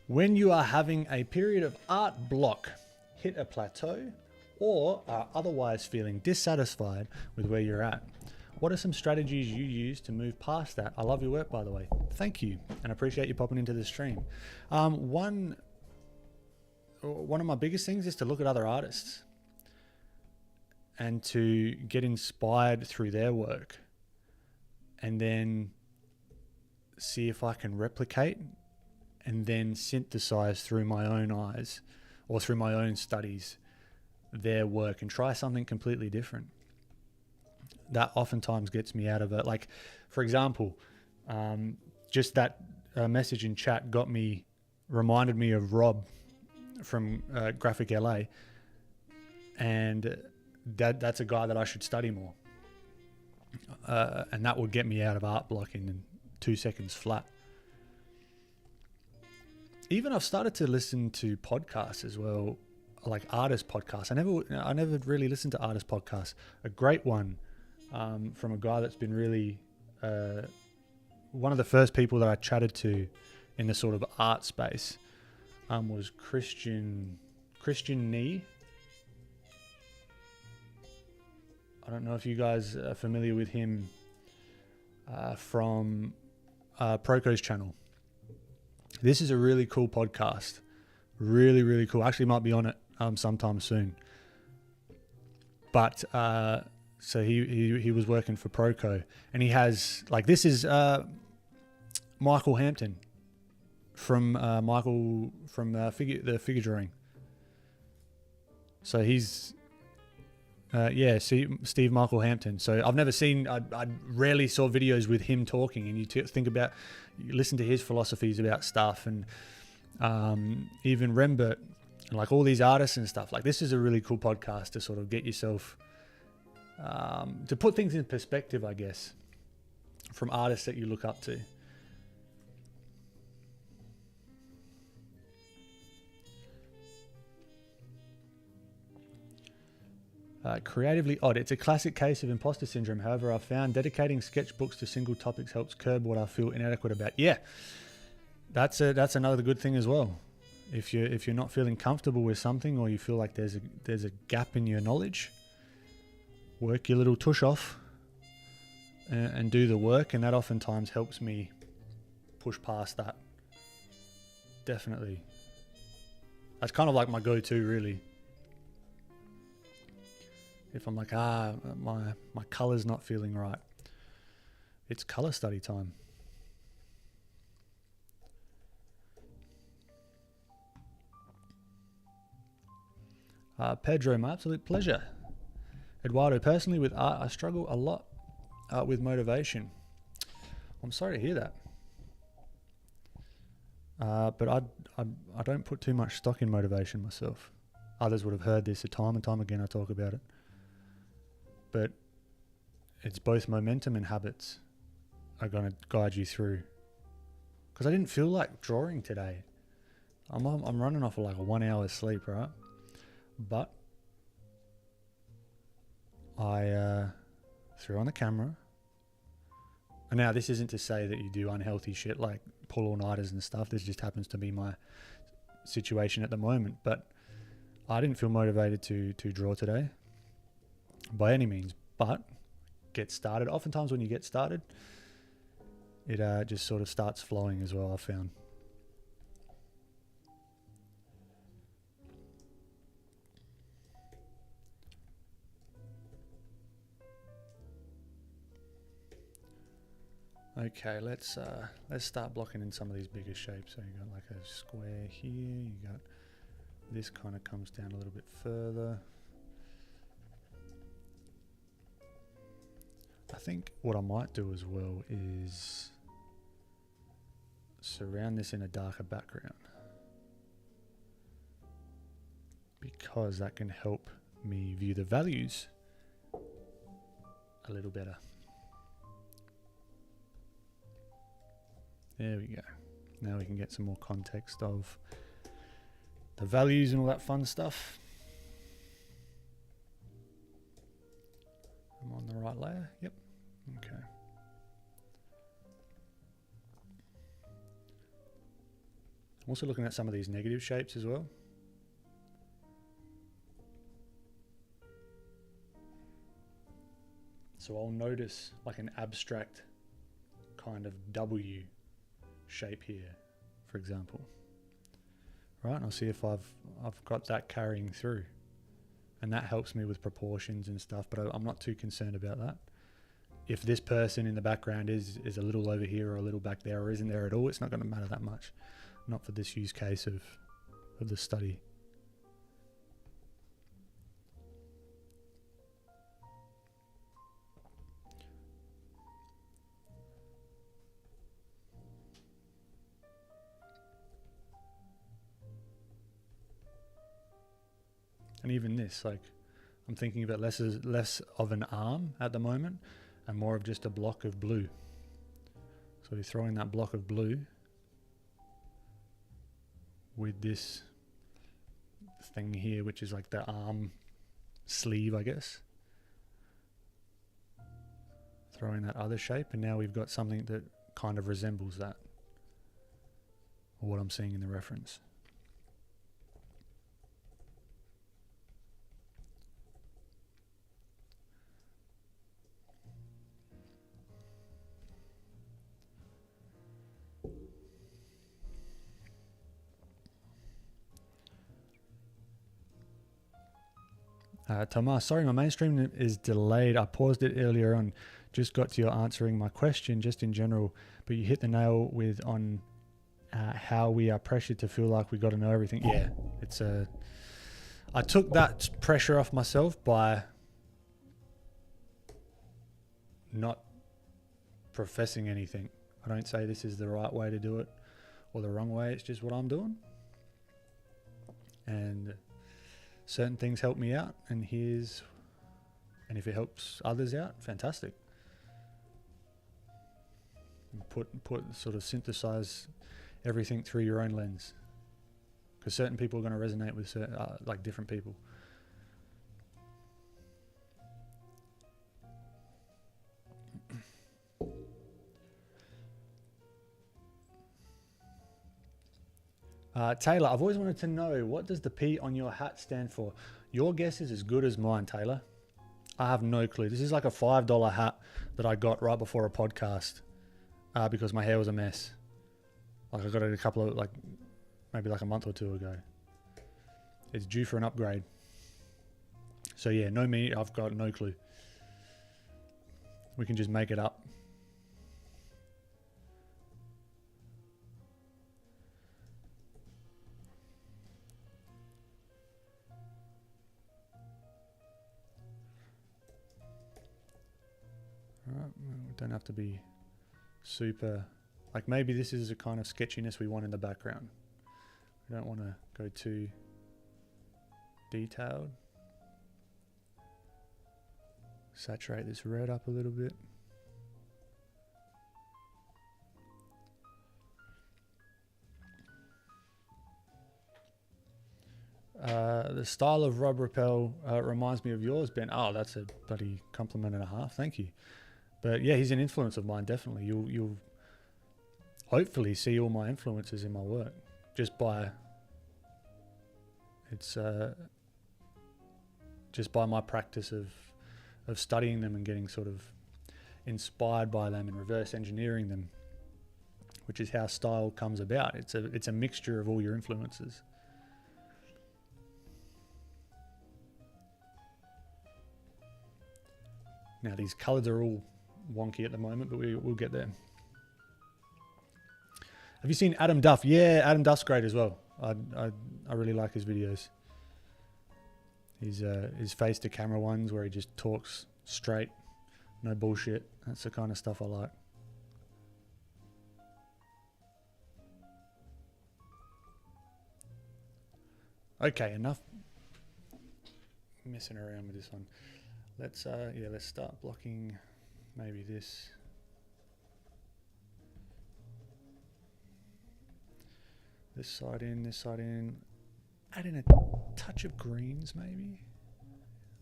When you are having a period of art block, hit a plateau, or are otherwise feeling dissatisfied with where you're at, what are some strategies you use to move past that? I love your work, by the way. Thank you, and appreciate you popping into the stream. One of my biggest things is to look at other artists and to get inspired through their work, and then see if I can replicate and then synthesize through my own eyes or through my own studies their work and try something completely different. That oftentimes gets me out of it. Like, for example, just that message in chat reminded me of Rob from Graphic LA, and that's a guy that I should study more. And that would get me out of art blocking in 2 seconds flat. Even I've started to listen to podcasts as well, like artist podcasts. I never really listened to artist podcasts. A great one from a guy that's been really one of the first people that I chatted to in the sort of art space was Christian Nee. I don't know if you guys are familiar with him from Proco's channel. This is a really cool podcast. Really, really cool. Actually might be on it sometime soon. But so he was working for Proco, and he has, like, this is Michael Hampton from the figure drawing. So he's Steve Michael Hampton. So I've never seen, I rarely saw videos with him talking, and you listen to his philosophies about stuff, and even Rembert, and like all these artists and stuff. Like, this is a really cool podcast to sort of get yourself to put things in perspective, I guess, from artists that you look up to. Creatively odd. It's a classic case of imposter syndrome. However, I've found dedicating sketchbooks to single topics helps curb what I feel inadequate about. Yeah, that's another good thing as well. If you're not feeling comfortable with something, or you feel like there's a gap in your knowledge, work your little tush off and do the work, and that oftentimes helps me push past that. Definitely. That's kind of like my go-to, really. If I'm like, my color's not feeling right, it's color study time. Pedro, my absolute pleasure. Eduardo, personally with art, I struggle a lot with motivation. I'm sorry to hear that. But I don't put too much stock in motivation myself. Others would have heard this time and time again. I talk about it. But it's both momentum and habits are going to guide you through. Because I didn't feel like drawing today. I'm running off of like a 1 hour sleep, right? But I threw on the camera. And now this isn't to say that you do unhealthy shit like pull all-nighters and stuff. This just happens to be my situation at the moment. But I didn't feel motivated to draw today by any means. But get started. Oftentimes when you get started, it just sort of starts flowing as well, I've found. Okay, let's start blocking in some of these bigger shapes. So you got like a square here, you got this kind of comes down a little bit further. I think what I might do as well is surround this in a darker background, because that can help me view the values a little better. There we go. Now we can get some more context of the values and all that fun stuff. I'm on the right layer. Yep. Okay. I'm also looking at some of these negative shapes as well. So I'll notice like an abstract kind of W shape here, for example. Right, and I'll see if I've got that carrying through. And that helps me with proportions and stuff, but I'm not too concerned about that. If this person in the background is a little over here or a little back there or isn't there at all, it's not going to matter that much. Not for this use case of the study. And even this, like, I'm thinking about less of an arm at the moment and more of just a block of blue. So you throw in that block of blue with this thing here, which is like the arm sleeve, I guess. Throw in that other shape, and now we've got something that kind of resembles that, or what I'm seeing in the reference. Tomas, sorry, my mainstream is delayed. I paused it earlier on. Just got to your answering my question, just in general. But you hit the nail with on how we are pressured to feel like we got to know everything. Yeah, it's I took that pressure off myself by not professing anything. I don't say this is the right way to do it or the wrong way. It's just what I'm doing. And certain things help me out, and if it helps others out, fantastic. Put sort of synthesize everything through your own lens, because certain people are going to resonate with certain, like different people. Taylor, I've always wanted to know, what does the P on your hat stand for? Your guess is as good as mine, Taylor. I have no clue. This is like a $5 hat that I got right before a podcast because my hair was a mess. Like I got it a couple of, maybe like a month or two ago. It's due for an upgrade. So yeah, no me, I've got no clue. We can just make it up. We don't have to be super, like maybe this is the kind of sketchiness we want in the background. We don't want to go too detailed. Saturate this red up a little bit. The style of rub repel reminds me of yours, Ben. Oh, that's a bloody compliment and a half. Thank you. But yeah, he's an influence of mine, definitely. You'll hopefully see all my influences in my work just by my practice of studying them and getting sort of inspired by them and reverse engineering them, which is how style comes about. It's a mixture of all your influences. Now these colors are all wonky at the moment, but we'll get there. Have you seen Adam Duff? Yeah, Adam Duff's great as well. I really like his videos. His face to camera ones where he just talks straight, no bullshit. That's the kind of stuff I like. Okay, enough messing around with this one. Let's start blocking maybe this. This side in. Add in a touch of greens maybe.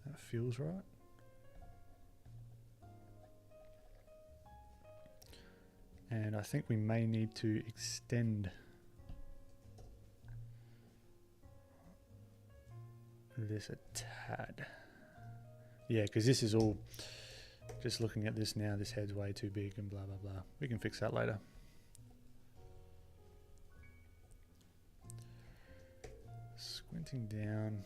That feels right. And I think we may need to extend this a tad. Yeah, because this is all, just looking at this now, this head's way too big and blah, blah, blah. We can fix that later. Squinting down.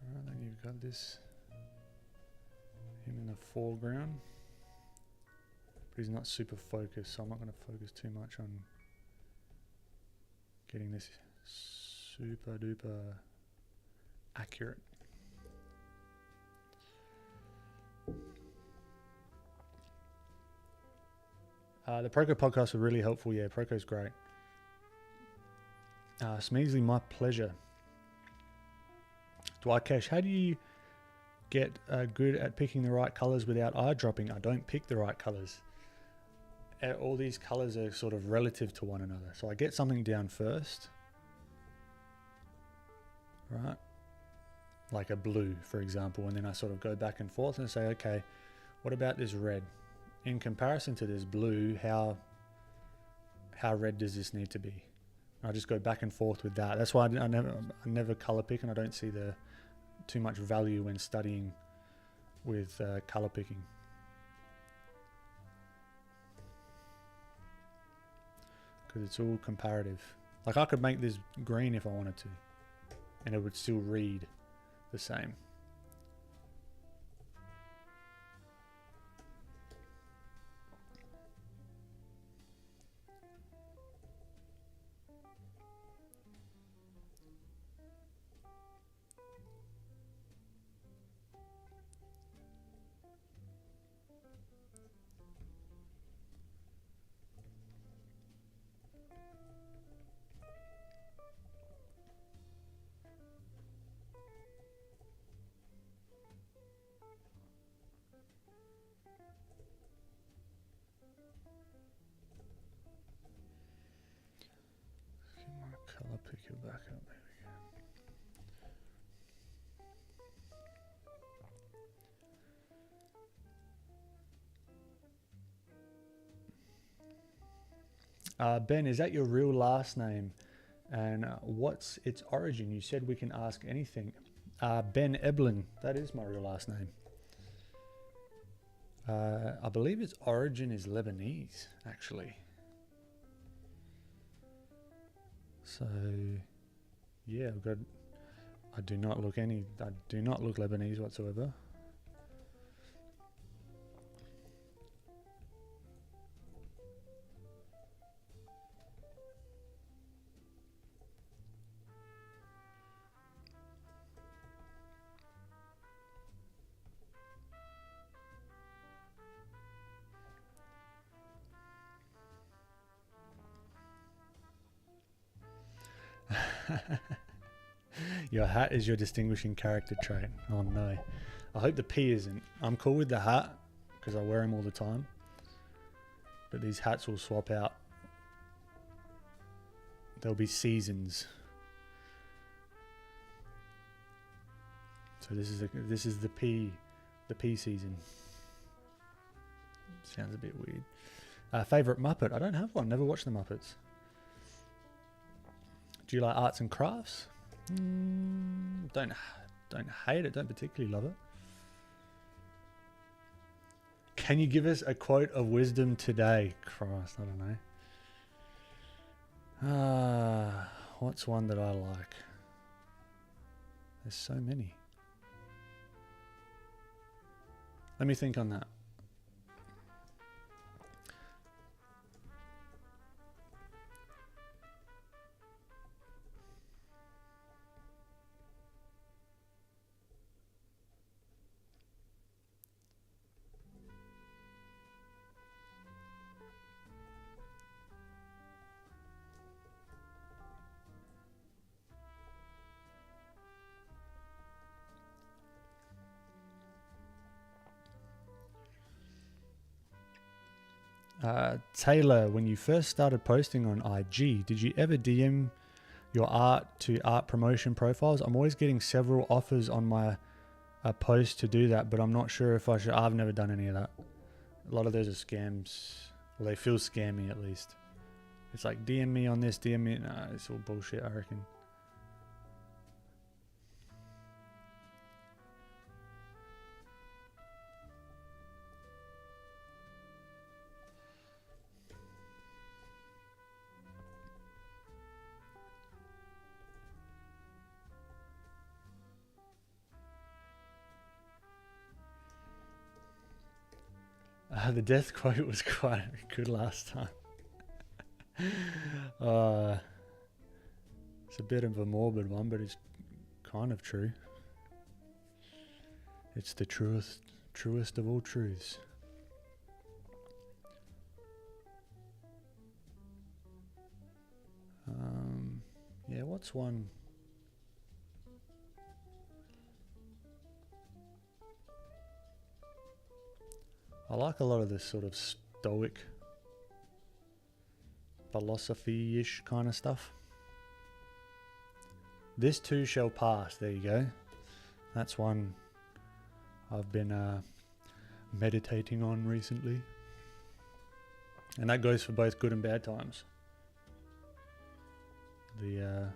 Alright, then you've got this, him in the foreground. But he's not super focused, so I'm not going to focus too much on getting this super duper accurate. The Proco podcast were really helpful. Yeah, Proco's great. Smeasley, my pleasure. Dwight Cash, how do you get good at picking the right colors without eye dropping? I don't pick the right colors. All these colors are sort of relative to one another. So I get something down first, right? Like a blue, for example, and then I sort of go back and forth and say, okay, what about this red? In comparison to this blue, how red does this need to be? I just go back and forth with that. That's why I never color pick, and I don't see too much value when studying with color picking. Because it's all comparative. Like I could make this green if I wanted to, and it would still read the same. Color picker back up, there we go. Ben, is that your real last name? And what's its origin? You said we can ask anything. Ben Eblin, that is my real last name. I believe its origin is Lebanese, actually. So, yeah, I do not look Lebanese whatsoever. Your hat is your distinguishing character trait. Oh no. I hope the P isn't. I'm cool with the hat because I wear them all the time. But these hats will swap out. There'll be seasons. So this is the P season. Sounds a bit weird. Favorite Muppet? I don't have one. Never watched the Muppets. Do you like arts and crafts? Don't hate it. Don't particularly love it. Can you give us a quote of wisdom today? Christ, I don't know. What's one that I like? There's so many. Let me think on that. Taylor, when you first started posting on IG, did you ever DM your art to art promotion profiles? I'm always getting several offers on my post to do that, but I'm not sure if I should. I've never done any of that. A lot of those are scams. Well, they feel scammy at least. It's like DM me on this, DM me. Nah, it's all bullshit, I reckon. The death quote was quite good last time. It's a bit of a morbid one, but it's kind of true. It's the truest of all truths. Yeah, what's one? I like a lot of this sort of stoic, philosophy-ish kind of stuff. This too shall pass. There you go. That's one I've been meditating on recently. And that goes for both good and bad times. The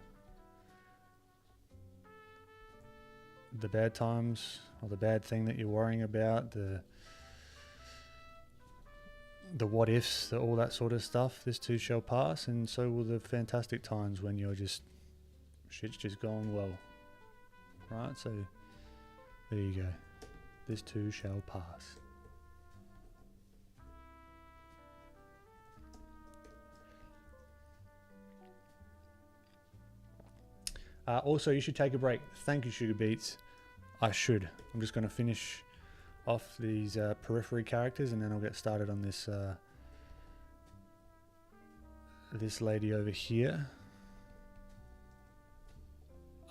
bad times, or the bad thing that you're worrying about, the what ifs, all that sort of stuff, this too shall pass, and so will the fantastic times when you're just, shit's just going well. Right, so there you go. This too shall pass. Also, you should take a break. Thank you, Sugar Beats. I should. I'm just going to finish off these periphery characters, and then I'll get started on this this lady over here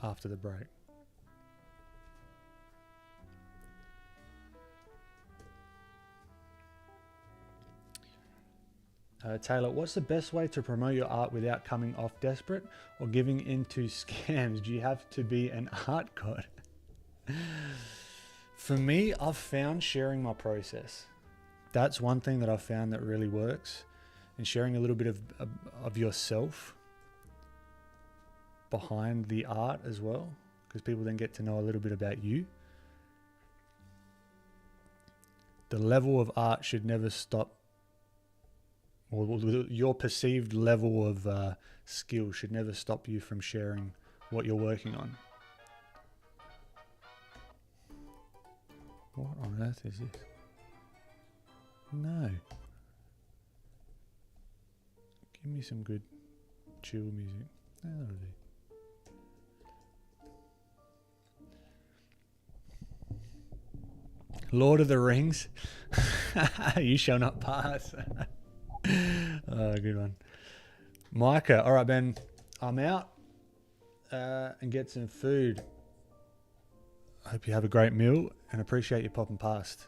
after the break. Taylor, what's the best way to promote your art without coming off desperate or giving into scams? Do you have to be an art god? For me, I've found sharing my process. That's one thing that I've found that really works, and sharing a little bit of yourself behind the art as well, because people then get to know a little bit about you. The level of art should never stop, or your perceived level of skill should never stop you from sharing what you're working on. What on earth is this? No. Give me some good chill music. That'll do. Lord of the Rings. You shall not pass. Oh, good one. Micah. All right, Ben. I'm out. and get some food. I hope you have a great meal and appreciate you popping past.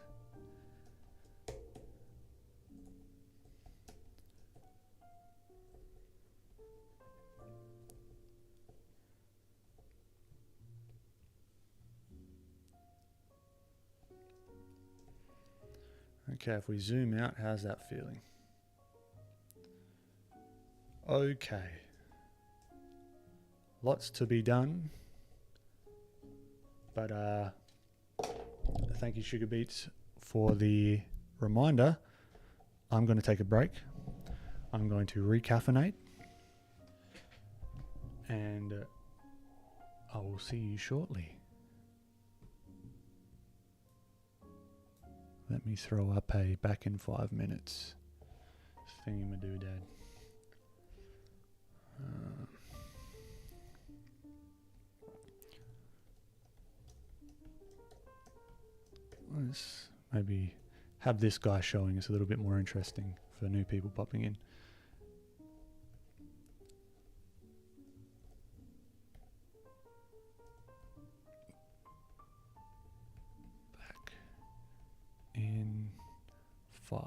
Okay, if we zoom out, how's that feeling? Okay. Lots to be done. But thank you, Sugar Beats, for the reminder. I'm going to take a break. I'm going to recaffeinate. And I will see you shortly. Let me throw up a back in 5 minutes thingy-ma-doo-dad. Let's maybe have this guy showing us a little bit more interesting for new people popping in. Back in 5.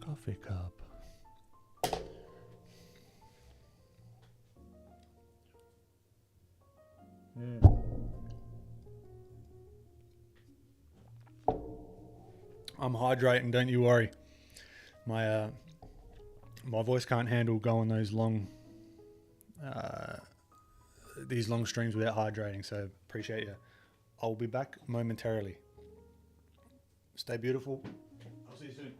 Coffee cup. I'm hydrating, don't you worry. My voice can't handle going those long these long streams without hydrating, so appreciate you. I'll be back momentarily. Stay beautiful. I'll see you soon.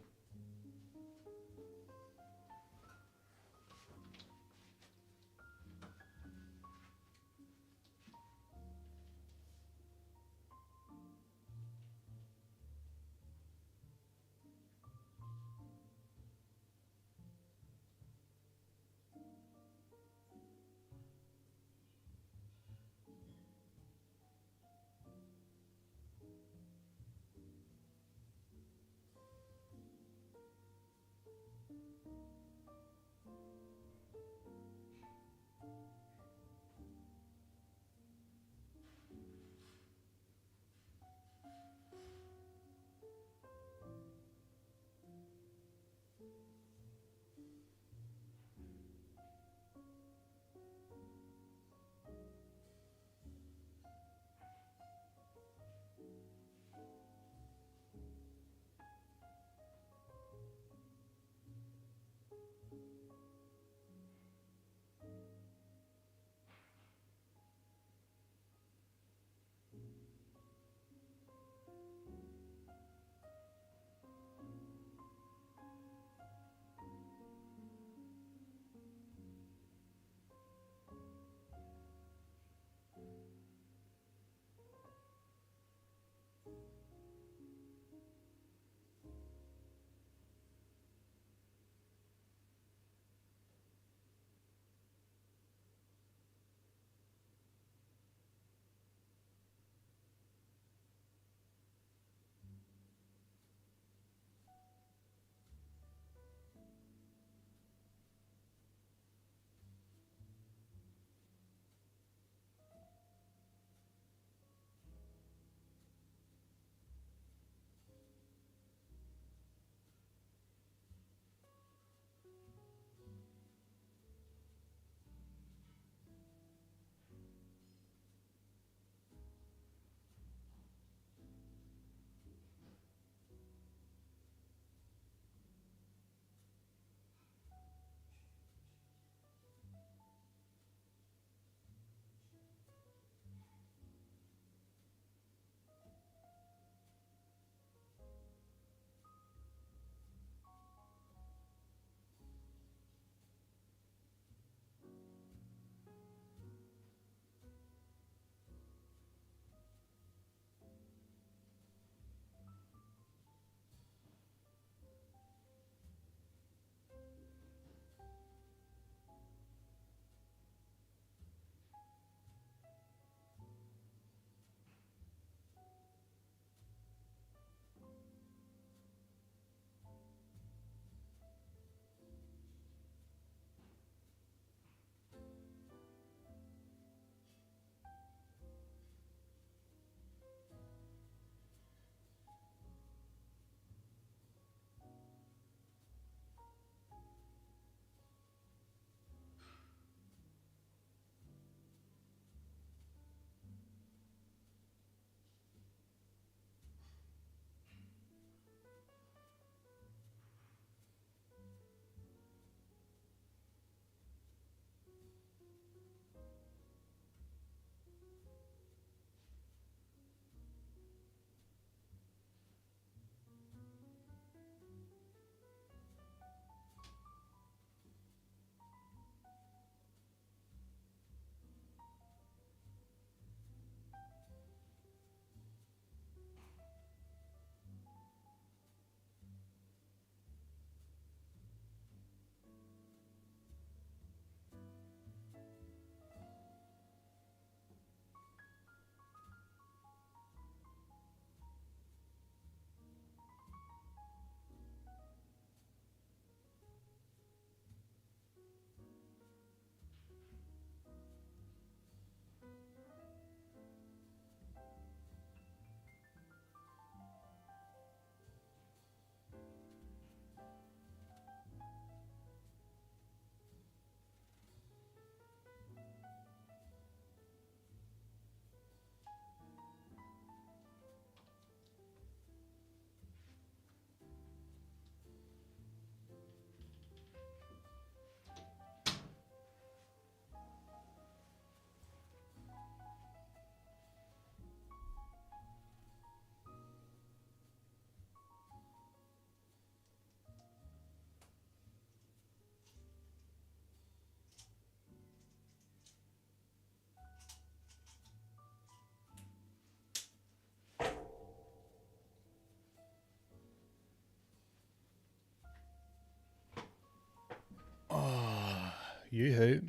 Yoo-hoo.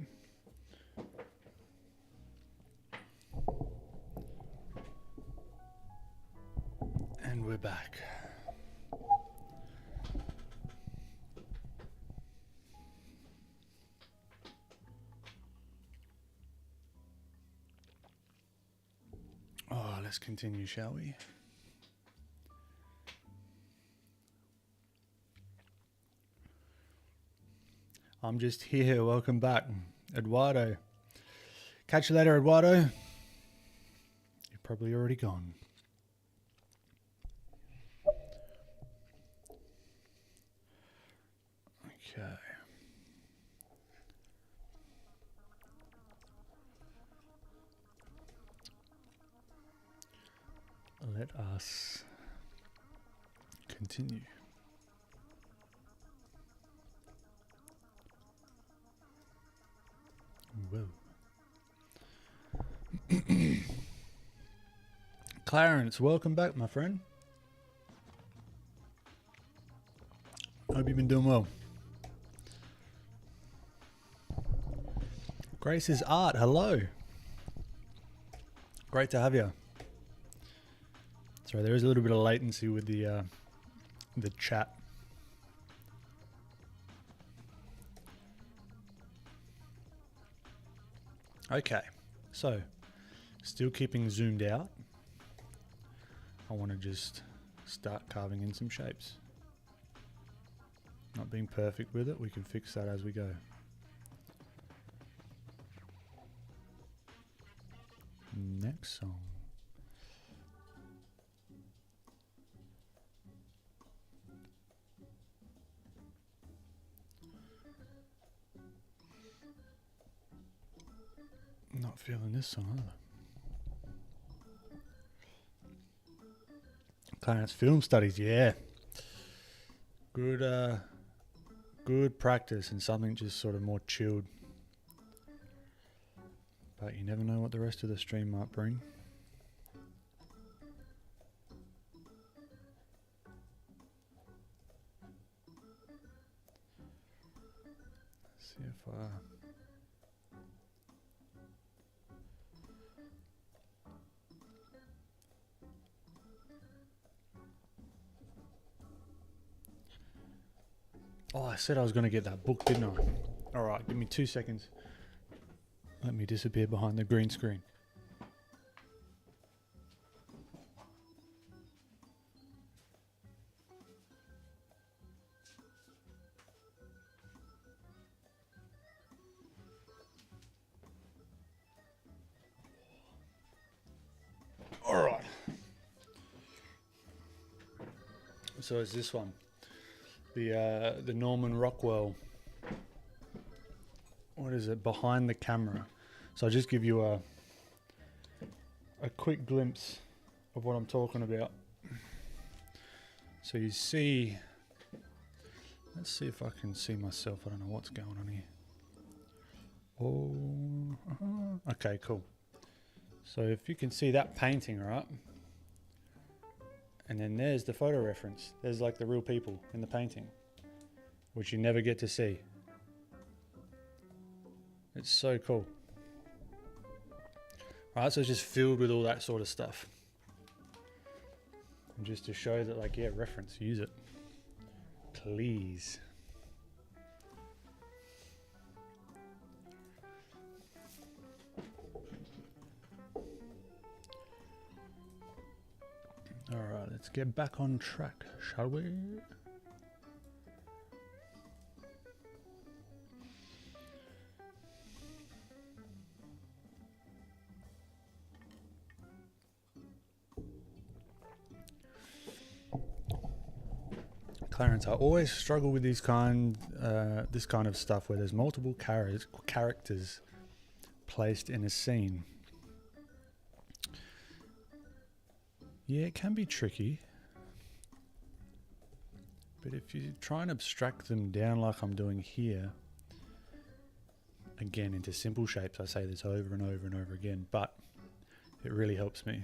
And we're back. Oh, let's continue, shall we? I'm just here. Welcome back, Eduardo. Catch you later, Eduardo. You're probably already gone. Okay. Let us continue. Whoa. Clarence, welcome back, my friend. Hope you've been doing well. Grace's Art, hello. Great to have you. Sorry, there is a little bit of latency with the chat. Okay, so still keeping zoomed out. I want to just start carving in some shapes. Not being perfect with it, we can fix that as we go. Next song. Not feeling this song either. Clarence Film Studies, yeah. Good practice and something just sort of more chilled. But you never know what the rest of the stream might bring. Let's see if Oh, I said I was going to get that book, didn't I? Alright, give me 2 seconds. Let me disappear behind the green screen. Alright. So it's this one. The Norman Rockwell, what is it, behind the camera. So I'll just give you a quick glimpse of what I'm talking about. So you see, let's see if I can see myself. I don't know what's going on here. Oh, okay, cool. So if you can see that painting, right? And then there's the photo reference. There's like the real people in the painting, which you never get to see. It's so cool. Right, so it's just filled with all that sort of stuff. And just to show that, like, yeah, reference, use it. Please. Alright, let's get back on track, shall we? Clarence, I always struggle with this kind of stuff where there's multiple characters placed in a scene. Yeah, it can be tricky. But if you try and abstract them down like I'm doing here, again, into simple shapes, I say this over and over and over again, but it really helps me.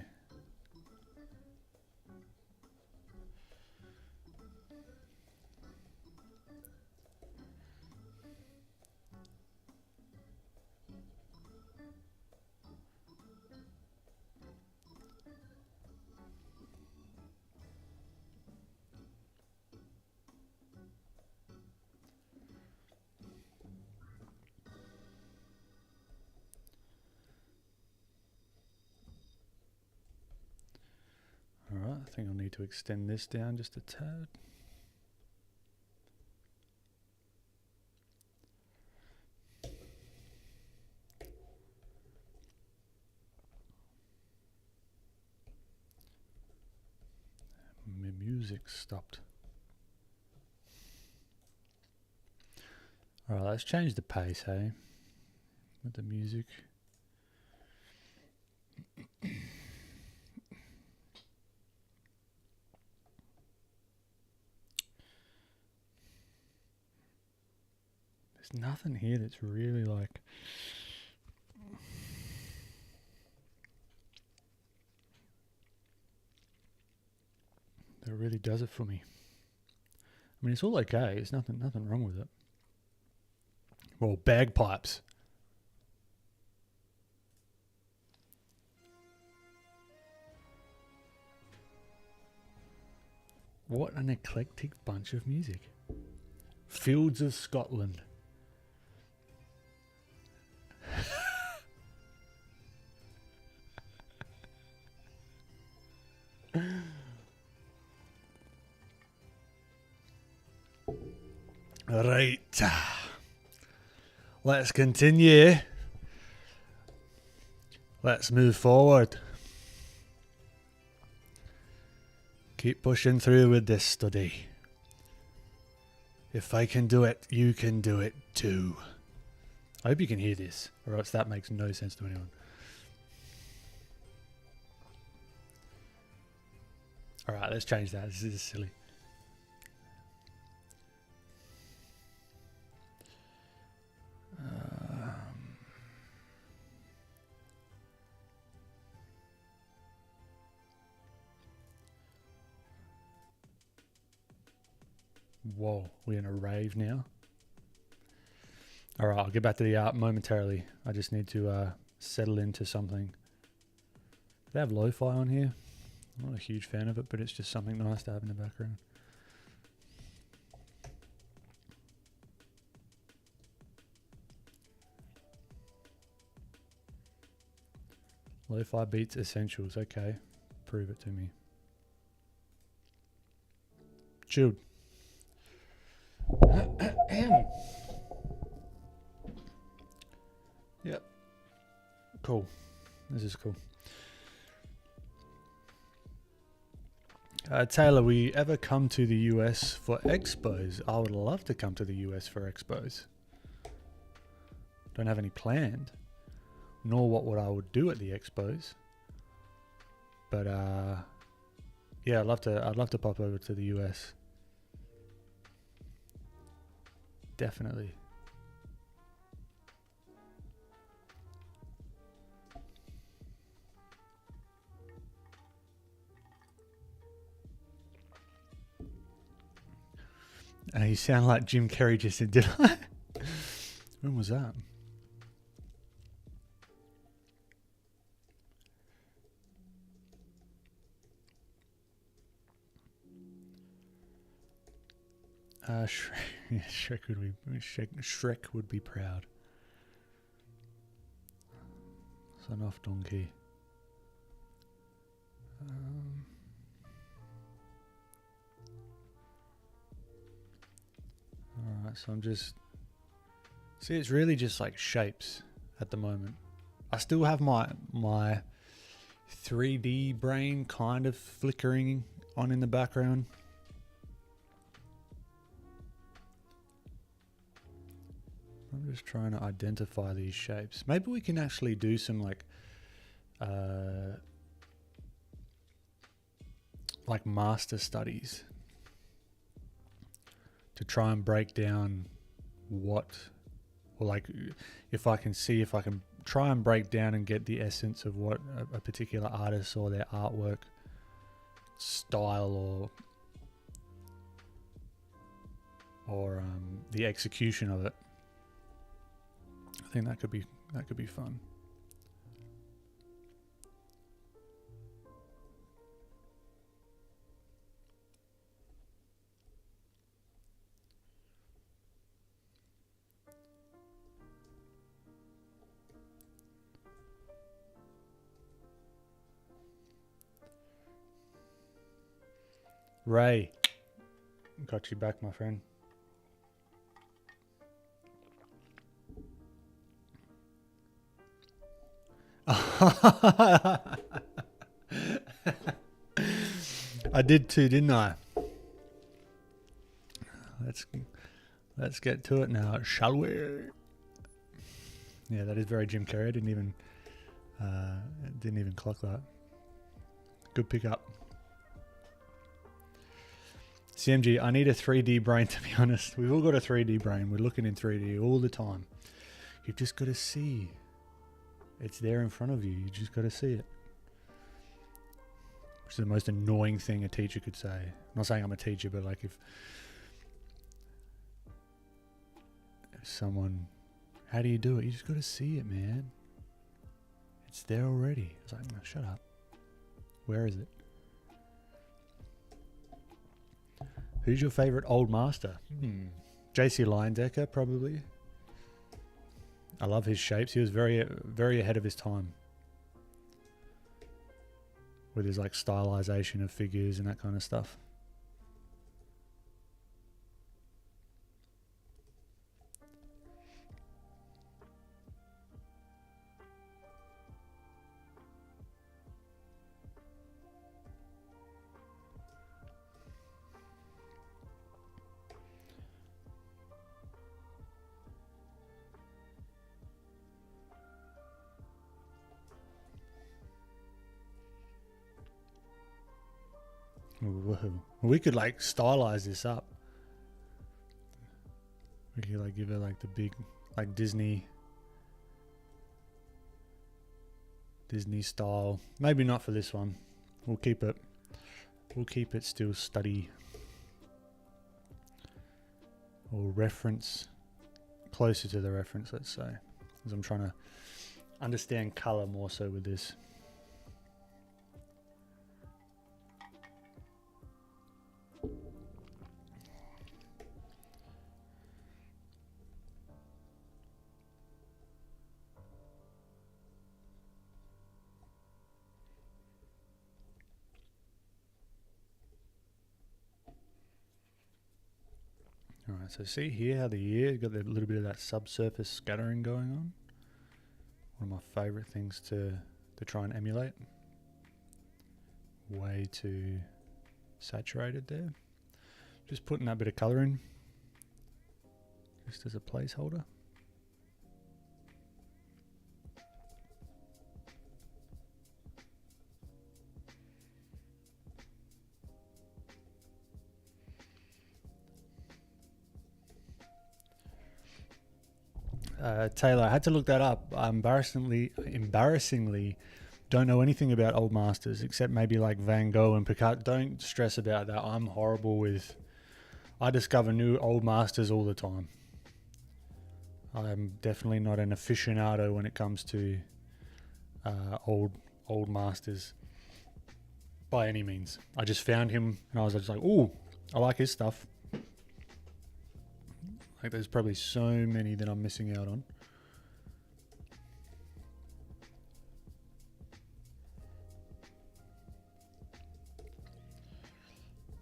think I'll need to extend this down just a tad. My music stopped. Alright, let's change the pace, hey? With the music. There's nothing here that's really like... that really does it for me. I mean, it's all okay. There's nothing wrong with it. Well, bagpipes. What an eclectic bunch of music. Fields of Scotland. Right. Let's continue. Let's move forward. Keep pushing through with this study. If I can do it, you can do it too. I hope you can hear this, or else that makes no sense to anyone. Alright, let's change that. This is silly. Whoa, we're in a rave now. Alright, I'll get back to the art momentarily. I just need to settle into something. Do they have lo-fi on here? I'm not a huge fan of it, but it's just something nice to have in the background. Lo-fi beats essentials. Okay, prove it to me. Chilled. Yep. Cool. This is cool. Taylor, we ever come to the US for expos? I would love to come to the US for expos. Don't have any planned, nor what I would do at the expos. But yeah, I'd love to pop over to the US. Definitely. You sound like Jim Carrey just said, did I? When was that? Shrek would be proud. Son off donkey. Alright, so I'm just... See, it's really just like shapes at the moment. I still have my 3D brain kind of flickering on in the background. I'm just trying to identify these shapes. Maybe we can actually do some like master studies to try and break down what, or like if I can try and break down and get the essence of what a particular artist or their artwork style or the execution of it. I think that could be fun. Ray, got you back, my friend. I did too, didn't I? Let's get to it now, shall we? Yeah, that is very Jim Carrey. I didn't even clock that. Good pickup. CMG, I need a 3D brain, to be honest. We've all got a 3D brain. We're looking in 3D all the time. You've just got to see. It's there in front of you. You just got to see it. Which is the most annoying thing a teacher could say. I'm not saying I'm a teacher, but like if someone, how do you do it? You just got to see it, man. It's there already. It's like, no, shut up. Where is it? Who's your favorite old master? JC Leyendecker, probably. I love his shapes. He was very, very ahead of his time with his like stylization of figures and that kind of stuff. Whoa. We could like stylize this up. We could like give it like the big, like Disney style. Maybe not for this one. We'll keep it still study or reference, closer to the reference, let's say, because I'm trying to understand color more so with this. Alright, so see here how the ear got a little bit of that subsurface scattering going on. One of my favourite things to try and emulate. Way too saturated there. Just putting that bit of colour in, just as a placeholder. Taylor, I had to look that up. Embarrassingly, don't know anything about old masters except maybe like Van Gogh and Picasso. Don't stress about that. I'm horrible with. I discover new old masters all the time. I'm definitely not an aficionado when it comes to old masters by any means. I just found him and I was just like, ooh, I like his stuff. Like there's probably so many that I'm missing out on.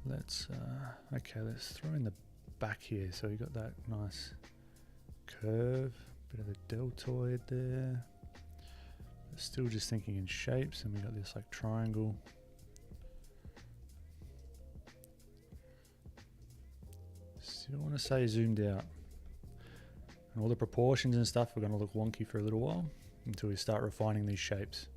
Let's throw in the back here. So we got that nice curve, bit of the deltoid there. Still just thinking in shapes, and we got this like triangle. Still want to say zoomed out. And all the proportions and stuff are going to look wonky for a little while until we start refining these shapes.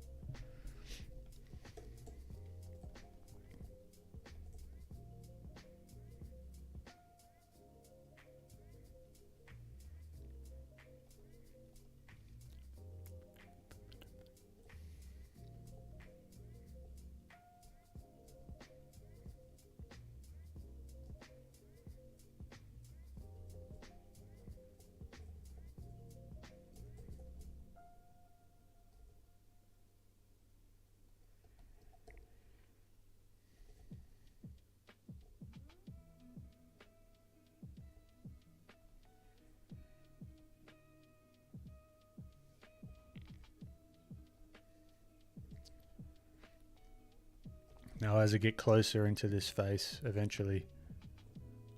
Now as I get closer into this face, eventually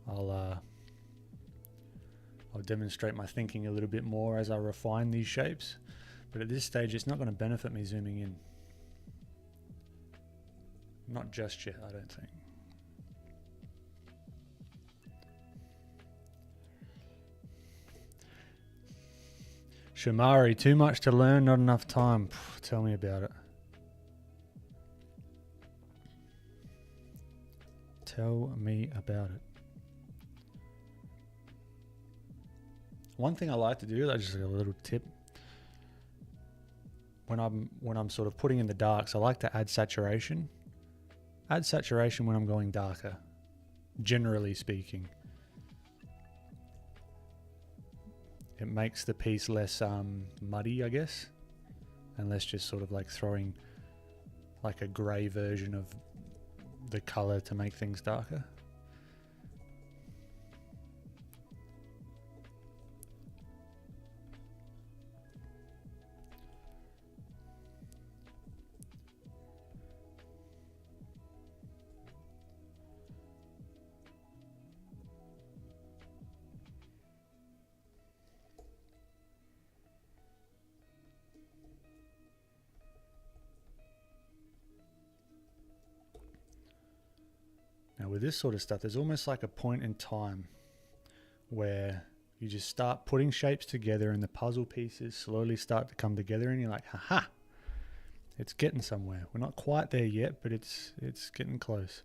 I'll demonstrate my thinking a little bit more as I refine these shapes. But at this stage, it's not going to benefit me zooming in. Not just yet, I don't think. Shamari, too much to learn, not enough time. Tell me about it. Tell me about it. One thing I like to do, that's just a little tip. When I'm sort of putting in the darks, I like to add saturation. Add saturation when I'm going darker, generally speaking. It makes the piece less muddy, I guess, and less just sort of like throwing like a grey version of the colour to make things darker. Now with this sort of stuff, there's almost like a point in time where you just start putting shapes together and the puzzle pieces slowly start to come together and you're like, haha, it's getting somewhere. We're not quite there yet, but it's getting close.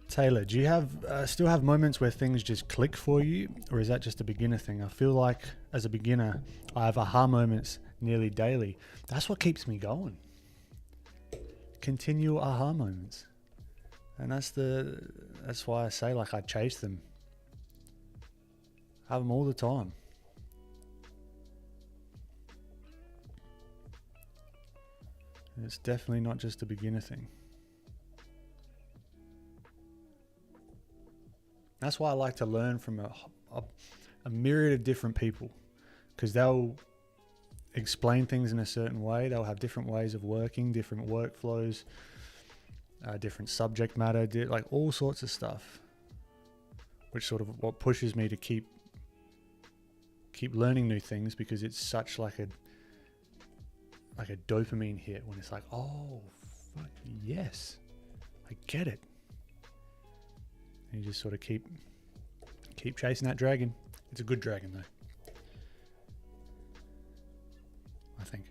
Taylor, do you have still have moments where things just click for you, or is that just a beginner thing? I feel like as a beginner, I have aha moments nearly daily. That's what keeps me going. Continual aha moments, and that's why I say like I chase them. I have them all the time. And it's definitely not just a beginner thing. That's why I like to learn from a myriad of different people, because they'll explain things in a certain way. They'll have different ways of working, different workflows, different subject matter, like all sorts of stuff, which sort of what pushes me to keep learning new things, because it's such like a dopamine hit when it's like, oh, fuck, yes, I get it. And you just sort of keep chasing that dragon. It's a good dragon though, I think.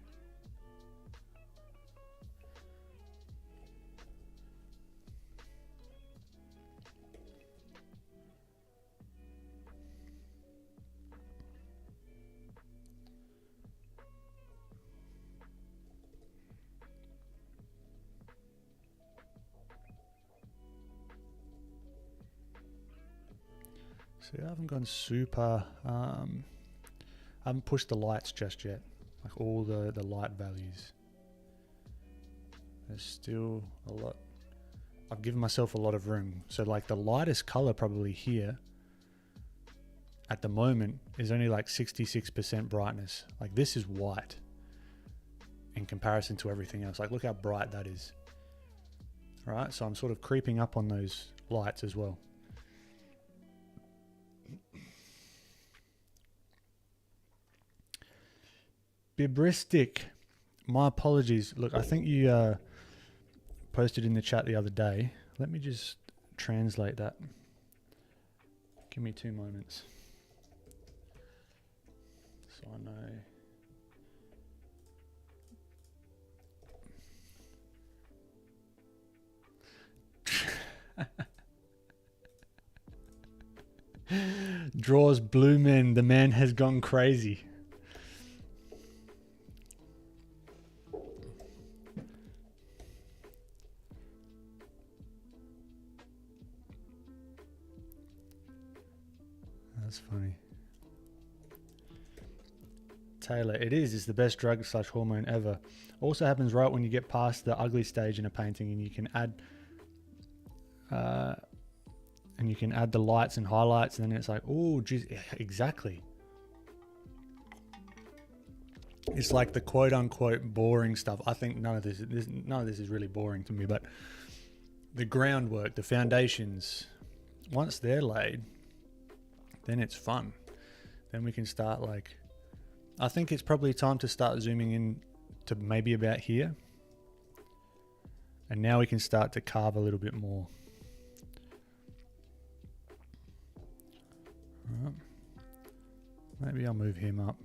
See, I haven't gone super, I haven't pushed the lights just yet, like all the light values. There's still a lot. I've given myself a lot of room. So like the lightest color probably here at the moment is only like 66% brightness. Like this is white in comparison to everything else. Like look how bright that is. All right, so I'm sort of creeping up on those lights as well. Bibristic, my apologies. Look, I think you posted in the chat the other day. Let me just translate that. Give me 2 moments. So I know. Draws blue men. The man has gone crazy. That's funny. Taylor, it is. It's the best drug / hormone ever. Also happens right when you get past the ugly stage in a painting, and you can add the lights and highlights, and then it's like, oh, geez, exactly. It's like the quote unquote boring stuff. I think none of this is really boring to me, but the groundwork, the foundations, once they're laid, then it's fun. Then we can start, like, I think it's probably time to start zooming in to maybe about here. And now we can start to carve a little bit more. All right. Maybe I'll move him up.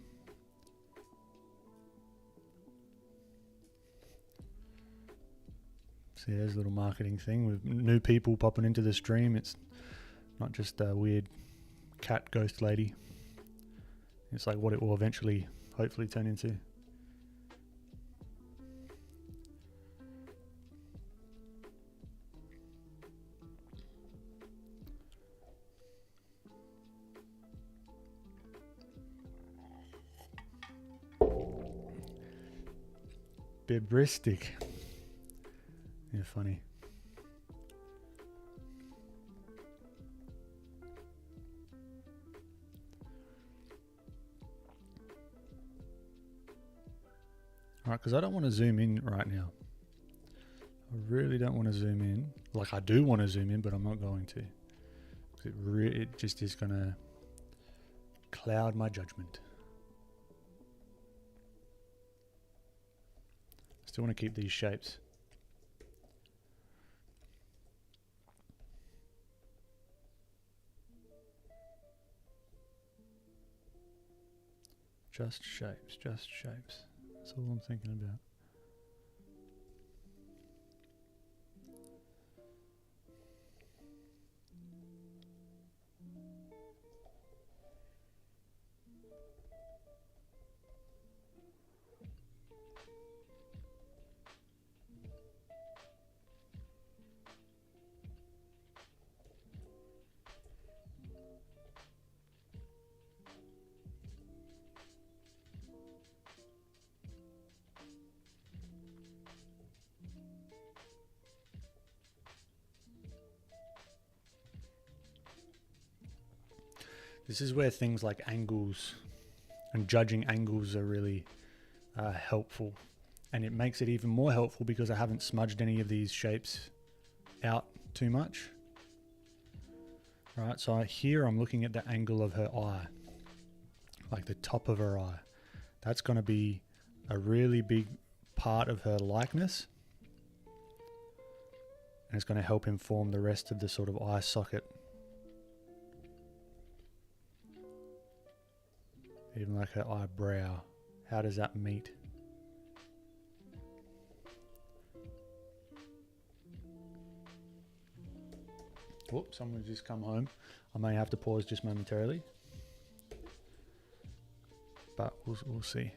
See, there's a little marketing thing with new people popping into the stream. It's not just a weird cat ghost lady. It's like what it will eventually, hopefully, turn into. Bibristic. Yeah, funny. Alright, because I don't want to zoom in right now. I really don't want to zoom in. Like, I do want to zoom in, but I'm not going to. It just is going to cloud my judgment. Still want to keep these shapes. Just shapes, just shapes. That's all I'm thinking about. This is where things like angles and judging angles are really helpful. And it makes it even more helpful because I haven't smudged any of these shapes out too much. Right, so here I'm looking at the angle of her eye, like the top of her eye. That's going to be a really big part of her likeness. And it's going to help inform the rest of the sort of eye socket. Even like her eyebrow. How does that meet? Whoops, someone's just come home. I may have to pause just momentarily. But we'll see.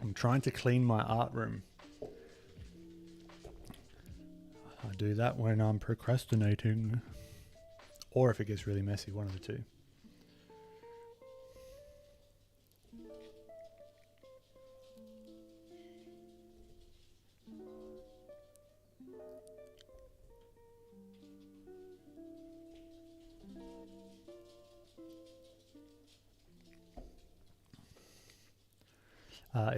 I'm trying to clean my art room. I do that when I'm procrastinating. Or if it gets really messy, one of the two.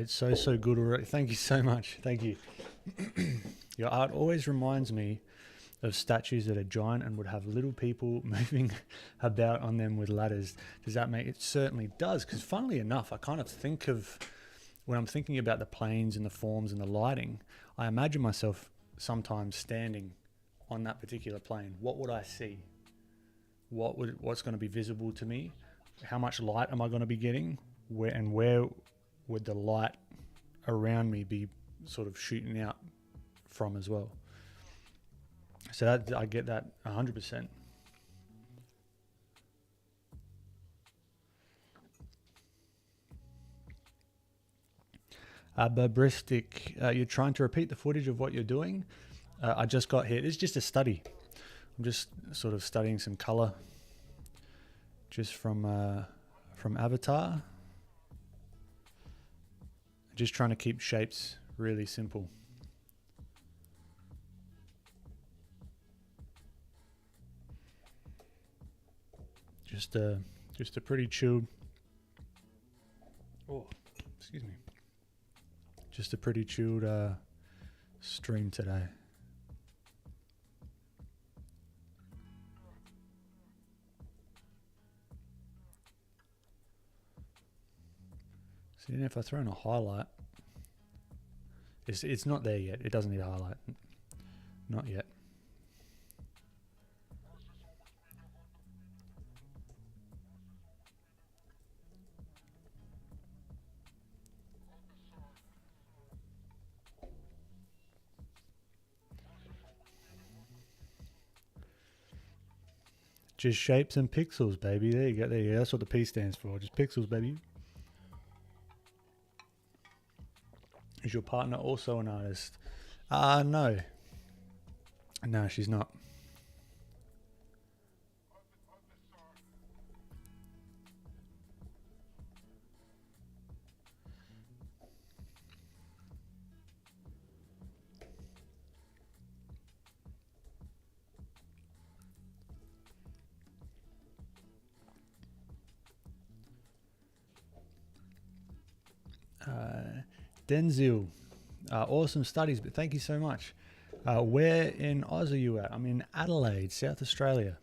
It's so good already. Thank you so much. Thank you. Your art always reminds me of statues that are giant and would have little people moving about on them with ladders. Does that make it? Certainly does, because funnily enough, I kind of think of, when I'm thinking about the planes and the forms and the lighting, I imagine myself sometimes standing on that particular plane. What would I see? What's going to be visible to me? How much light am I going to be getting? Where would the light around me be sort of shooting out from as well? So that, I get that 100%. Babristic, you're trying to repeat the footage of what you're doing. I just got here. It's just a study. I'm just sort of studying some color, just from Avatar. Just trying to keep shapes really simple. Just a pretty chilled. Oh, excuse me. Just a pretty chilled stream today. See, if I throw in a highlight, it's not there yet. It doesn't need a highlight. Not yet. Just shapes and pixels, baby. There you go. There you go. That's what the P stands for. Just pixels, baby. Is your partner also an artist? No. No, she's not. Denzil, awesome studies, but thank you so much. Where in Oz are you at? I'm in Adelaide, South Australia.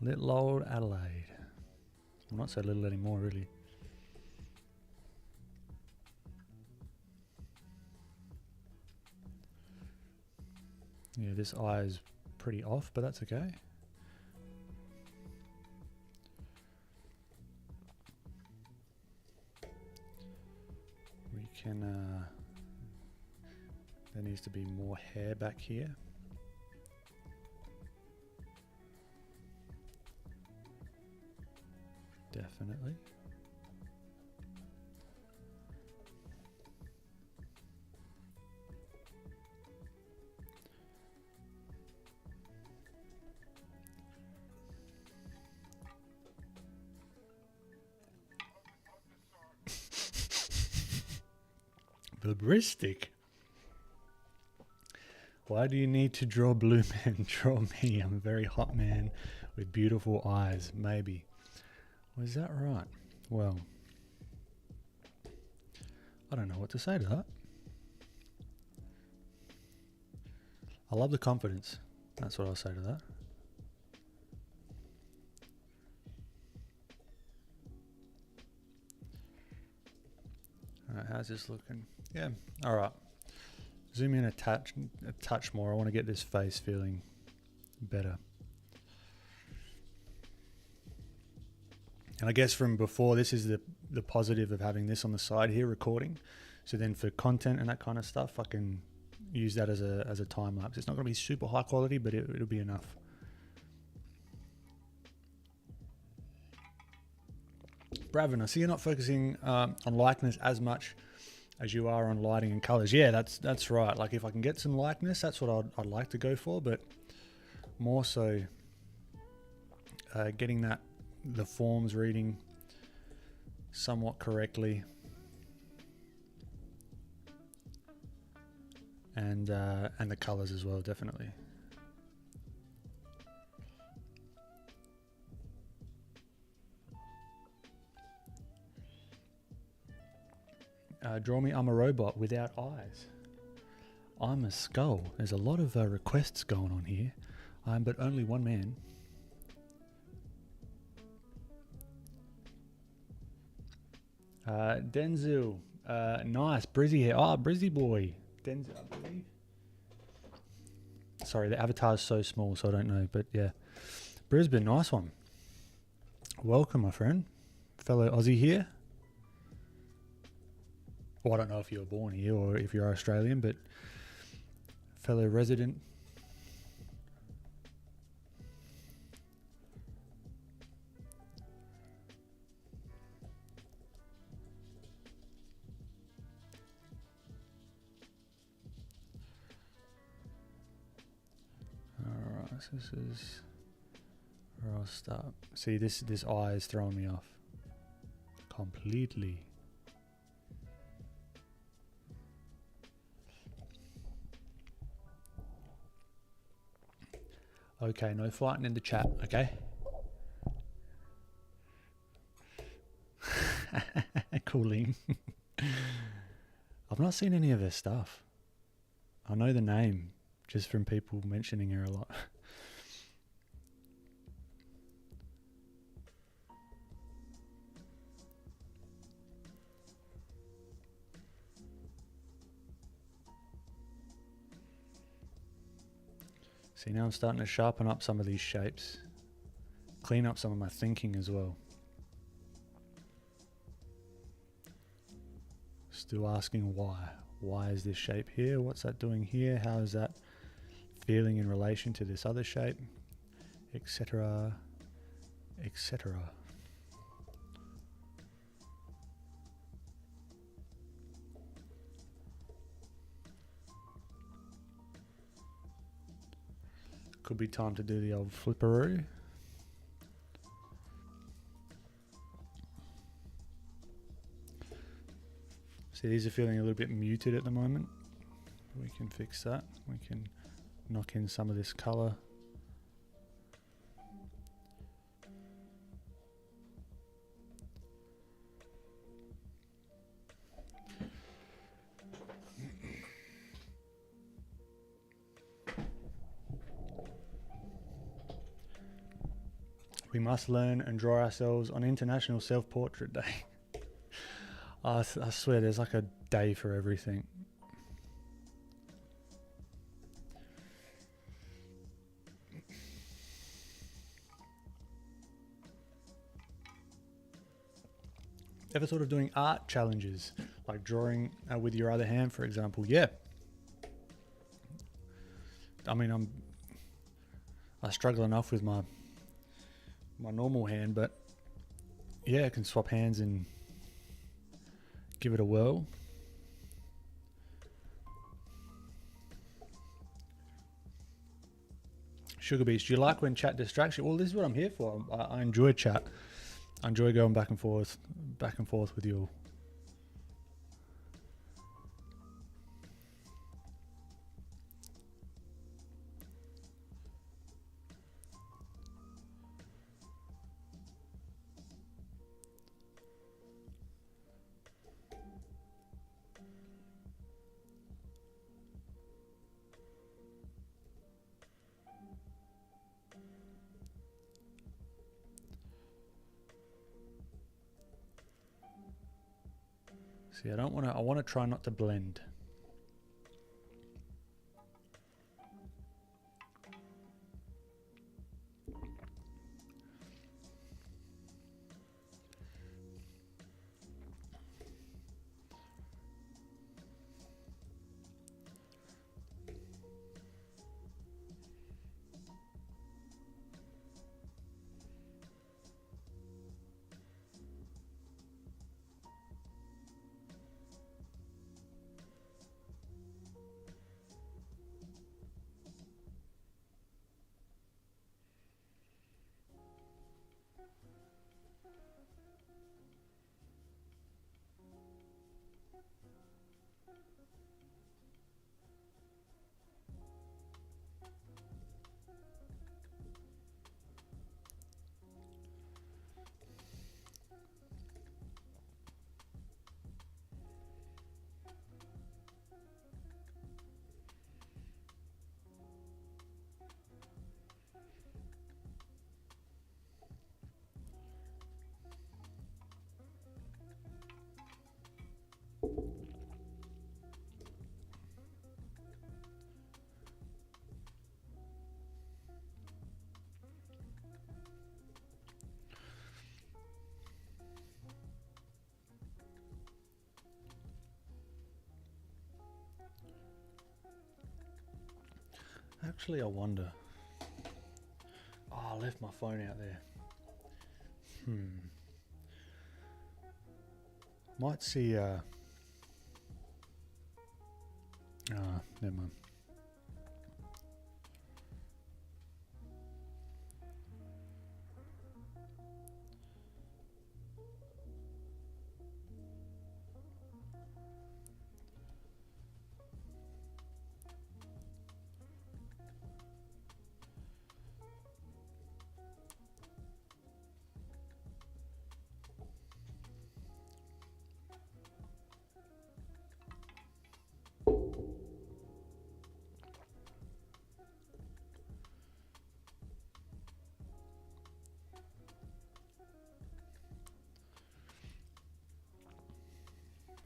Little old Adelaide. Well, not so little anymore, really. Yeah, this eye is pretty off, but that's okay. We can, there needs to be more hair back here. Definitely. Babristic. Why do you need to draw blue man? Draw me. I'm a very hot man with beautiful eyes. Maybe. Was that right? Well, I don't know what to say to that. I love the confidence. That's what I'll say to that. Alright, how's this looking? Yeah, alright. Zoom in a touch more. I want to get this face feeling better. And I guess from before, this is the positive of having this on the side here recording. So then for content and that kind of stuff, I can use that as a time lapse. It's not going to be super high quality, but it'll be enough. Bravin, I see you're not focusing on likeness as much as you are on lighting and colors. Yeah, that's right. Like if I can get some likeness, that's what I'd like to go for, but more so getting the forms reading somewhat correctly, and the colors as well, definitely. Draw me, I'm a robot without eyes. I'm a skull. There's a lot of requests going on here. I'm but only one man. Denzel, nice. Brizzy here. Oh, Brizzy boy. Denzel, I believe. Sorry, the avatar is so small, so I don't know. But yeah, Brisbane, nice one. Welcome, my friend. Fellow Aussie here. Well, I don't know if you were born here or if you're Australian, but fellow resident. Alright, so this is where I'll start. See, this eye is throwing me off completely. Okay, no fighting in the chat, okay? Cooling. I've not seen any of her stuff. I know the name just from people mentioning her a lot. See, now I'm starting to sharpen up some of these shapes. Clean up some of my thinking as well. Still asking why. Why is this shape here? What's that doing here? How is that feeling in relation to this other shape? Etc. Etc. Could be time to do the old flipperoo. See, these are feeling a little bit muted at the moment. We can fix that. We can knock in some of this color. We must learn and draw ourselves on International Self-Portrait Day. I swear there's like a day for everything. Ever thought of doing art challenges? Like drawing with your other hand, for example? Yeah. I mean, I struggle enough with my normal hand, but yeah, I can swap hands and give it a whirl. Sugar Beast, do you like when chat distracts you? Well, this is what I'm here for. I enjoy chat. I enjoy going back and forth with you all. See, I want to try not to blend. Actually, I wonder. Oh, I left my phone out there. Might see, never mind.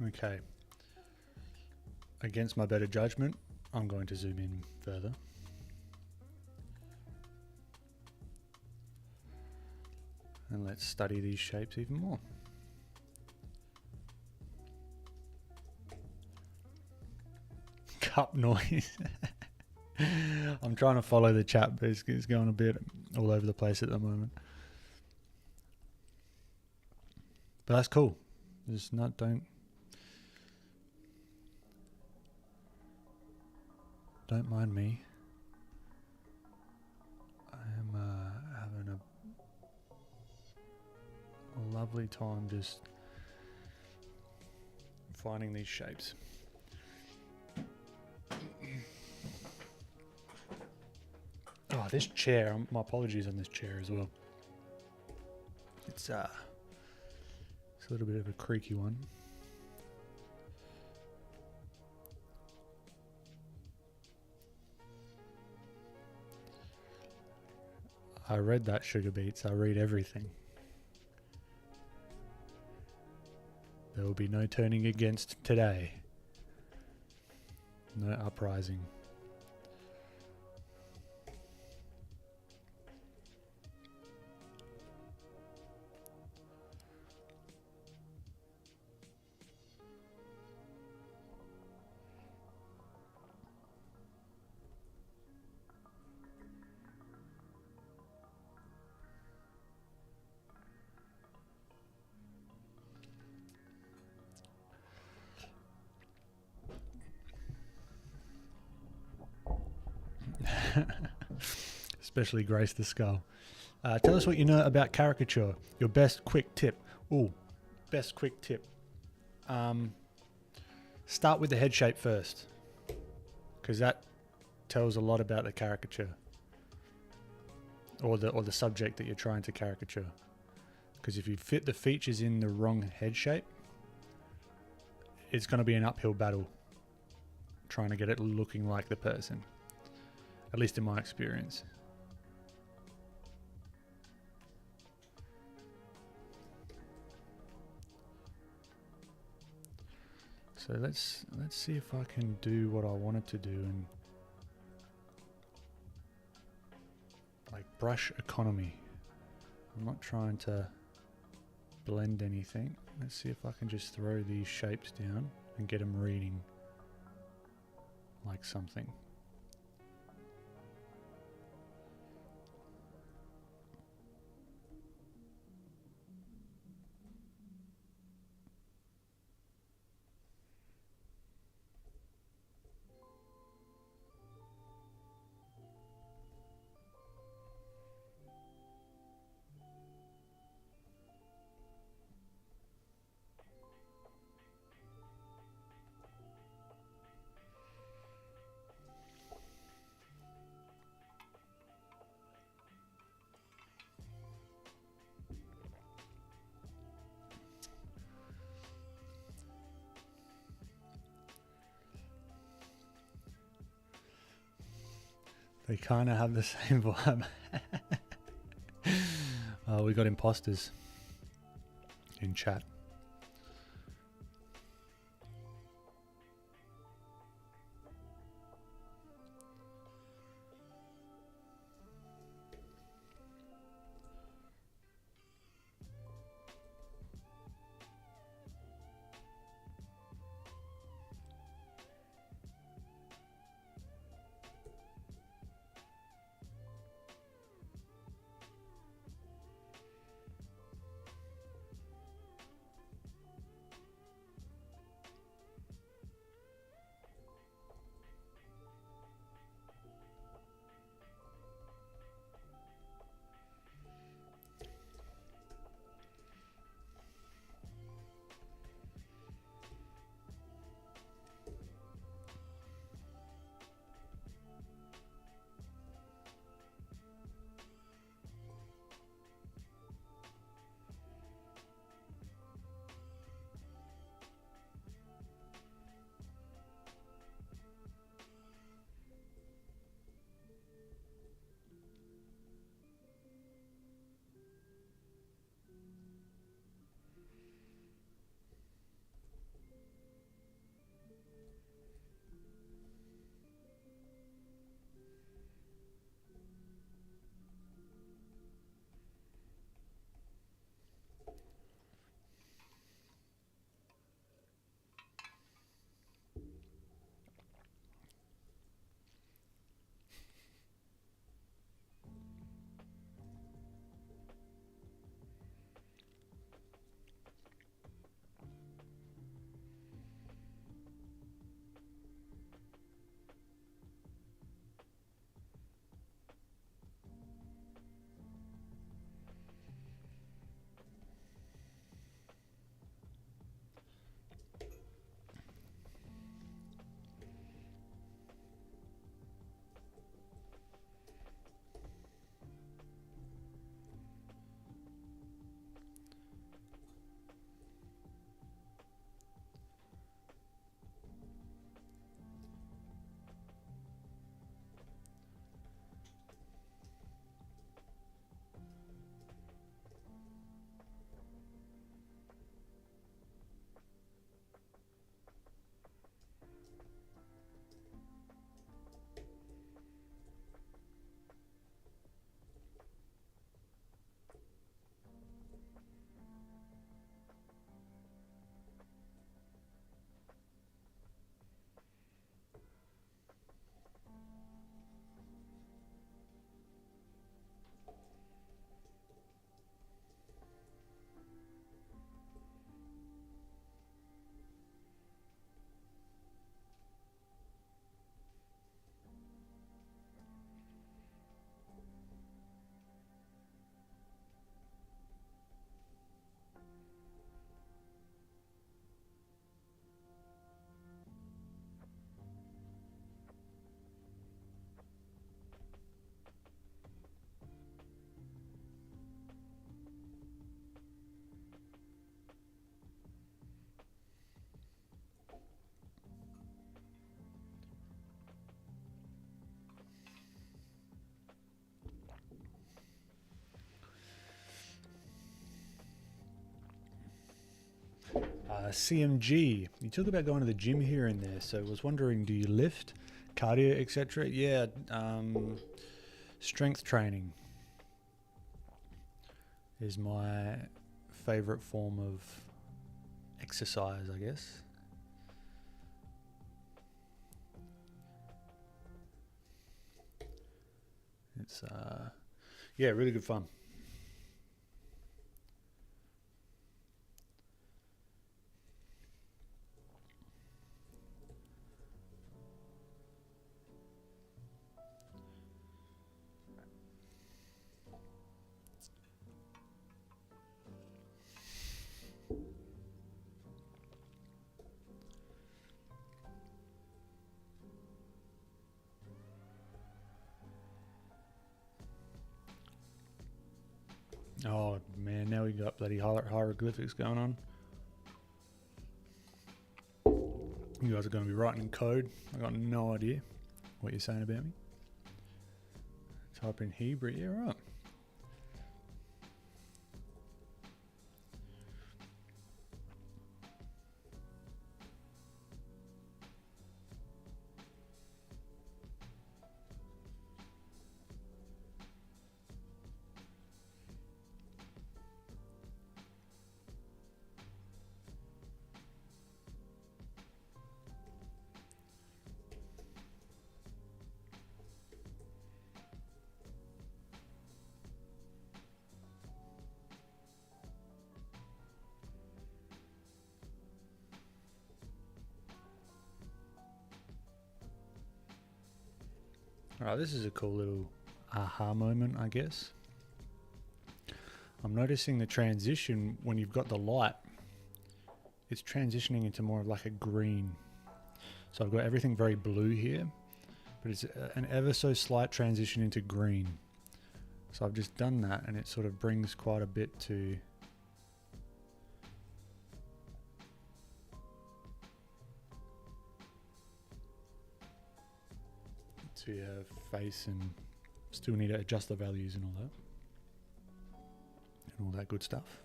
Okay. Against my better judgment, I'm going to zoom in further. And let's study these shapes even more. Cup noise. I'm trying to follow the chat, but it's going a bit all over the place at the moment. But that's cool. Just don't mind me. I am having a lovely time just finding these shapes. Oh, this chair. My apologies on this chair as well. It's a little bit of a creaky one. I read that, Sugar Beats. I read everything. There will be no turning against today. No uprising. Especially Grace the Skull. Tell us what you know about Caricature. Your best quick tip. Best quick tip. Start with the head shape first, because that tells a lot about the caricature or the subject that you're trying to caricature. Because if you fit the features in the wrong head shape, it's going to be an uphill battle trying to get it looking like the person. At least in my experience. So let's see if I can do what I wanted to do and like brush economy. I'm not trying to blend anything. Let's see if I can just throw these shapes down and get them reading like something. They kind of have the same vibe. We got imposters in chat. CMG, you talk about going to the gym here and there. So I was wondering, do you lift, cardio, etc.? Yeah, strength training is my favorite form of exercise, I guess. It's yeah, really good fun. Oh man, now we got bloody hieroglyphics going on. You guys are going to be writing in code. I got no idea what you're saying about me. Type in Hebrew, yeah, right. Alright, this is a cool little aha moment, I guess. I'm noticing the transition when you've got the light. It's transitioning into more of like a green. So I've got everything very blue here, but it's an ever so slight transition into green. So I've just done that and it sort of brings quite a bit to your face, and still need to adjust the values and all that good stuff.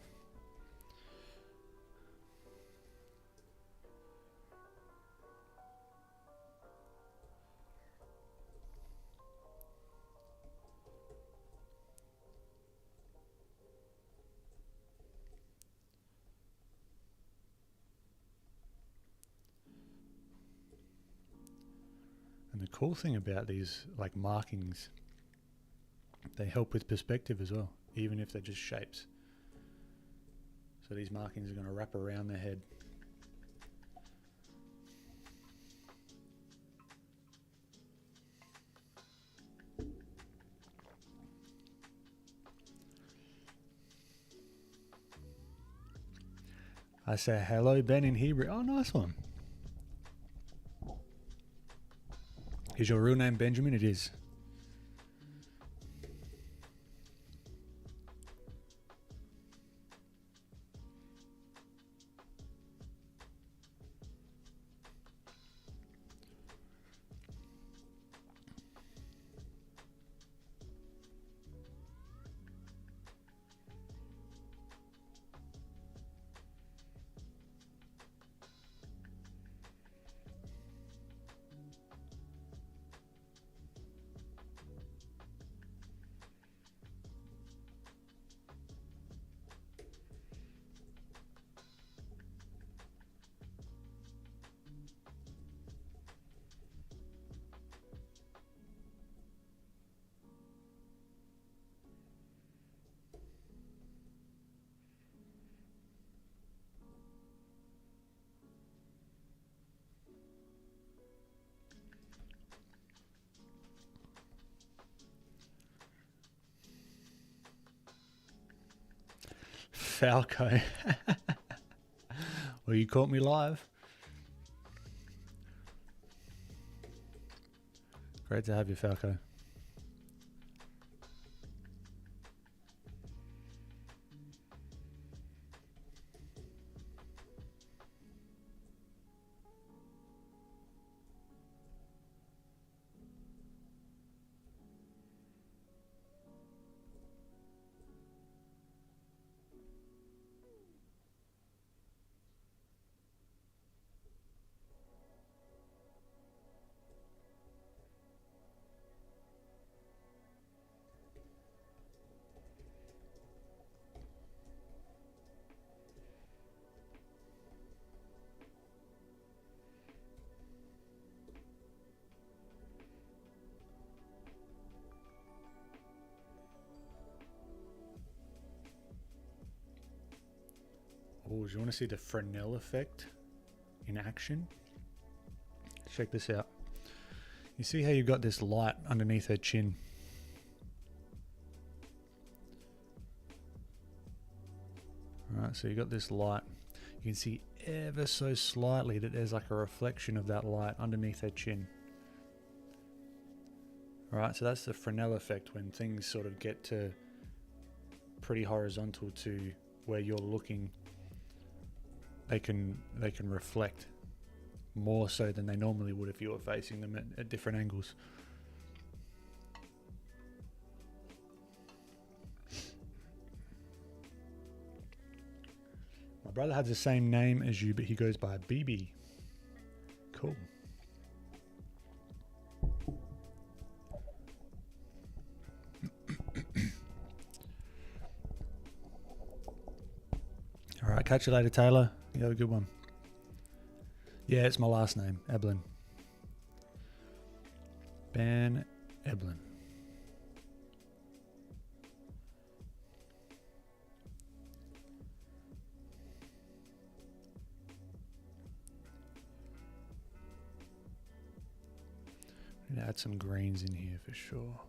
And the cool thing about these like markings, they help with perspective as well, even if they're just shapes. So these markings are going to wrap around the head. I say hello, Ben, in Hebrew. Oh, nice one. Is your real name Benjamin? It is. Falco. Well, you caught me live. Great to have you, Falco. angles. You want to see the Fresnel effect in action? Check this out. You see how you've got this light underneath her chin? Alright, so you've got this light. You can see ever so slightly that there's like a reflection of that light underneath her chin. Alright, so that's the Fresnel effect, when things sort of get to pretty horizontal to where you're looking. They can reflect more so than they normally would if you were facing them at different angles. My brother has the same name as you, but he goes by BB. Cool. All right, catch you later, Taylor. You have a good one. Yeah, it's my last name, Eblin. Ban Eblin. I'm gonna add some greens in here for sure.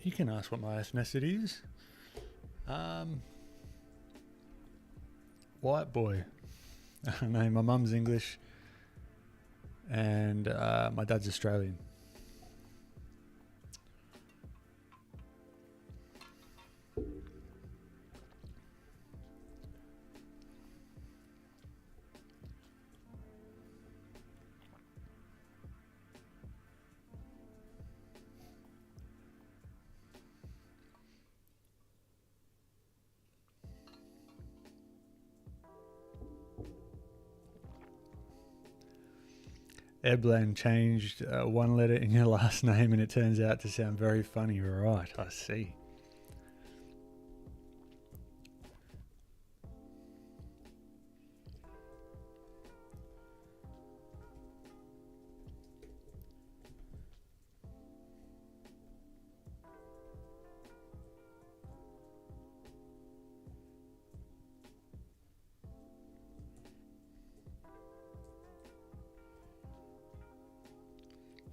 You can ask what my ethnicity is. White boy. No, my mum's English and my dad's Australian. Eblan changed one letter in your last name and it turns out to sound very funny. Right, I see.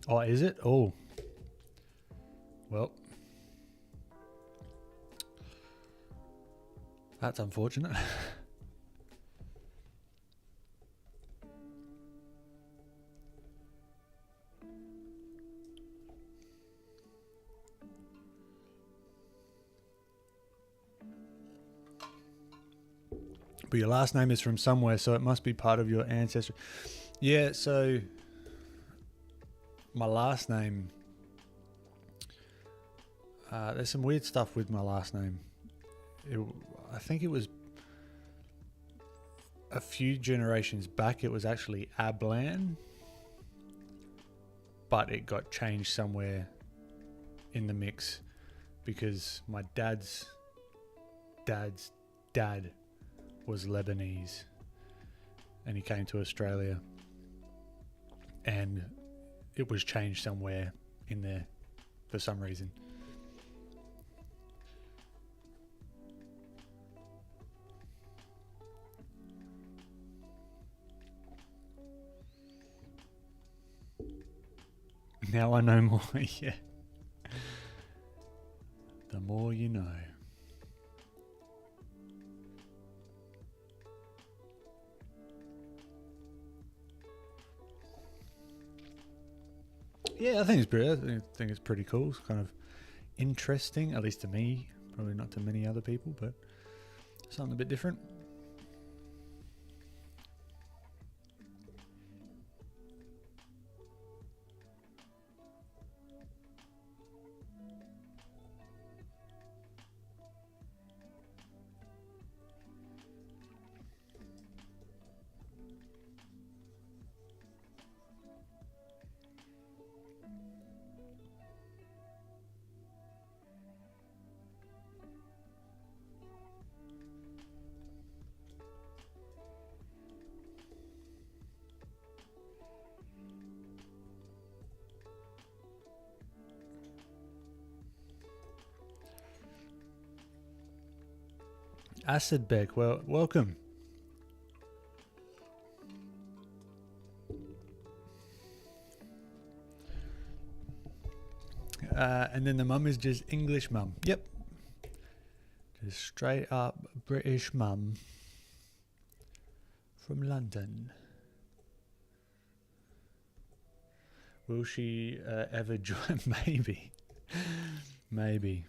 Oh, is it? Oh. Well. That's unfortunate. But your last name is from somewhere, so it must be part of your ancestry. Yeah, so my last name, there's some weird stuff with my last name. I think it was a few generations back, it was actually Ablan, but it got changed somewhere in the mix because my dad's dad was Lebanese and he came to Australia and it was changed somewhere in there for some reason. Now I know more. Yeah. The more you know. Yeah, I think it's pretty. I think it's pretty cool. It's kind of interesting, at least to me. Probably not to many other people, but something a bit different. Acid Beck, well, welcome. And then the mum is just English mum. Yep. Just straight up British mum from London. Will she ever join? Maybe. Maybe.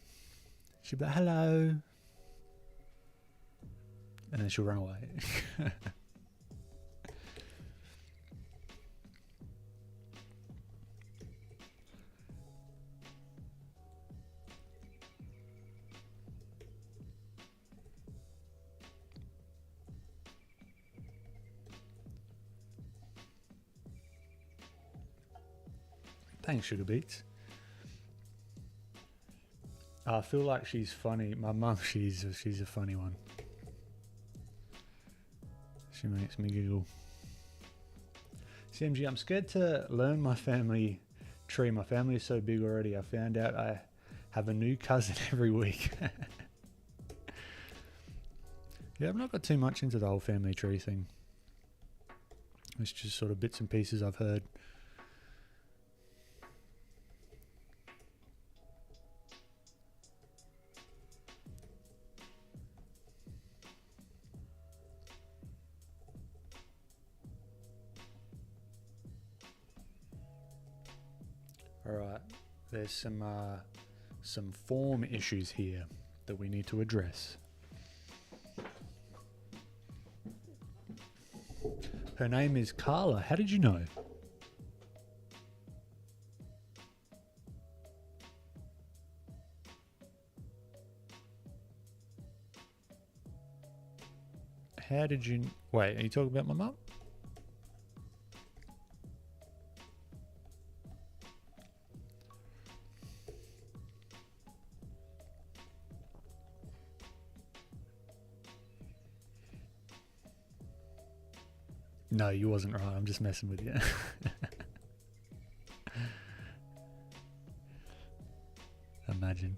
She'll be like, hello. And then she'll run away. Thanks, Sugar Beats. I feel like she's funny. My mum, she's a funny one. She makes me giggle. CMG, I'm scared to learn my family tree. My family is so big already. I found out I have a new cousin every week. Yeah, I've not got too much into the whole family tree thing. It's just sort of bits and pieces I've heard. Alright, there's some form issues here that we need to address. Her name is Carla. How did you know? How did you... Wait, are you talking about my mum? No, you wasn't right. I'm just messing with you. Imagine.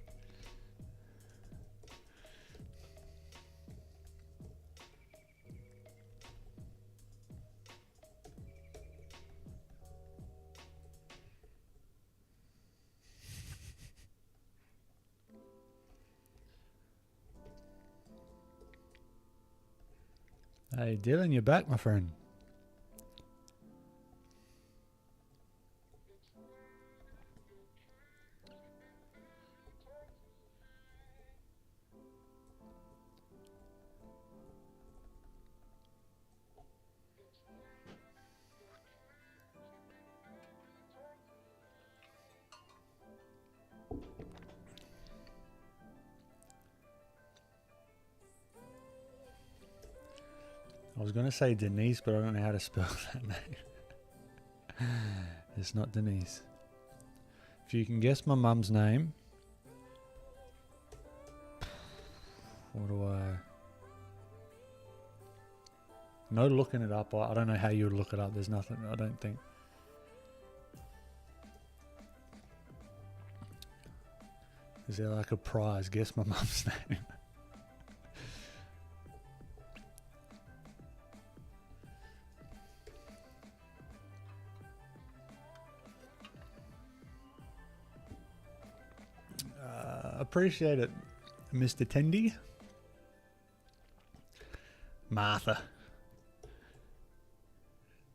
Hey, Dylan, you're back, my friend. I was going to say Denise, but I don't know how to spell that name. It's not Denise. If you can guess my mum's name. What do I... No looking it up. I don't know how you would look it up. There's nothing, I don't think. Is there like a prize? Guess my mum's name. Appreciate it, Mr. Tendy. Martha.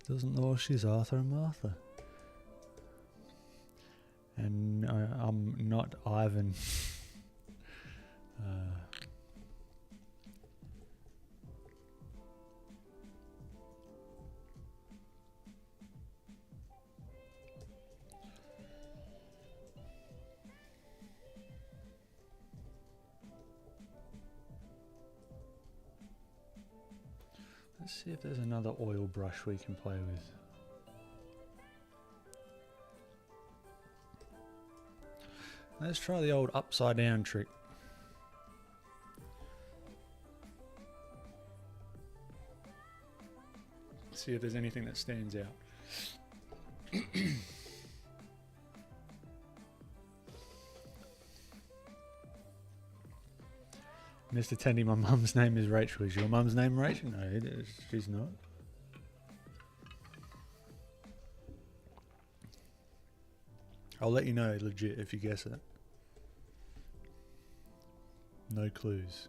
Doesn't know she's Arthur and Martha. And I'm not Ivan. Let's see if there's another oil brush we can play with. Let's try the old upside down trick. See if there's anything that stands out. Mr. Tendy, my mum's name is Rachel. Is your mum's name Rachel? No, she's not. I'll let you know legit if you guess it. No clues.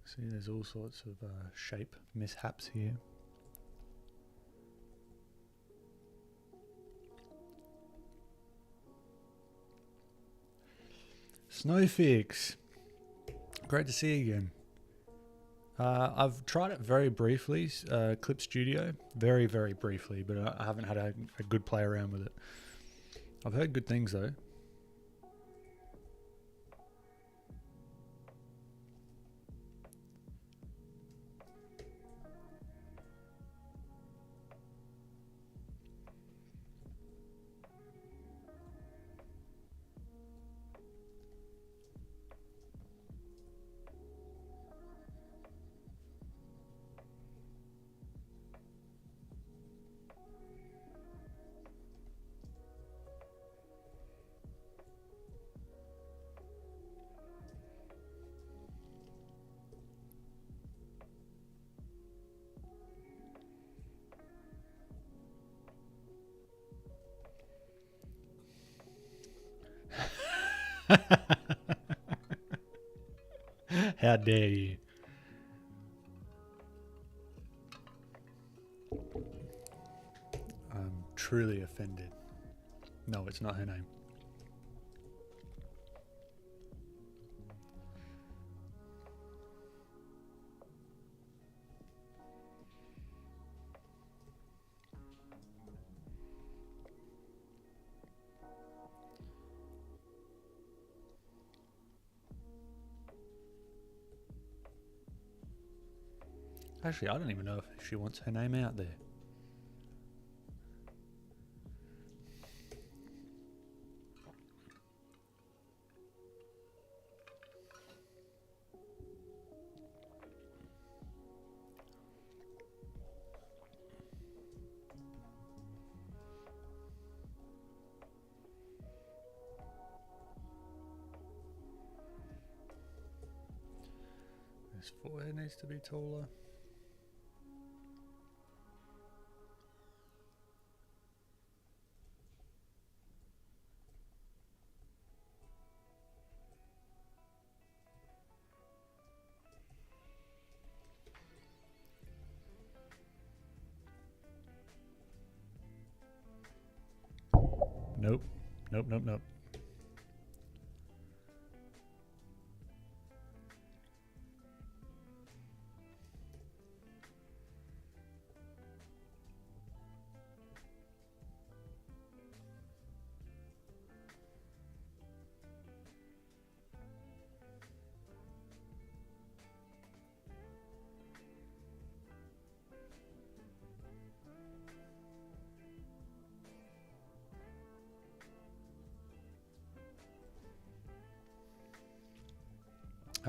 See, there's all sorts of shape mishaps here. Snowfix. Great to see you again. I've tried it very briefly, Clip Studio. Very, very briefly, but I haven't had a good play around with it. I've heard good things though. How dare you? I'm truly offended. No, it's not her name. Actually, I don't even know if she wants her name out there. This forehead needs to be taller. Nope. Nope, nope, nope.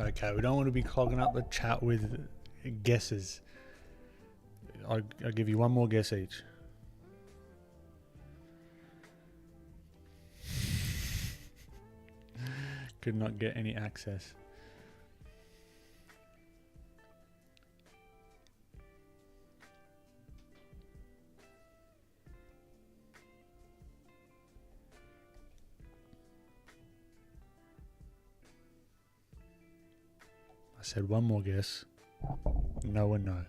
Okay, we don't want to be clogging up the chat with guesses. I'll give you one more guess each. Could not get any access. I said one more guess. No and no.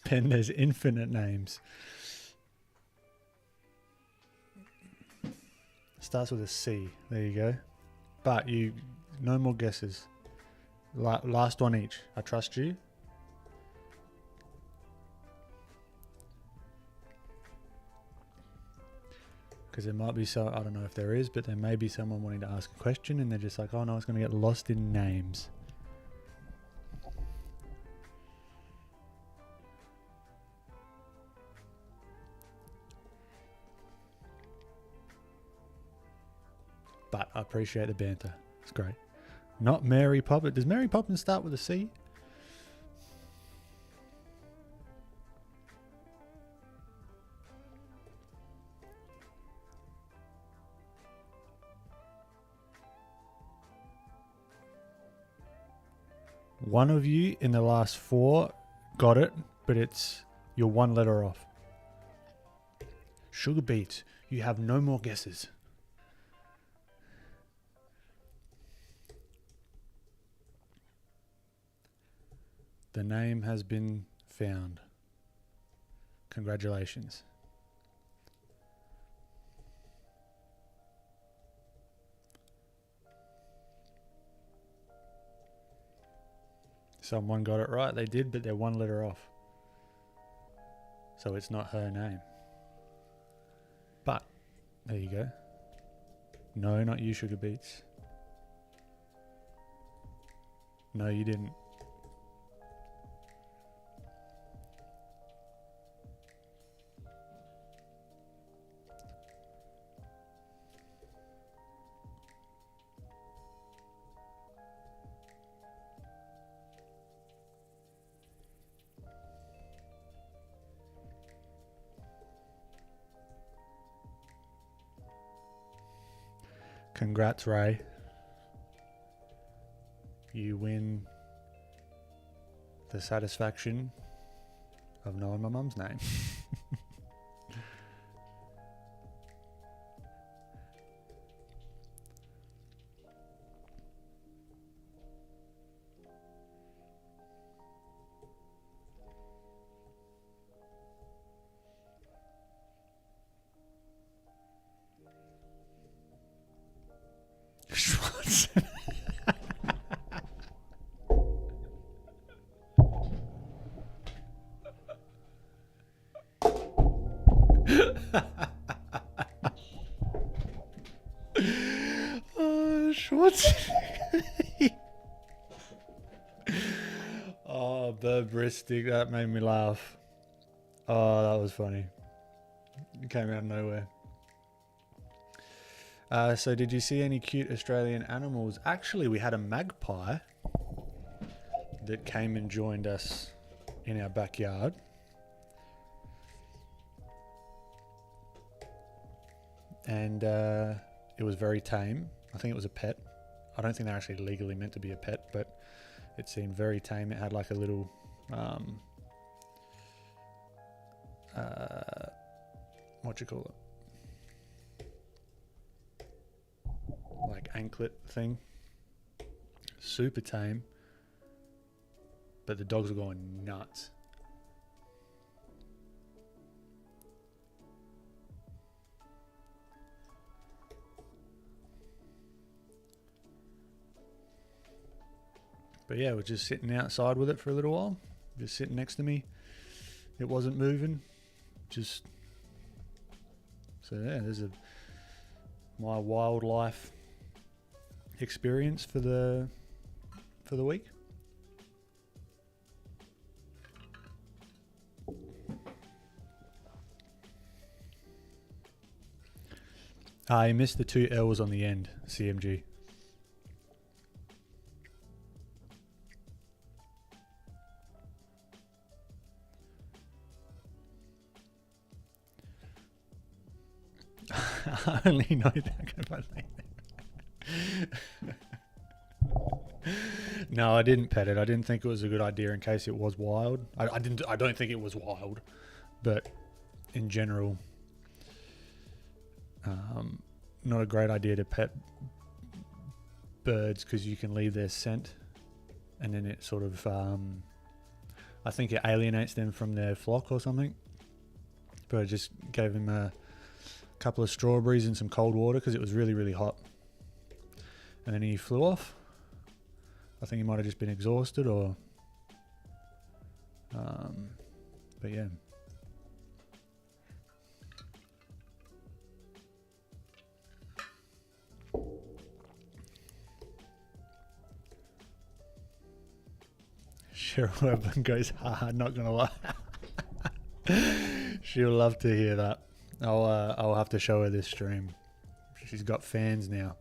Ben, there's infinite names. Starts with a C. There you go. But no more guesses. Last one each. I trust you. Because there might be I don't know if there is, but there may be someone wanting to ask a question and they're just like, oh no, it's going to get lost in names. But I appreciate the banter. It's great. Not Mary Poppins. Does Mary Poppins start with a C? One of you in the last 4 got it, but you're 1 letter off. Sugar beets. You have no more guesses. The name has been found. Congratulations. Someone got it right. They did, but they're 1 letter off. So it's not her name. But there you go. No, not you, Sugar Beets. No, you didn't. Congrats, Ray. You win the satisfaction of knowing my mum's name. Oh, Berbristic, that made me laugh. Oh, that was funny. It came out of nowhere. So did you see any cute Australian animals? Actually, we had a magpie that came and joined us in our backyard. And it was very tame. I think it was a pet. I don't think they're actually legally meant to be a pet, but it seemed very tame. It had like a little what you call it? Like anklet thing. Super tame. But the dogs were going nuts. But yeah, we're just sitting outside with it for a little while. Just sitting next to me. It wasn't moving. So yeah, there's my wildlife experience for the for the week. I missed the 2 L's on the end, CMG. I only know that. No, I didn't pet it. I didn't think it was a good idea in case it was wild. I don't think it was wild, but in general, not a great idea to pet birds because you can leave their scent, and then it sort of, I think it alienates them from their flock or something. But I just gave him a couple of strawberries and some cold water because it was really, really hot. And then he flew off. I think he might have just been exhausted or... but yeah. Cheryl Webber goes hard, not gonna lie. She'll love to hear that. I'll have to show her this stream. She's got fans now.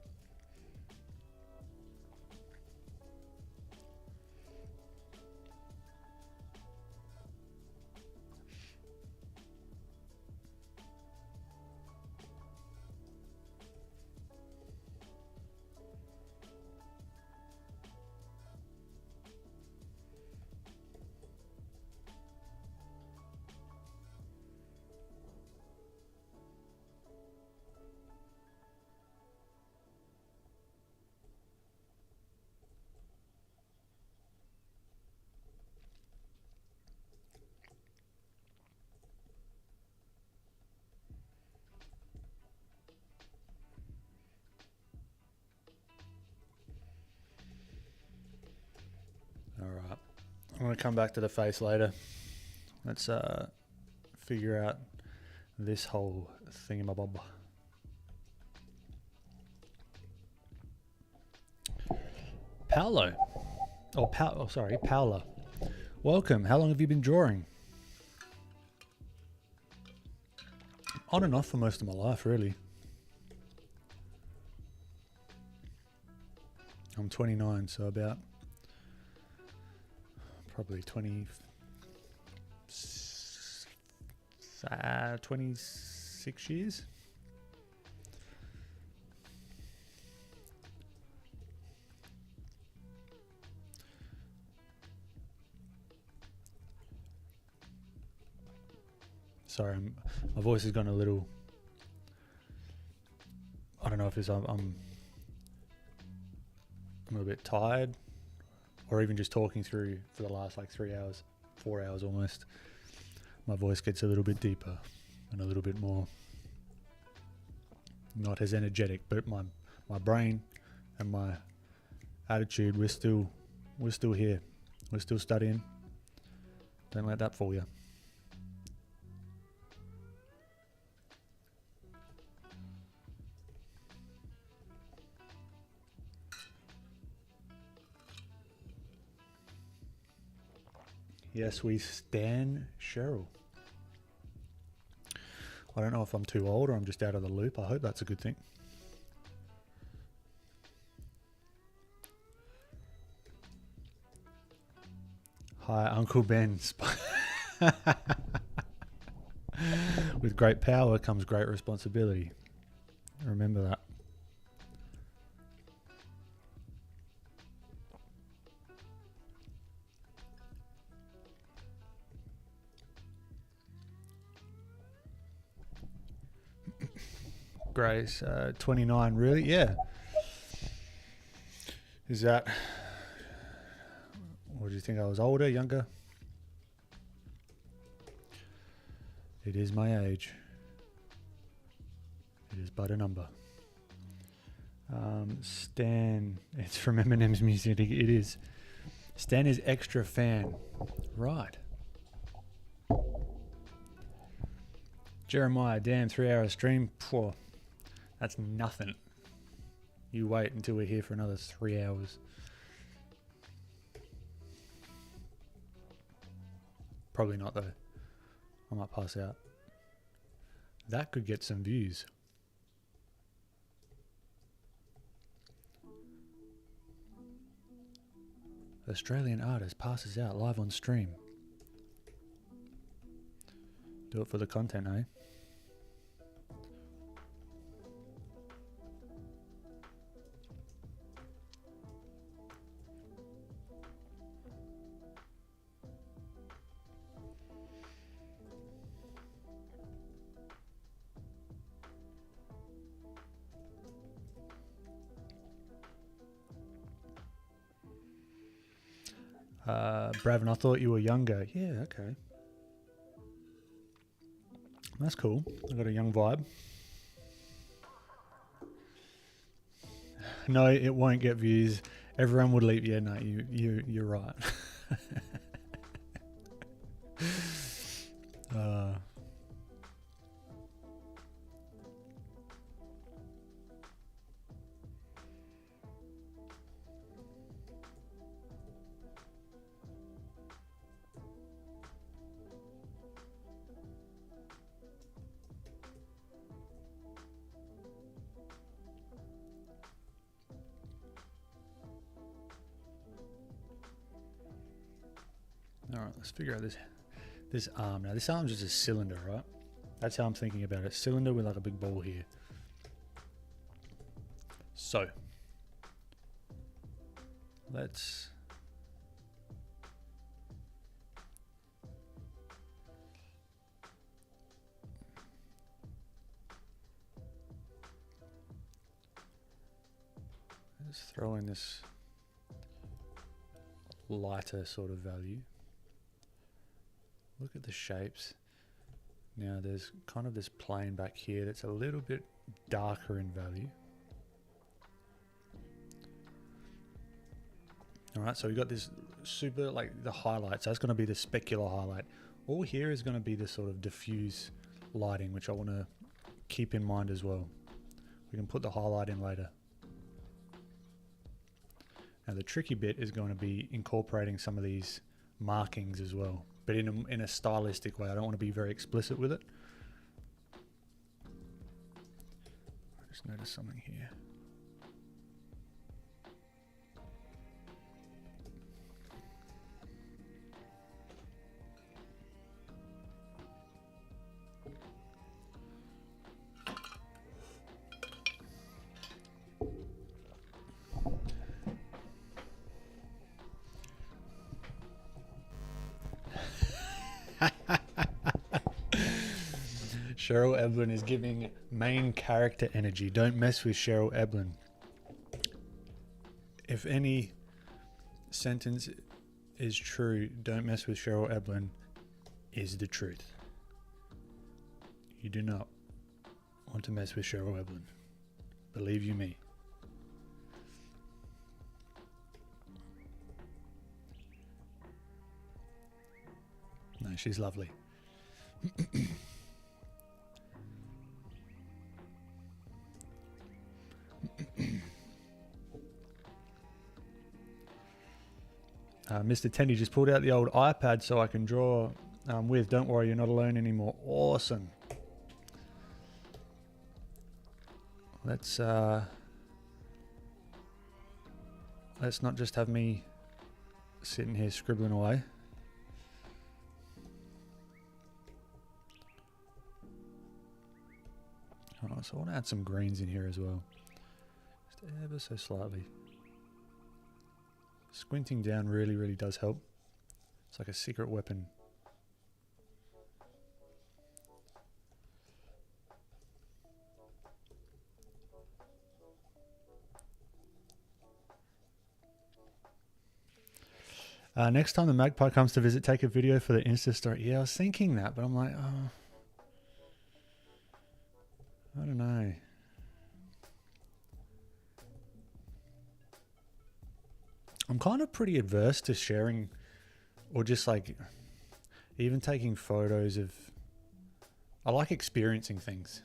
Alright, I'm going to come back to the face later. Let's figure out this whole thingamabob. Paolo. Sorry, Paola. Welcome. How long have you been drawing? On and off for most of my life, really. I'm 29, so about probably 26 years. Sorry, my voice has gone a little... I don't know if it's... I'm a little bit tired, or even just talking through for the last like 3 hours, 4 hours almost. My voice gets a little bit deeper and a little bit more not as energetic, but my brain and my attitude, we're still here. We're still studying. Don't let that fool you. Yes, we stan Cheryl. I don't know if I'm too old or I'm just out of the loop. I hope that's a good thing. Hi, Uncle Ben. With great power comes great responsibility. Remember that. Grace, 29, really? Yeah. Is that... What do you think? I was older, younger? It is my age. It is but a number. Stan, it's from Eminem's music. It is. Stan is extra fan. Right. Jeremiah, damn, 3 hour stream. Phew, that's nothing. You wait until we're here for another 3 hours. Probably not though. I might pass out. That could get some views. Australian artist passes out live on stream. Do it for the content, eh? Bravin, I thought you were younger. Yeah, okay. That's cool. I got a young vibe. No, it won't get views. Everyone would leave. Yeah, no, you're right. Alright, let's figure out this arm. Now this arm's just a cylinder, right? That's how I'm thinking about it. Cylinder with like a big ball here. So let's throw in this lighter sort of value. Look at the shapes. Now there's kind of this plane back here that's a little bit darker in value. Alright, so we've got this super, like the highlight. So that's going to be the specular highlight. All here is going to be the sort of diffuse lighting, which I want to keep in mind as well. We can put the highlight in later. Now the tricky bit is going to be incorporating some of these markings as well, but in a stylistic way. I don't want to be very explicit with it. I just noticed something here. Cheryl Eblin is giving main character energy. Don't mess with Cheryl Eblin. If any sentence is true, don't mess with Cheryl Eblin is the truth. You do not want to mess with Cheryl Eblin. Believe you me. No, she's lovely. Mr. Tendy just pulled out the old iPad so I can draw with. Don't worry, you're not alone anymore. Awesome. Let's not just have me sitting here scribbling away. Oh, so I want to add some greens in here as well. Just ever so slightly. Squinting down really, really does help. It's like a secret weapon. Next time the magpie comes to visit, take a video for the Insta story. Yeah, I was thinking that, but I'm like, oh, I don't know. I'm kind of pretty adverse to sharing or just like even taking photos of, I like experiencing things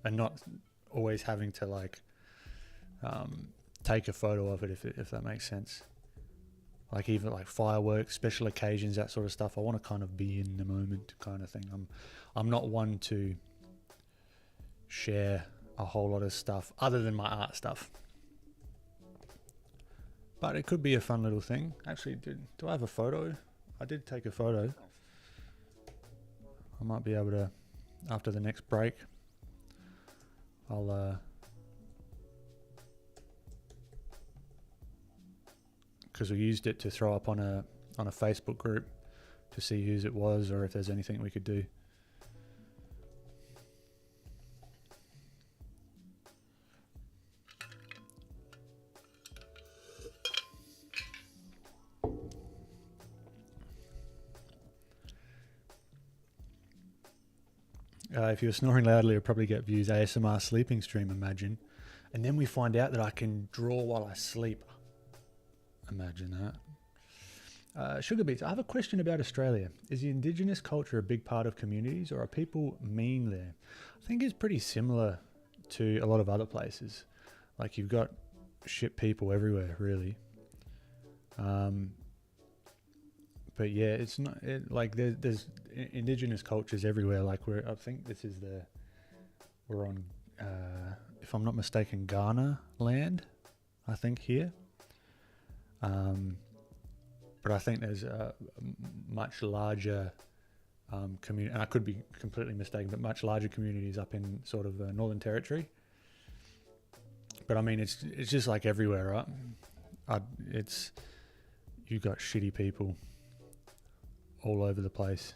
and not always having to like take a photo of it if that makes sense. like even like fireworks, special occasions, that sort of stuff. I want to kind of be in the moment kind of thing. I'm not one to share a whole lot of stuff other than my art stuff. But it could be a fun little thing. Actually, do I have a photo? I did take a photo. I might be able to, after the next break, I'll because we used it to throw up on a Facebook group to see whose it was or if there's anything we could do. If you're snoring loudly, I'll probably get views. ASMR sleeping stream, imagine. And then we find out that I can draw while I sleep. Imagine that. Sugar Beats, I have a question about Australia. Is the Indigenous culture a big part of communities, or are people mean there? I think it's pretty similar to a lot of other places. Like, you've got shit people everywhere, really. But yeah, it's not like there's Indigenous cultures everywhere. Like I think this is we're on, if I'm not mistaken, Ghana land, I think here. But I think there's a much larger community, and I could be completely mistaken, but much larger communities up in sort of Northern Territory. But I mean, it's just like everywhere, right? You've got shitty people all over the place.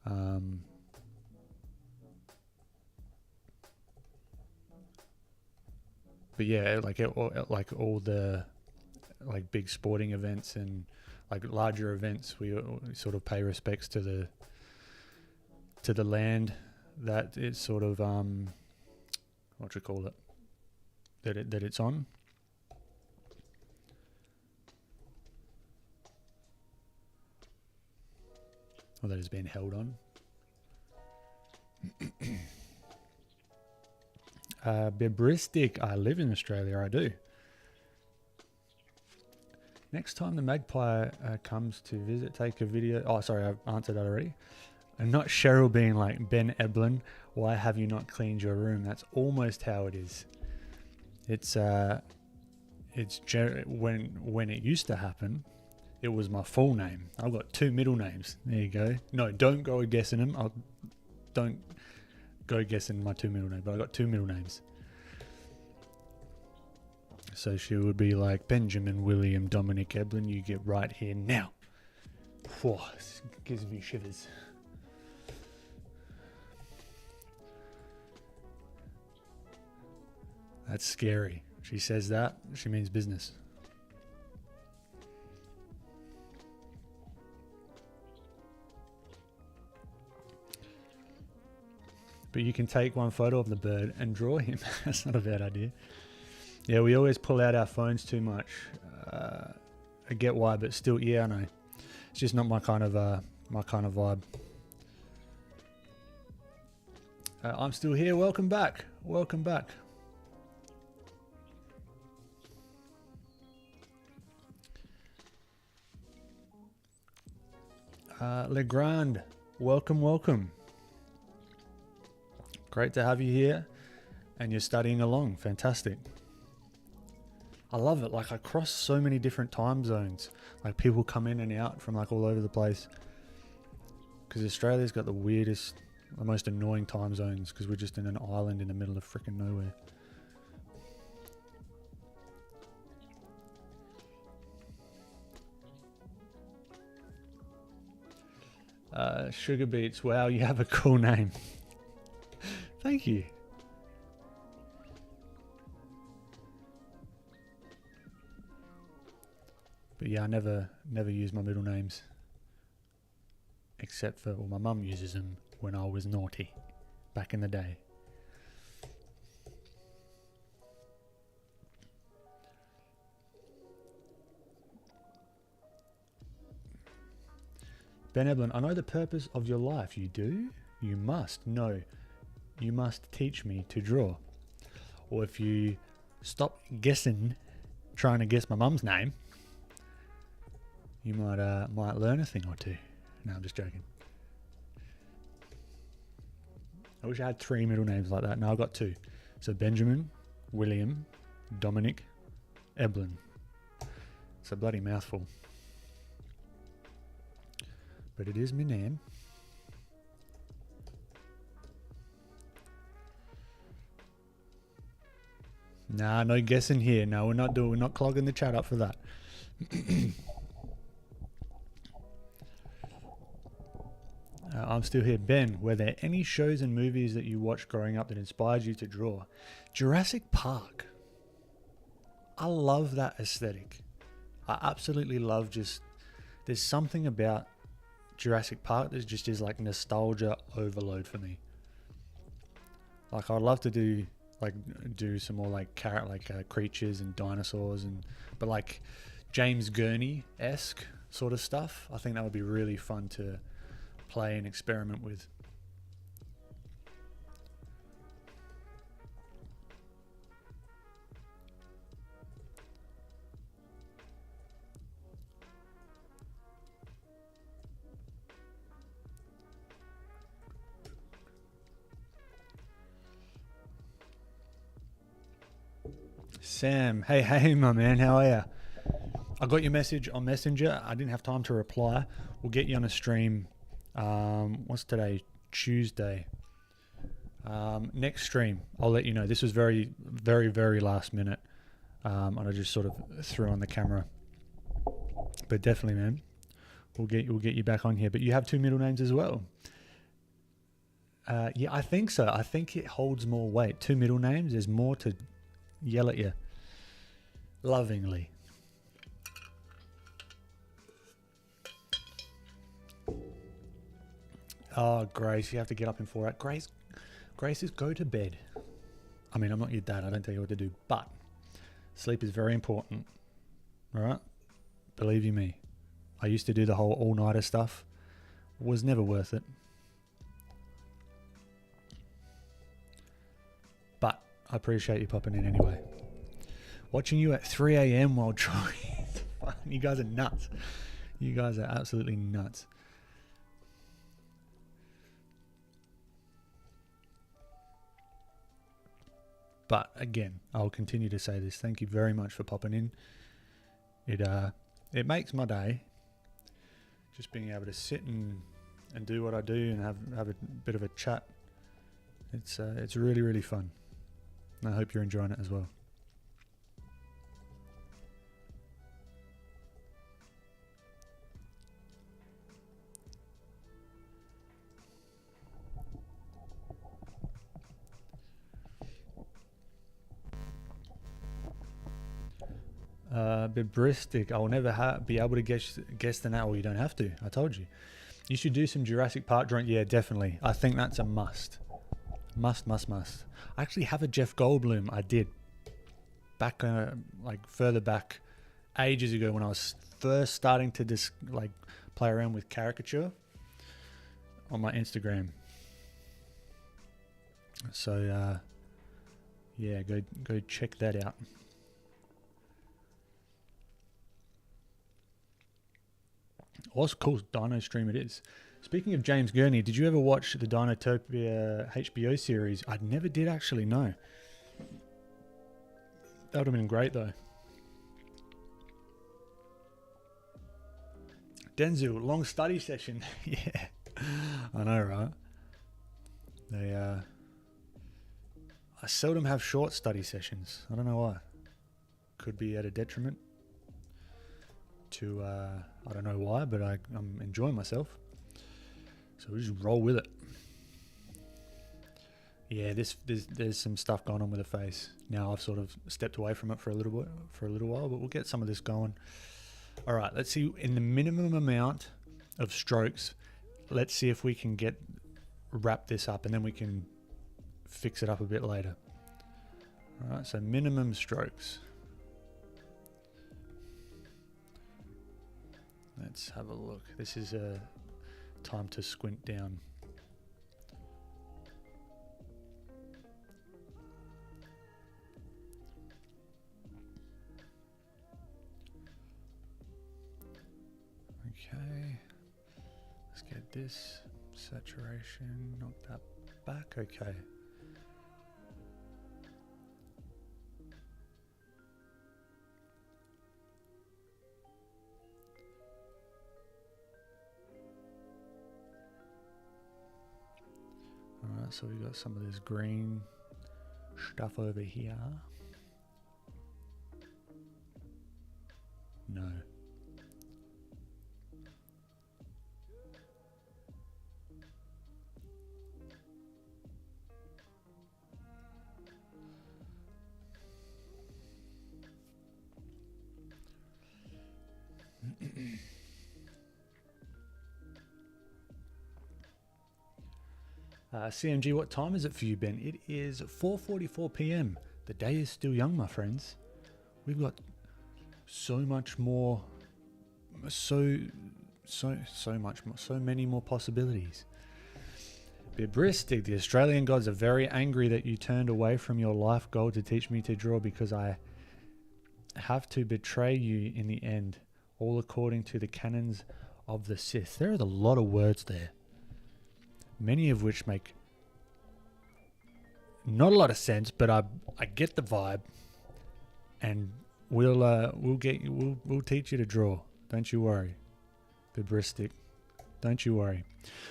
But yeah, like all the like big sporting events and like larger events, we sort of pay respects to the land that it's sort of what you call it, that it's on. Or that has been held on. Bibristic, I live in Australia, I do. Next time the magpie comes to visit, take a video. Oh, sorry, I've answered that already. And not Cheryl being like, Ben Eblin, why have you not cleaned your room? That's almost how it is. It's when it used to happen, it was my full name. I've got 2 middle names. There you go. No, don't go guessing them. Don't go guessing my 2 middle names, but I got 2 middle names. So she would be like, Benjamin William Dominic Eblin, you get right here now. Whoa, this gives me shivers. That's scary. She says that, she means business. But you can take one photo of the bird and draw him. That's not a bad idea. Yeah, we always pull out our phones too much. I get why, but still, yeah, I know. It's just not my kind of vibe. I'm still here. Welcome back. Welcome back. Legrand, welcome, welcome. Great to have you here, and you're studying along. Fantastic. I love it. Like, I cross so many different time zones. Like, people come in and out from like all over the place. Because Australia's got the weirdest, the most annoying time zones. Because we're just in an island in the middle of freaking nowhere. Sugar Beats. Wow, you have a cool name. Thank you. But yeah, I never use my middle names. Except for, well, my mum uses them when I was naughty. Back in the day. Ben Eblin, I know the purpose of your life. You do? You must. No. You must teach me to draw. Or if you stop guessing, trying to guess my mum's name, you might learn a thing or two. No, I'm just joking. I wish I had 3 middle names like that. No, I've got 2. So Benjamin, William, Dominic, Eblin. It's a bloody mouthful. But it is my name. Nah, no guessing here. No, we're not clogging the chat up for that. I'm still here. Ben, were there any shows and movies that you watched growing up that inspired you to draw? Jurassic Park. I love that aesthetic. I absolutely love there's something about Jurassic Park that just is like nostalgia overload for me. Like I'd love to do some more like creatures and dinosaurs but like James Gurney-esque sort of stuff. I think that would be really fun to play and experiment with. Sam, hey my man, how are ya? I got your message on Messenger. I didn't have time to reply. We'll get you on a stream. What's today? Tuesday. Next stream, I'll let you know. This was very, very, very last minute. And I just sort of threw on the camera. But definitely, man, we'll get you back on here. But you have 2 middle names as well. Yeah, I think so. I think it holds more weight. 2 middle names, there's more to yell at you lovingly. Oh, Grace, you have to get up in 4 hours. Grace is go to bed. I mean, I'm not your dad. I don't tell you what to do, but sleep is very important. All right? Believe you me. I used to do the whole all-nighter stuff. Was never worth it. But I appreciate you popping in anyway. Watching you at 3 a.m. while drawing. You guys are nuts. You guys are absolutely nuts. But again, I'll continue to say this. Thank you very much for popping in. It makes my day. Just being able to sit and do what I do and have a bit of a chat. It's really, really fun. And I hope you're enjoying it as well. Bibristic. I will never be able to guess the name. Well, you don't have to. I told you. You should do some Jurassic Park drawing. Yeah, definitely. I think that's a must. Must. I actually have a Jeff Goldblum. I did. Back, further back, ages ago when I was first starting to play around with Caricature on my Instagram. So, yeah, go check that out. What's cool Dino stream it is. Speaking of James Gurney, did you ever watch the Dinotopia HBO series? I never did actually, no. That would have been great though. Denzel, long study session. Yeah, I know, right? I seldom have short study sessions. I don't know why. Could be at a detriment to, I don't know why, but I'm enjoying myself. So we just roll with it. Yeah, there's some stuff going on with the face. Now I've sort of stepped away from it for a little while, but we'll get some of this going. All right, let's see in the minimum amount of strokes. Let's see if we can wrap this up, and then we can fix it up a bit later. All right, so minimum strokes. Let's have a look. This is a time to squint down. Okay. Let's get this saturation, knock that back. Okay. Alright, so we got some of this green stuff over here. No. CMG, what time is it for you, Ben? It is 4:44 p.m. The day is still young, my friends. We've got so much more, so much more, so many more possibilities. Bibristic, the Australian gods are very angry that you turned away from your life goal to teach me to draw because I have to betray you in the end, all according to the canons of the Sith. There are a lot of words there, many of which make not a lot of sense, but I get the vibe, and we'll teach you to draw. Don't you worry, Bibristic. Don't you worry.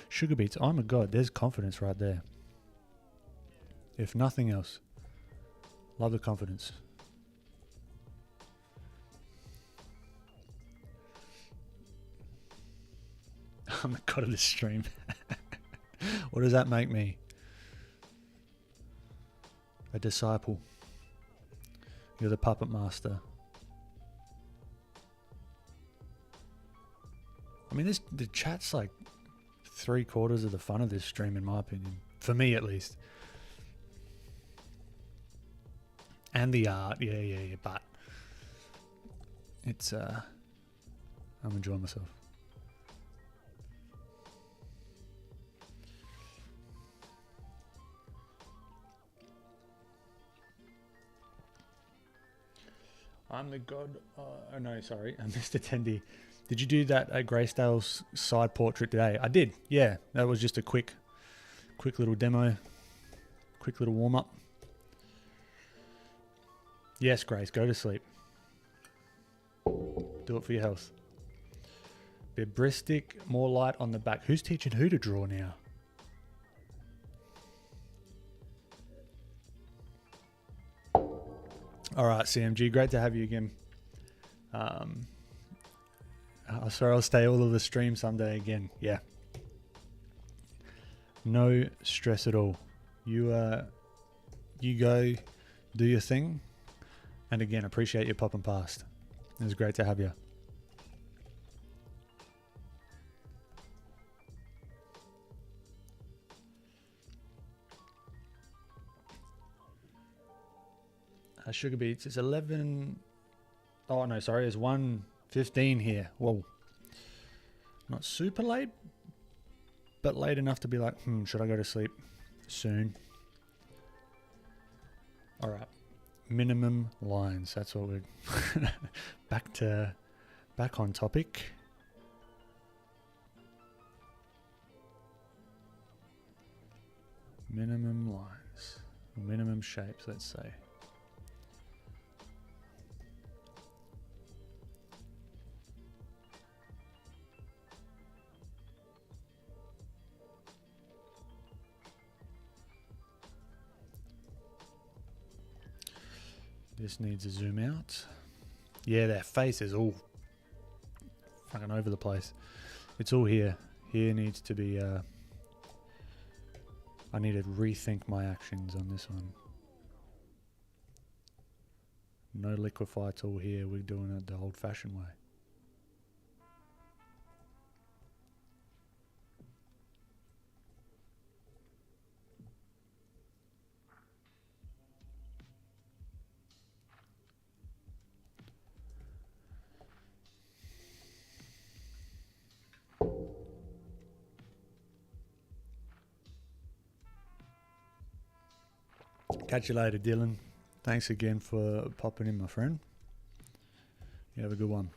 Sugar Beats, oh my god, there's confidence right there. If nothing else, love the confidence. I'm the god of this stream. What does that make me? A disciple. You're the puppet master. I mean, the chat's like 3/4 of the fun of this stream, in my opinion. For me, at least. And the art, yeah. But it's I'm enjoying myself. I'm the god. Oh no, sorry, Mr. Tendy. Did you do that at Greystale's side portrait today? I did. Yeah, that was just a quick little demo, quick little warm up. Yes, Grace, go to sleep. Do it for your health. Bibristic, more light on the back. Who's teaching who to draw now? All right, CMG, great to have you again. Sorry, I'll stay all of the stream someday again. Yeah. No stress at all. You go, do your thing, and again, appreciate your popping past. It was great to have you. Sugar Beats, it's 11. Oh no, sorry, it's 1:15 here. Whoa, not super late, but late enough to be like, should I go to sleep soon? All right, minimum lines. That's what we're back on topic. Minimum lines, minimum shapes. Let's say. This needs a zoom out. Yeah, that face is all fucking over the place. It's all here. Here needs to be... I need to rethink my actions on this one. No liquify tool here. We're doing it the old-fashioned way. Catch you later, Dylan. Thanks again for popping in, my friend. You have a good one.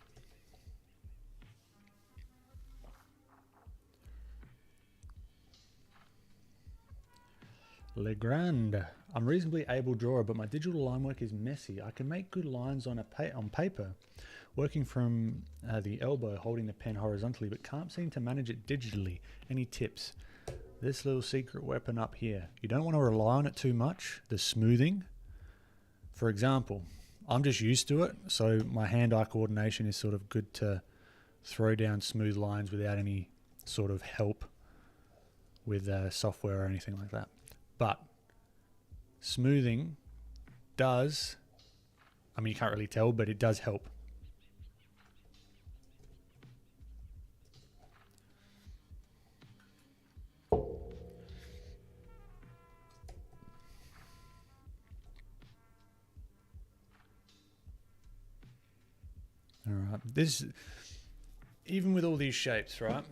Le Grand. I'm reasonably able drawer, but my digital line work is messy. I can make good lines on paper, working from the elbow, holding the pen horizontally, but can't seem to manage it digitally. Any tips? This little secret weapon up here. You don't want to rely on it too much. The smoothing. For example, I'm just used to it, so my hand-eye coordination is sort of good to throw down smooth lines without any sort of help with software or anything like that. But smoothing does, I mean, you can't really tell, but it does help. All right, this, even with all these shapes, right?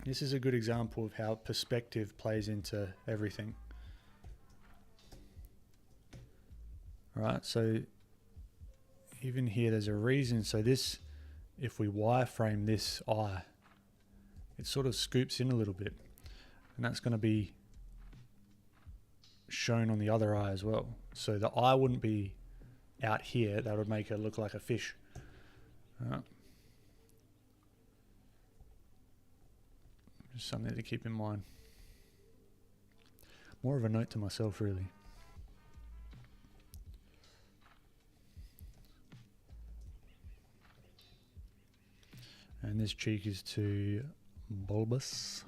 This is a good example of how perspective plays into everything. All right, so even here, there's a reason. So this, if we wireframe this eye, it sort of scoops in a little bit, and that's going to be shown on the other eye as well. So the eye wouldn't be out here. That would make it look like a fish. All right. Just something to keep in mind. More of a note to myself, really. And this cheek is too bulbous.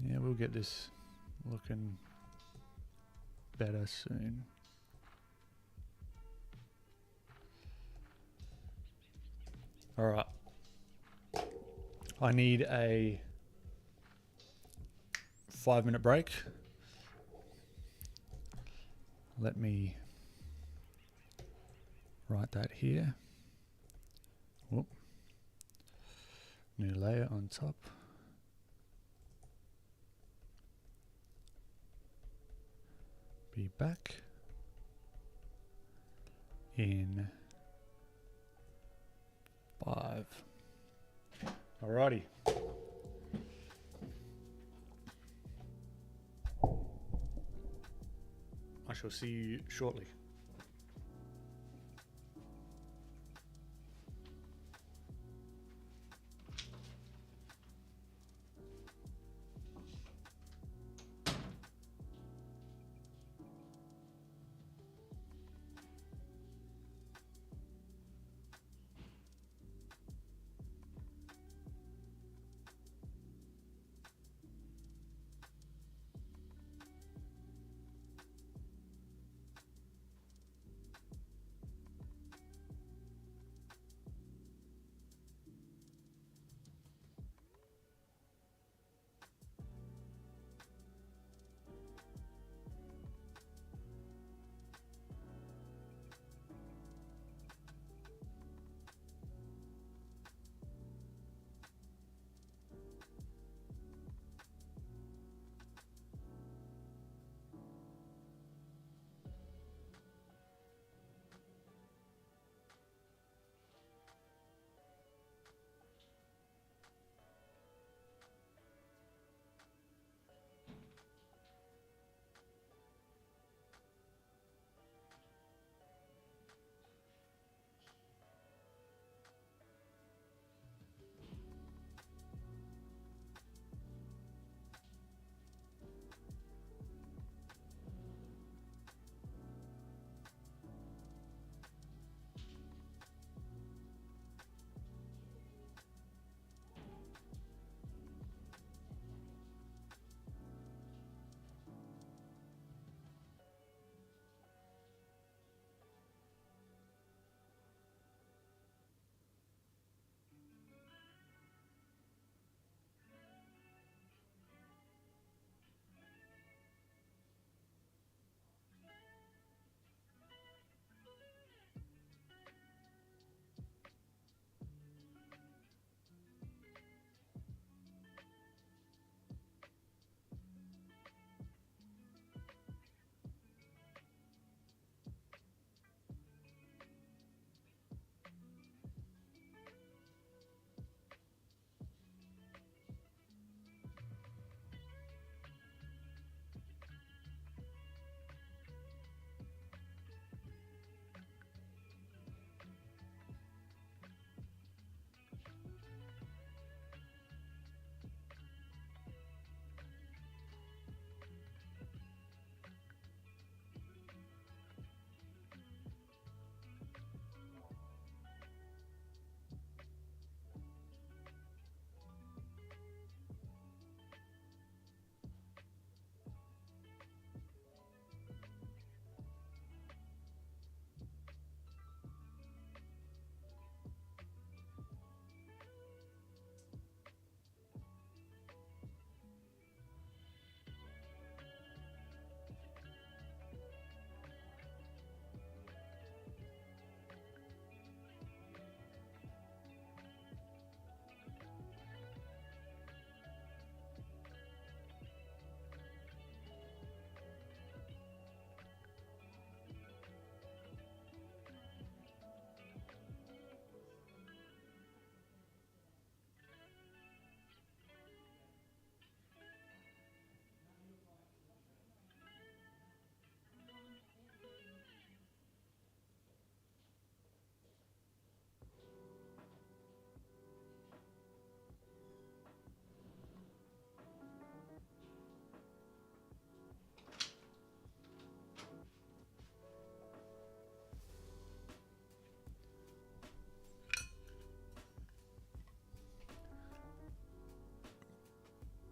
Yeah, we'll get this looking better soon. All right. I need a 5-minute break. Let me write that here. Whoop. New layer on top. Be back in 5. Alrighty. I shall see you shortly.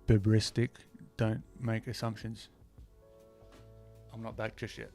Bibristic. Don't make assumptions. I'm not back just yet.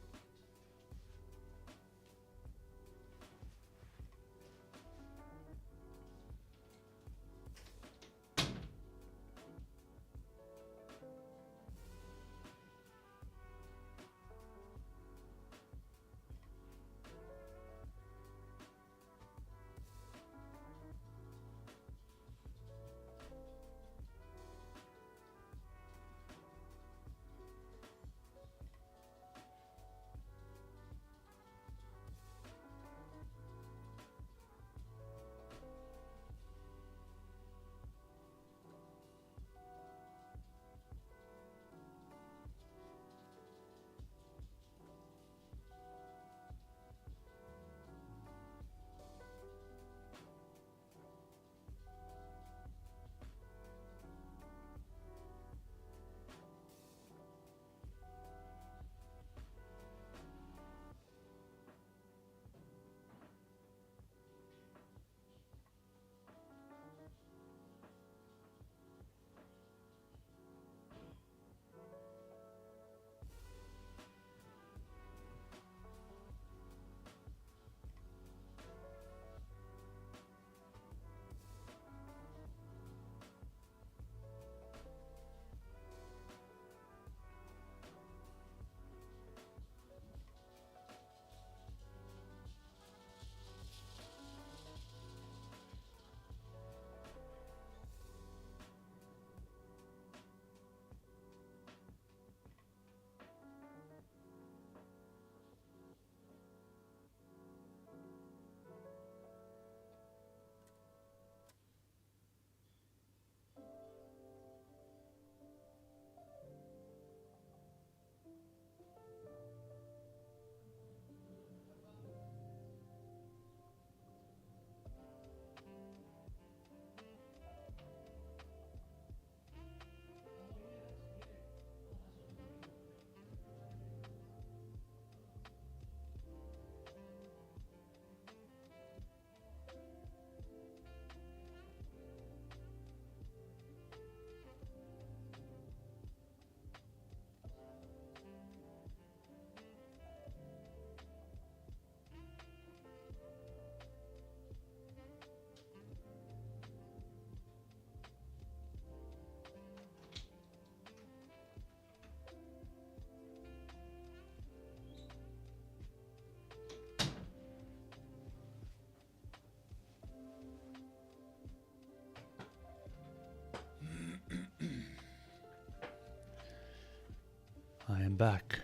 I am back.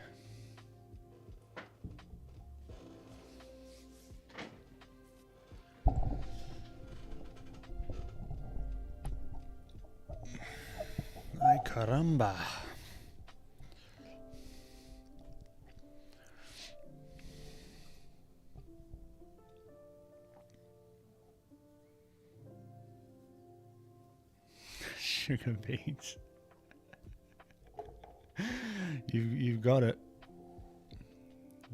Ay caramba. Sugar beets. You've got it.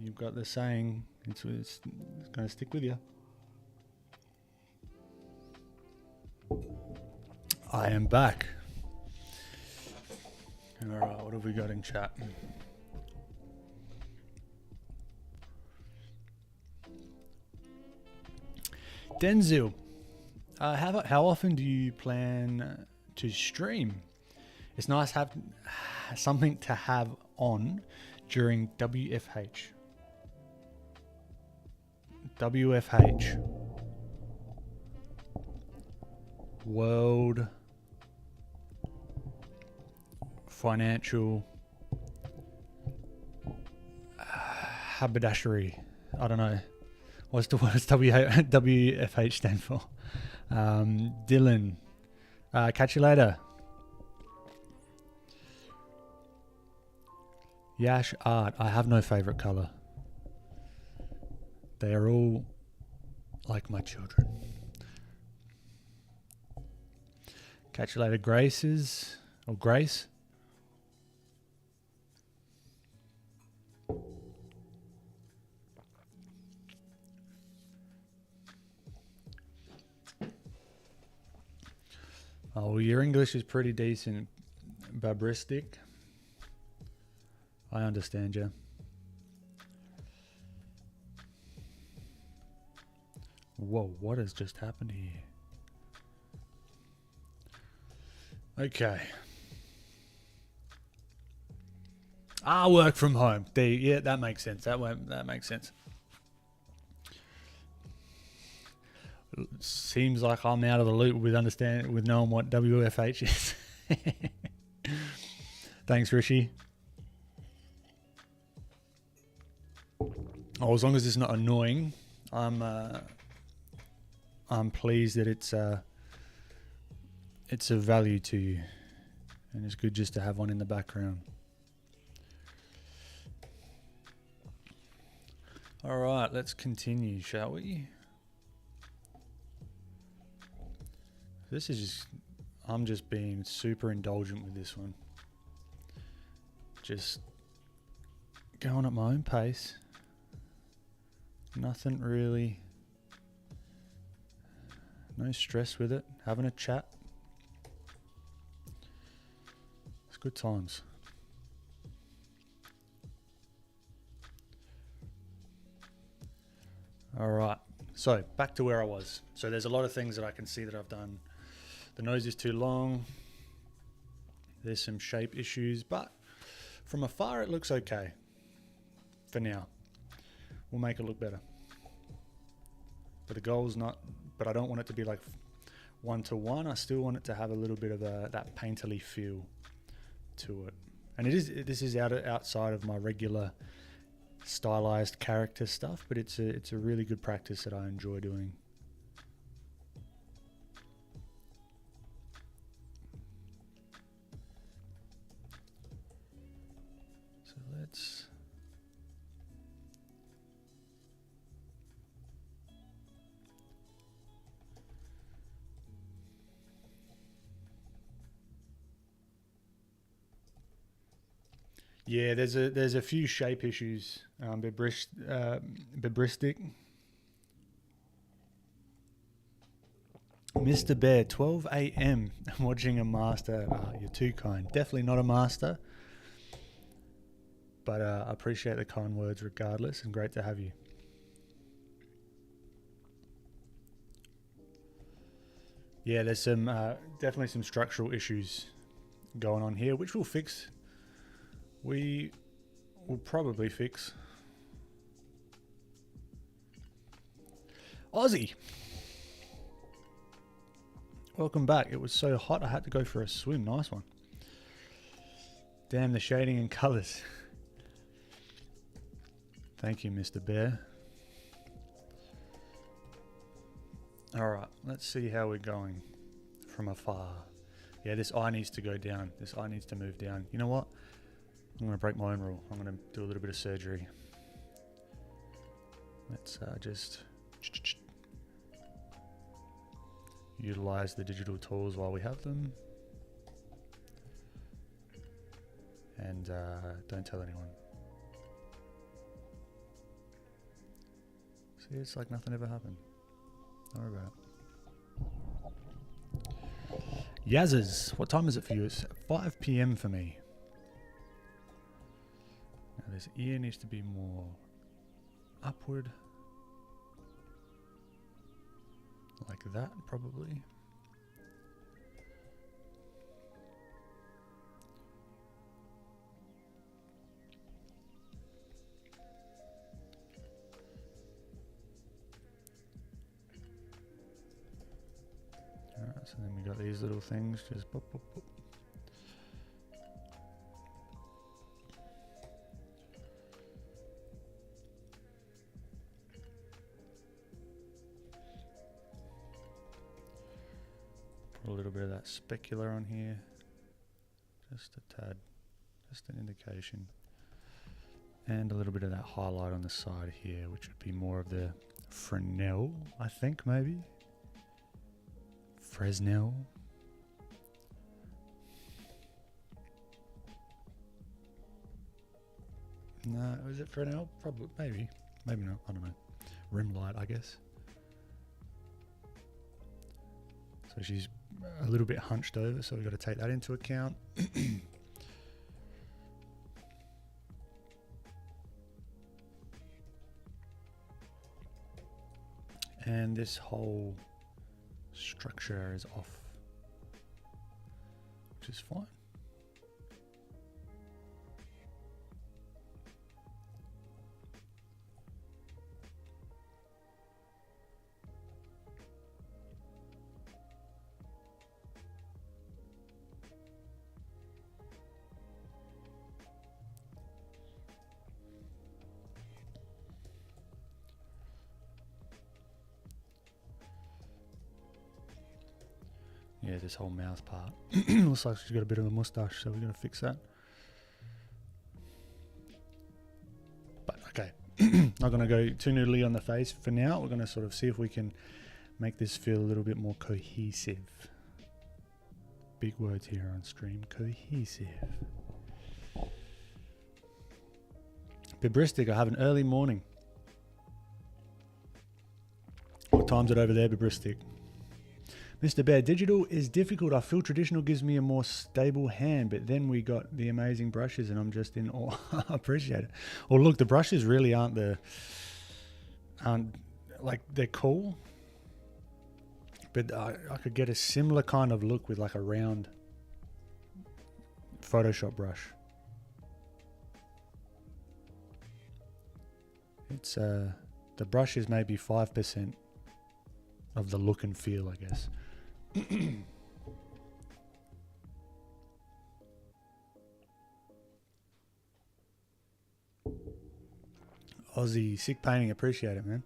You've got the saying. It's going to stick with you. I am back. All right, what have we got in chat? Denzil, how often do you plan to stream? It's nice to have something to have on during WFH. WFH. World Financial Haberdashery. I don't know. What does WFH stand for? Dylan. Catch you later. Yash Art. I have no favorite color. They are all like my children. Catch you later, Graces. Or Grace. Oh, your English is pretty decent, Babristic. I understand you. Whoa, what has just happened here? Okay. Work from home. Yeah, that makes sense. That makes sense. Seems like I'm out of the loop with knowing what WFH is. Thanks, Rishi. Oh, as long as it's not annoying, I'm pleased that it's of value to you, and it's good just to have one in the background. All right, let's continue, shall we? This is just, I'm just being super indulgent with this one. Just going at my own pace. Nothing really, no stress with it, having a chat. It's good times. All right, so back to where I was. So there's a lot of things that I can see that I've done. The nose is too long. There's some shape issues, but from afar it looks okay for now. We'll make it look better. But the goal's not, but I don't want it to be like 1-to-1. I still want it to have a little bit of that painterly feel to it. And this is outside of my regular stylized character stuff, but it's a really good practice that I enjoy doing. So let's yeah, there's a few shape issues. Babristic. Mr. Bear, 12 a.m. watching a master. You're too kind. Definitely not a master. But I appreciate the kind words regardless, and great to have you. Yeah, there's some definitely some structural issues going on here, which we'll fix. We will probably fix. Aussie, welcome back. It was so hot I had to go for a swim. Nice one. Damn the shading and colours. Thank you, Mr. Bear. Alright, let's see how we're going from afar. Yeah, this eye needs to go down. This eye needs to move down. You know what? I'm going to break my own rule. I'm going to do a little bit of surgery. Let's just utilize the digital tools while we have them. And don't tell anyone. See, it's like nothing ever happened. Don't worry about it. Yazzers, what time is it for you? It's 5 p.m. for me. Now this ear needs to be more upward. Like that, probably. Alright, so then we got these little things, just pop, pop, pop. Put a little bit of that specular on here, just a tad, just an indication. And a little bit of that highlight on the side here, which would be more of the Fresnel, I think, maybe. Fresnel. No, is it Fresnel? Probably, maybe. Maybe not, I don't know. Rim light, I guess. So she's a little bit hunched over, so we've got to take that into account. And this whole structure is off, which is fine. Yeah, this whole mouth part. Looks like she's got a bit of a mustache, so we're going to fix that. But okay, not going to go too noodly on the face for now. We're going to sort of see if we can make this feel a little bit more cohesive. Big words here on stream. Cohesive. Bibristic, I have an early morning. What time's it over there, Bibristic? Mr. Bear, digital is difficult. I feel traditional gives me a more stable hand, but then we got the amazing brushes and I'm just in awe. I appreciate it. Well, look, the brushes really aren't like, they're cool, but I could get a similar kind of look with like a round Photoshop brush. It's, the brush is maybe 5% of the look and feel, I guess. Aussie, sick painting, appreciate it, man.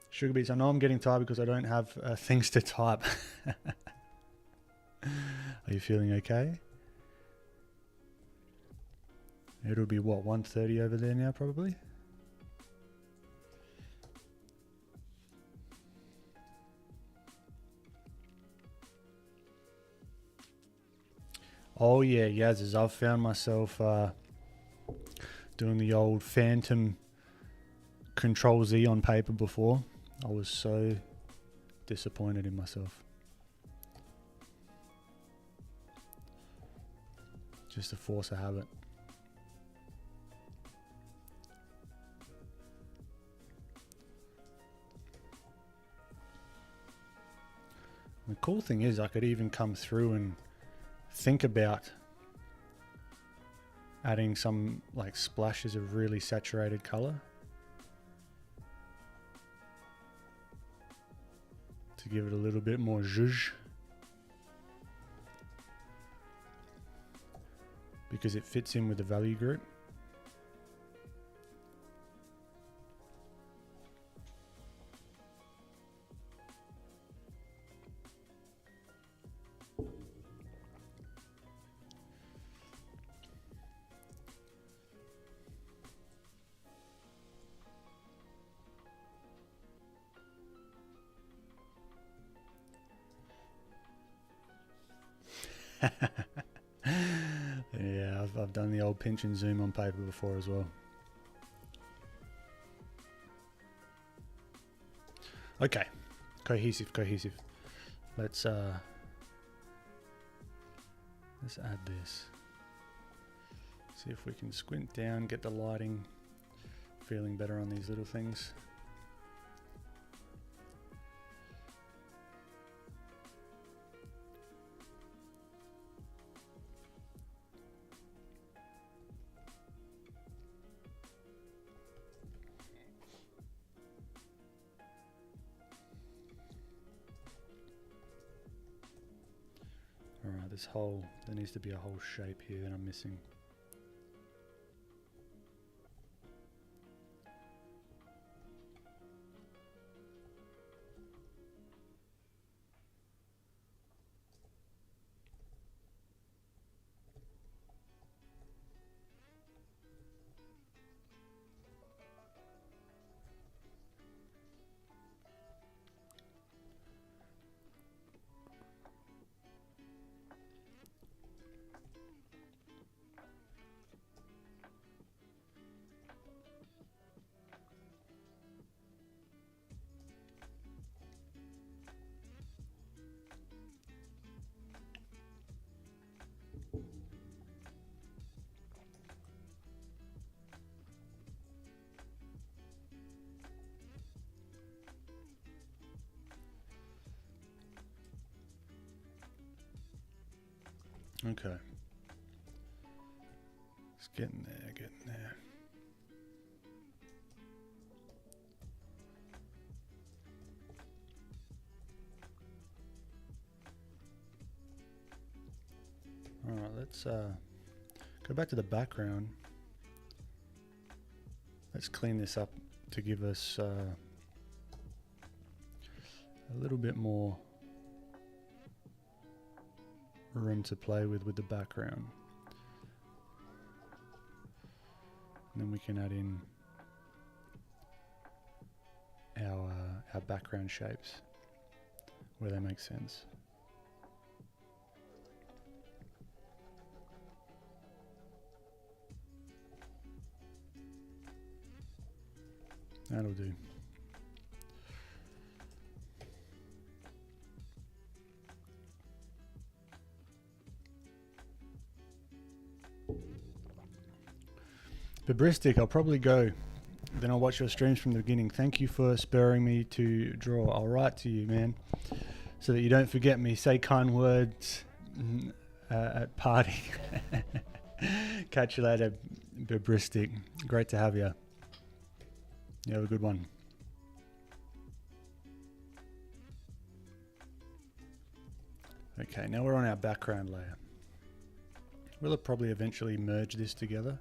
Sugar Beats, I know I'm getting tired because I don't have things to type. Are you feeling okay? It'll be what, 1:30 over there now, probably? Oh yeah, Yaz's. I've found myself doing the old Phantom Control Z on paper before. I was so disappointed in myself. Just a force of habit. The cool thing is I could even come through and think about adding some like splashes of really saturated color to give it a little bit more zhuzh, because it fits in with the value group. Yeah, I've done the old pinch and zoom on paper before as well. Okay, cohesive. Let's add this. See if we can squint down, get the lighting feeling better on these little things. Alright, there needs to be a whole shape here that I'm missing. Okay. It's getting there, getting there. All right, let's go back to the background. Let's clean this up to give us a little bit more room to play with the background. And then we can add in our background shapes where they make sense. That'll do. Bibristic, I'll probably go. Then I'll watch your streams from the beginning. Thank you for spurring me to draw. I'll write to you, man, so that you don't forget me. Say kind words at party. Catch you later, Bibristic. Great to have you. You have a good one. Okay, now we're on our background layer. We'll probably eventually merge this together.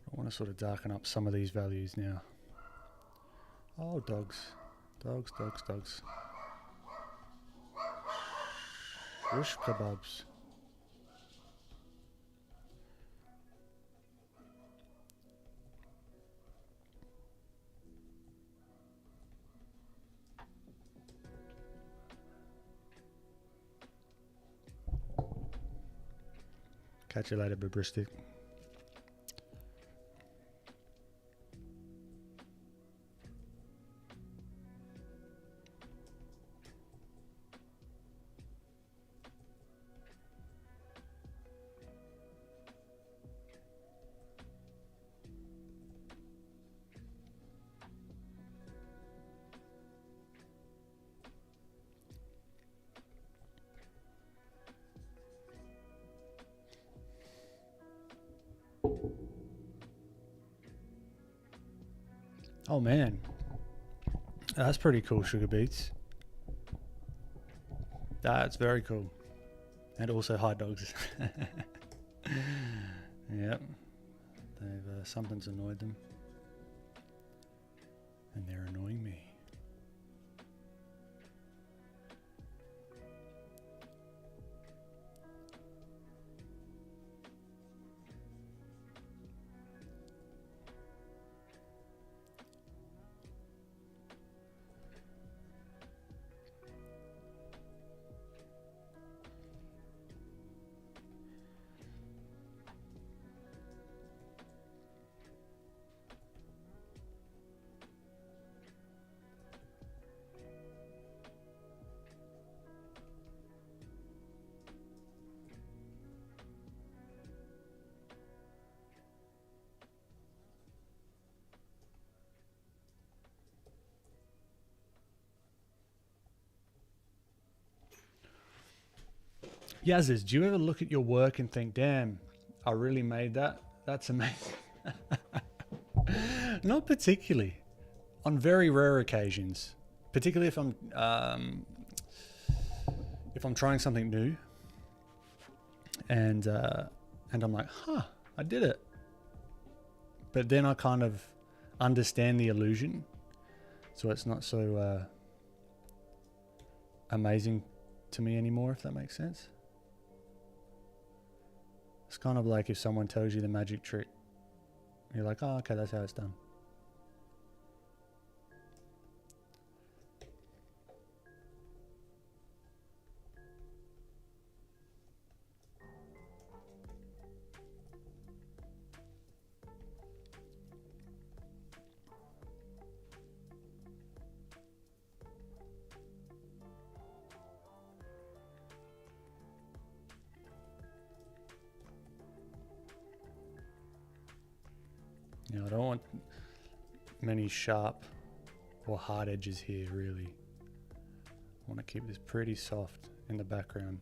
I want to sort of darken up some of these values now. Oh, dogs. Dogs, dogs, dogs. Shish kebabs. Catch you later, Bibristic. Oh man, that's pretty cool, Sugar Beats. That's very cool. And also hi dogs. Yep, they've something's annoyed them, and they're annoying me. Yazes, do you ever look at your work and think, damn, I really made that? That's amazing. Not particularly. On very rare occasions. Particularly if I'm trying something new and I'm like, huh, I did it. But then I kind of understand the illusion. So it's not so amazing to me anymore, if that makes sense. It's kind of like if someone tells you the magic trick. You're like, oh, okay, that's how it's done. You know, I don't want many sharp or hard edges here, really. I want to keep this pretty soft in the background.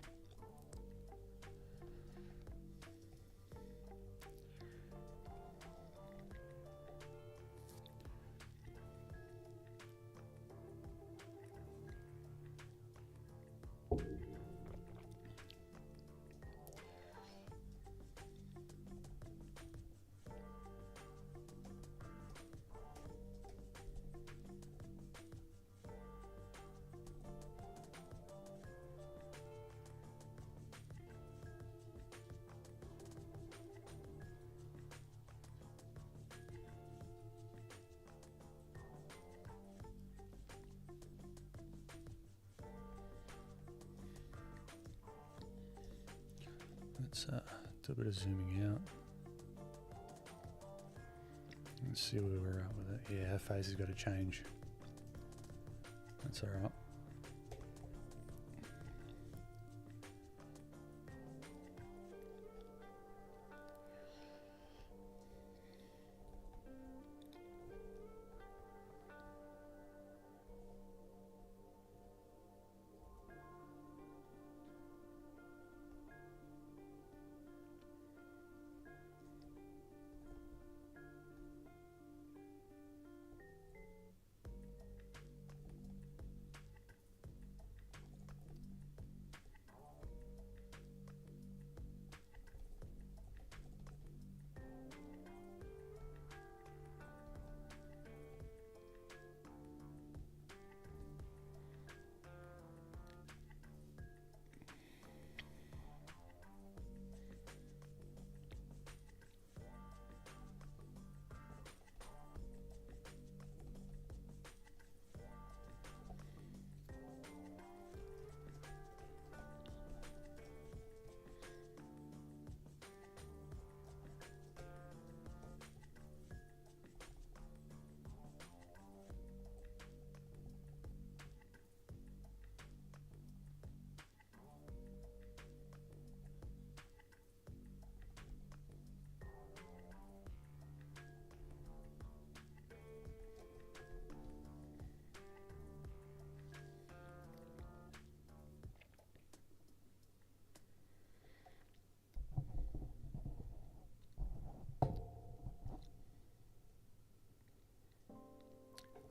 Let's do a bit of zooming out. Let's see where we're at with it. Yeah, her face has got to change. That's alright.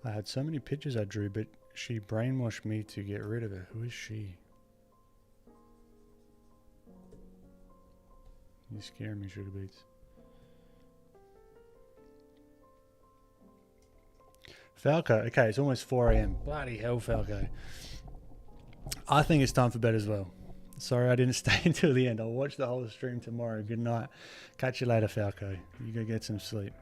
I had so many pictures I drew, but she brainwashed me to get rid of it. Who is she? You scare me, Sugar Beats. Falco. Okay, it's almost 4 a.m. Bloody hell, Falco. I think it's time for bed as well. Sorry I didn't stay until the end. I'll watch the whole stream tomorrow. Good night. Catch you later, Falco. You go get some sleep.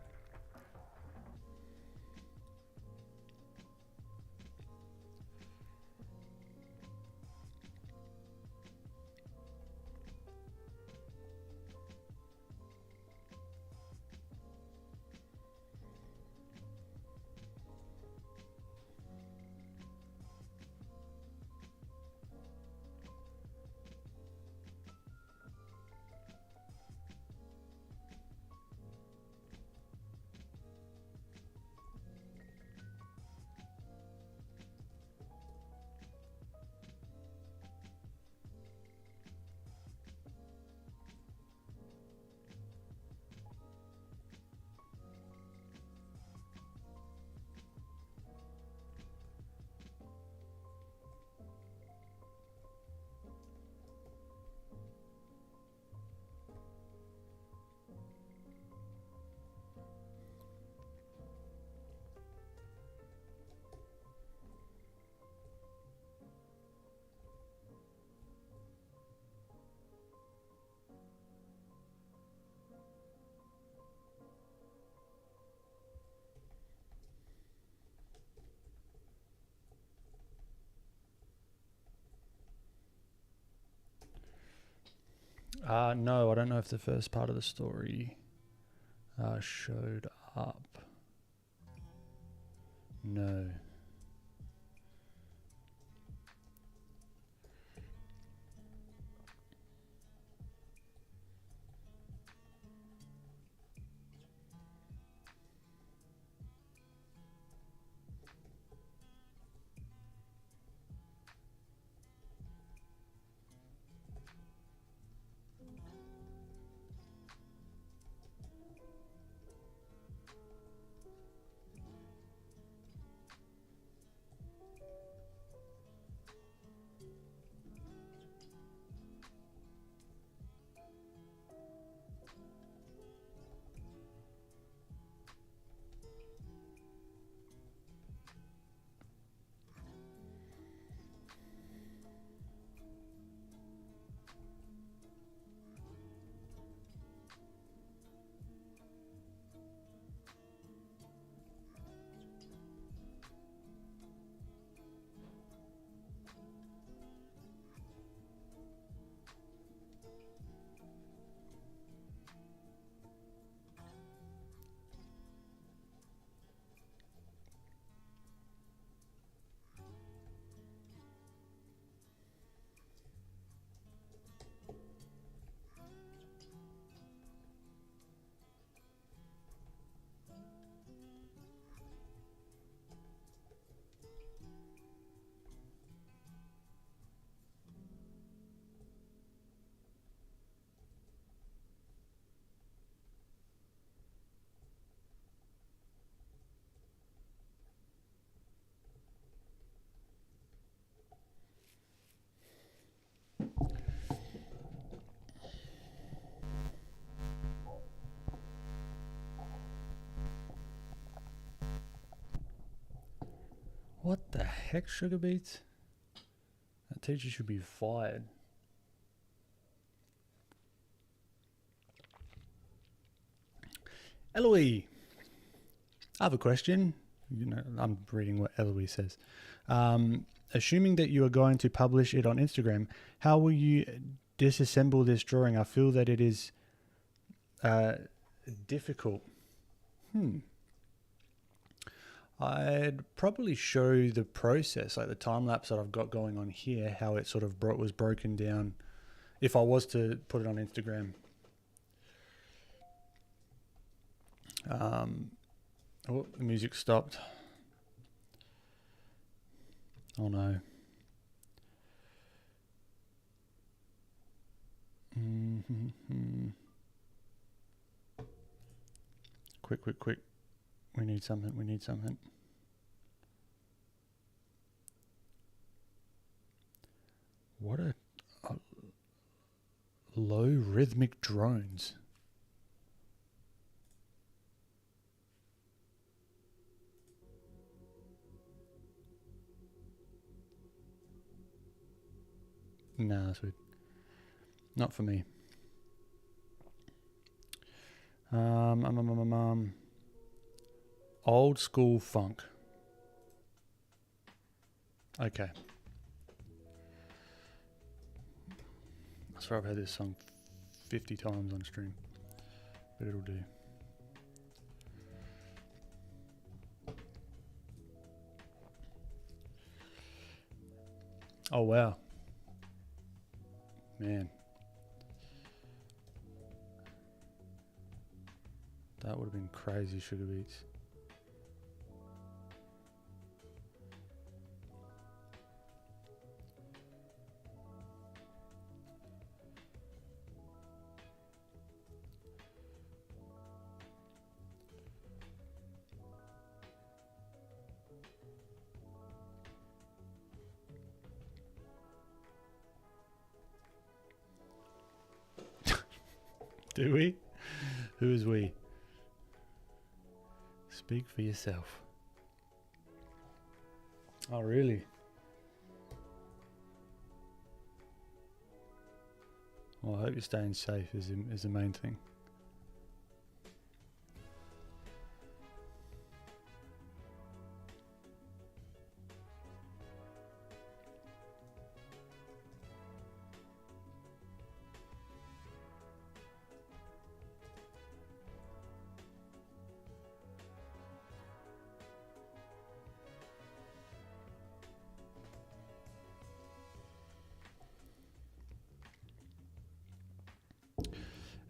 No, I don't know if the first part of the story showed up. No. What the heck, Sugar Beats? That teacher should be fired. Eloise, I have a question. You know, I'm reading what Eloise says. Assuming that you are going to publish it on Instagram, how will you disassemble this drawing? I feel that it is difficult. I'd probably show the process, like the time lapse that I've got going on here, how it sort of was broken down if I was to put it on Instagram. Oh, the music stopped. Oh no. Quick. We need something. What a low rhythmic drones. Nah, that's weird. Not for me. Old school funk. Okay. I swear I've heard this song 50 times on stream, but it'll do. Oh wow. Man. That would have been crazy, Sugar Beats. Do we? Who is we? Speak for yourself. Oh, really? Well, I hope you're staying safe is the main thing.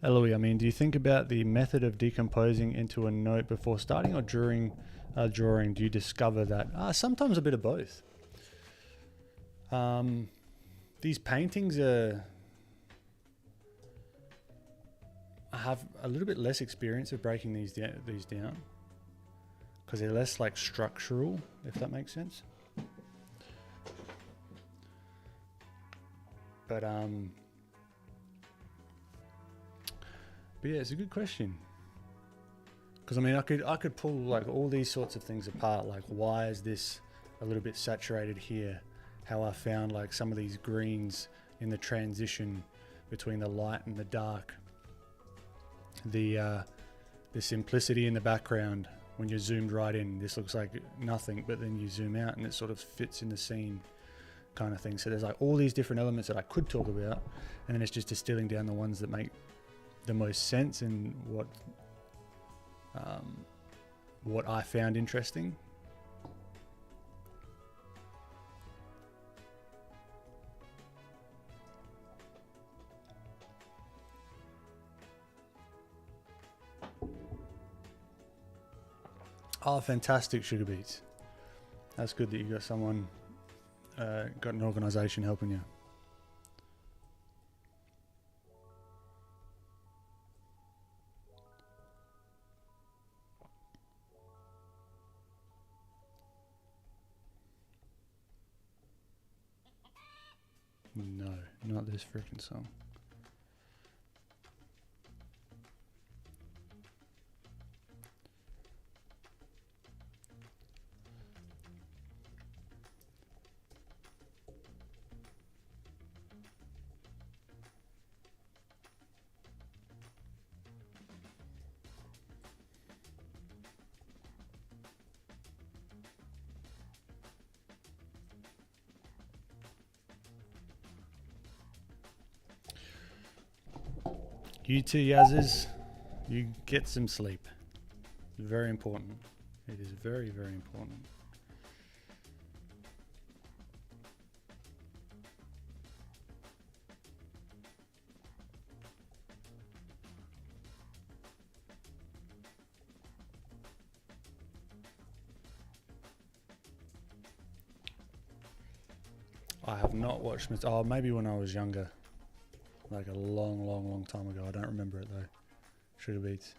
Eloise, I mean, do you think about the method of decomposing into a note before starting or during a drawing? Do you discover that? Sometimes a bit of both. These paintings I have a little bit less experience of breaking these down because they're less like structural, if that makes sense. But yeah, it's a good question. Because I mean, I could pull like all these sorts of things apart. Like, why is this a little bit saturated here? How I found like some of these greens in the transition between the light and the dark. The simplicity in the background when you're zoomed right in. This looks like nothing, but then you zoom out and it sort of fits in the scene, kind of thing. So there's like all these different elements that I could talk about, and then it's just distilling down the ones that make the most sense and what I found interesting. Oh, fantastic, Sugar Beats. That's good that you got someone, got an organisation helping you. No, not this freaking song. You too, Yazzers. You get some sleep. Very important. It is very, very important. I have not watched Mr. Oh, maybe when I was younger. Like a long, long, long time ago. I don't remember it though. Sugar beets.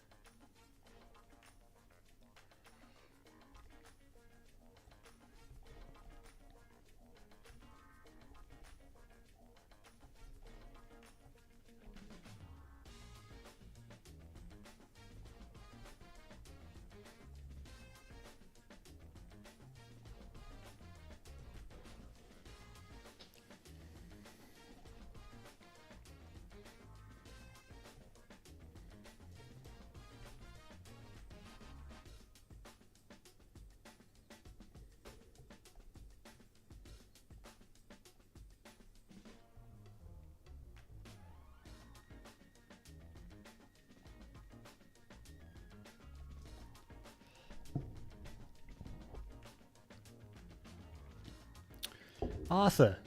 Arthur,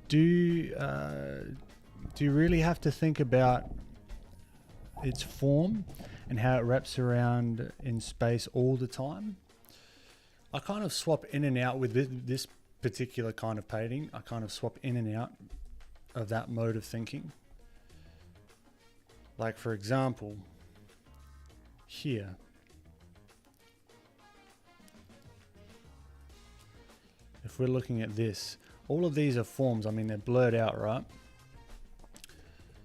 do you really have to think about its form and how it wraps around in space all the time? I kind of swap in and out with this particular kind of painting. I kind of swap in and out of that mode of thinking. Like for example, here. If we're looking at this, all of these are forms. I mean, they're blurred out, right?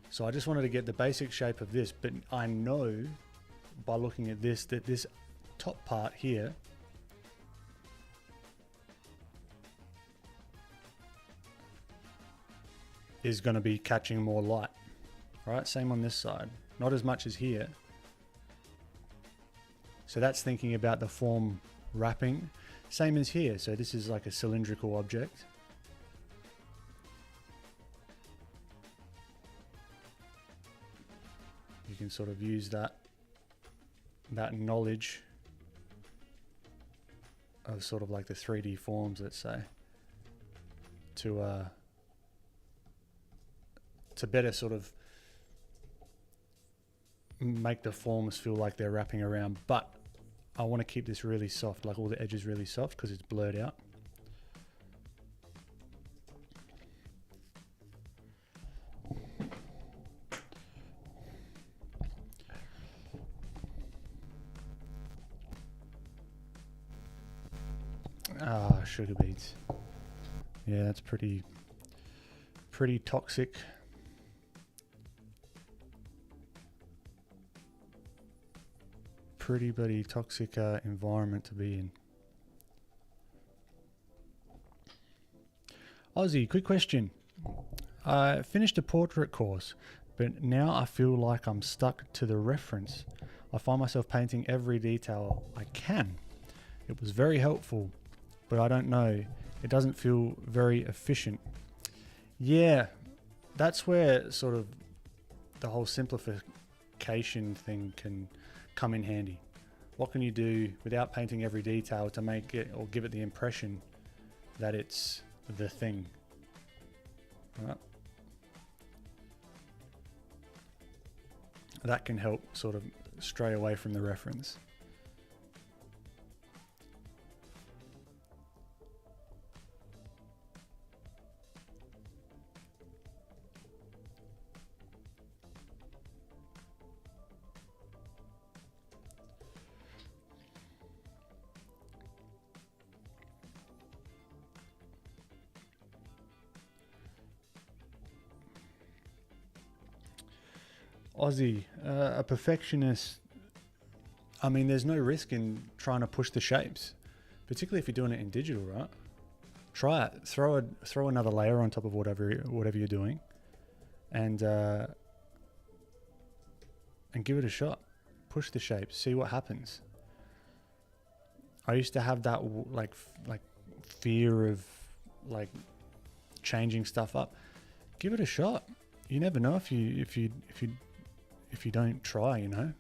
So I just wanted to get the basic shape of this, but I know by looking at this that this top part here is going to be catching more light, right? Same on this side, not as much as here. So that's thinking about the form wrapping. Same as here. So this is like a cylindrical object. You can sort of use that knowledge of sort of like the 3D forms, let's say, to better sort of make the forms feel like they're wrapping around. But I want to keep this really soft, like all the edges really soft because it's blurred out. Ah, sugar beets. Yeah, that's pretty toxic. Pretty bloody toxic environment to be in. Aussie, quick question. I finished a portrait course, but now I feel like I'm stuck to the reference. I find myself painting every detail I can. It was very helpful, but I don't know. It doesn't feel very efficient. Yeah, that's where sort of the whole simplification thing can come in handy. What can you do without painting every detail to make it or give it the impression that it's the thing? Right? That can help sort of stray away from the reference. Aussie, a perfectionist. I mean, there's no risk in trying to push the shapes, particularly if you're doing it in digital, right? Try it. Throw another layer on top of whatever you're doing, and give it a shot. Push the shapes. See what happens. I used to have that like fear of like changing stuff up. Give it a shot. You never know if you if you don't try, you know.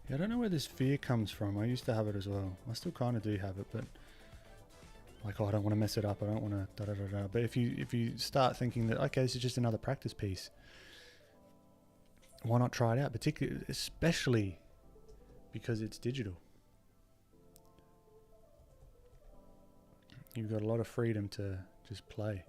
Yeah, I don't know where this fear comes from. I used to have it as well. I still kind of do have it, but like, oh, I don't want to mess it up. I don't want to da da da da. But if you start thinking that, okay, this is just another practice piece, why not try it out? Particularly, especially because it's digital. You've got a lot of freedom to just play.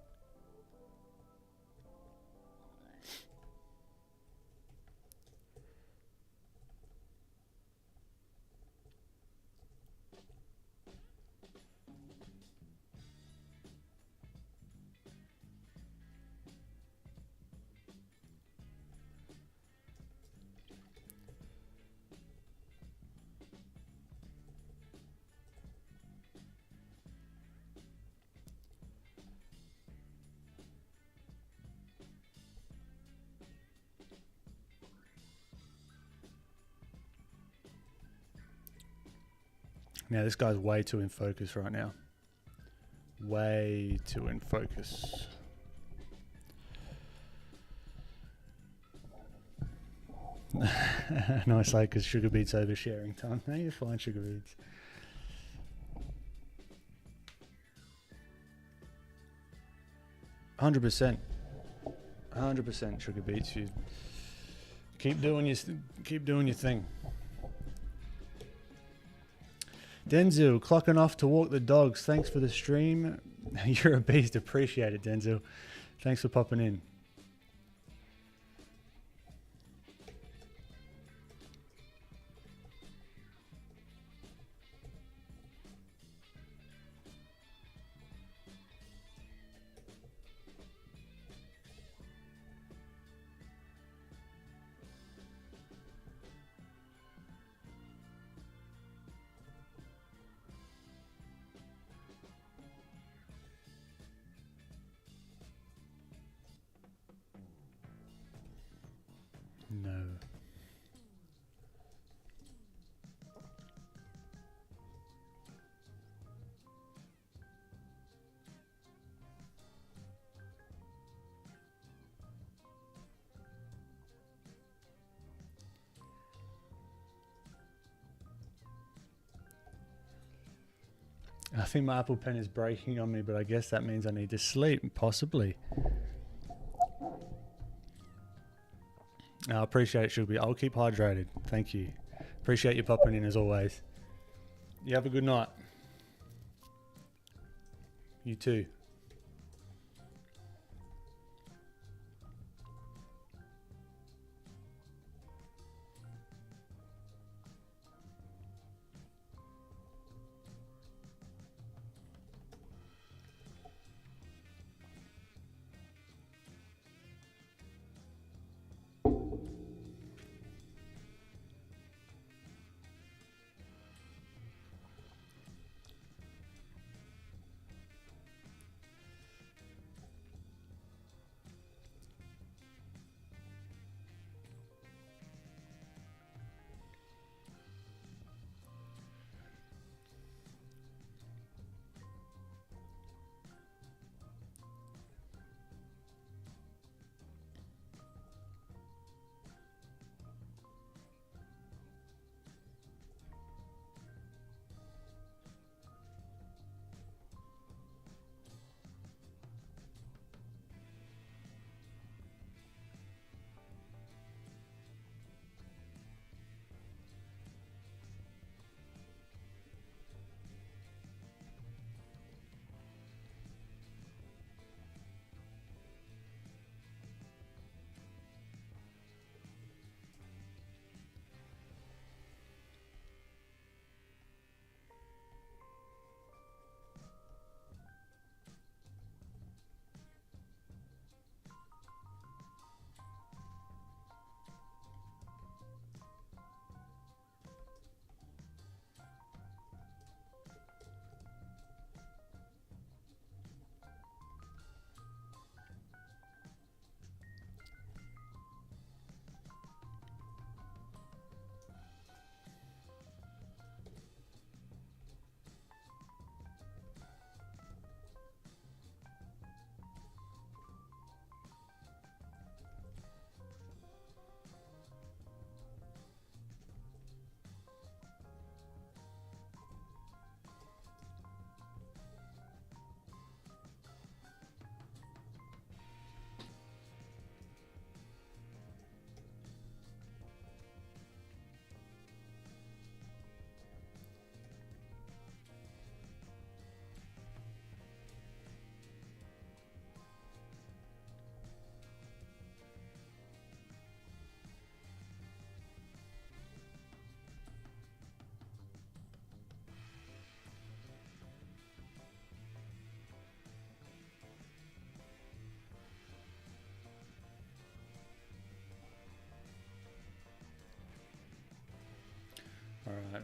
Now this guy's way too in focus right now. Way too in focus. Nice, like, because sugar beets oversharing time. No, you're fine, sugar beets. $100%, 100% sugar beets. You keep doing your thing. Denzel, clocking off to walk the dogs. Thanks for the stream. You're a beast. Appreciate it, Denzel. Thanks for popping in. No. I think my Apple Pen is breaking on me, but I guess that means I need to sleep, possibly. I appreciate it, Shubi. I'll keep hydrated. Thank you. Appreciate you popping in as always. You have a good night. You too.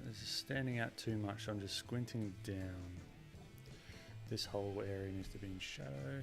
This is standing out too much, so I'm just squinting down. This whole area needs to be in shadow.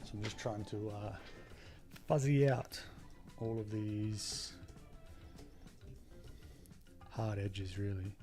So I'm just trying to fuzzy out all of these hard edges really.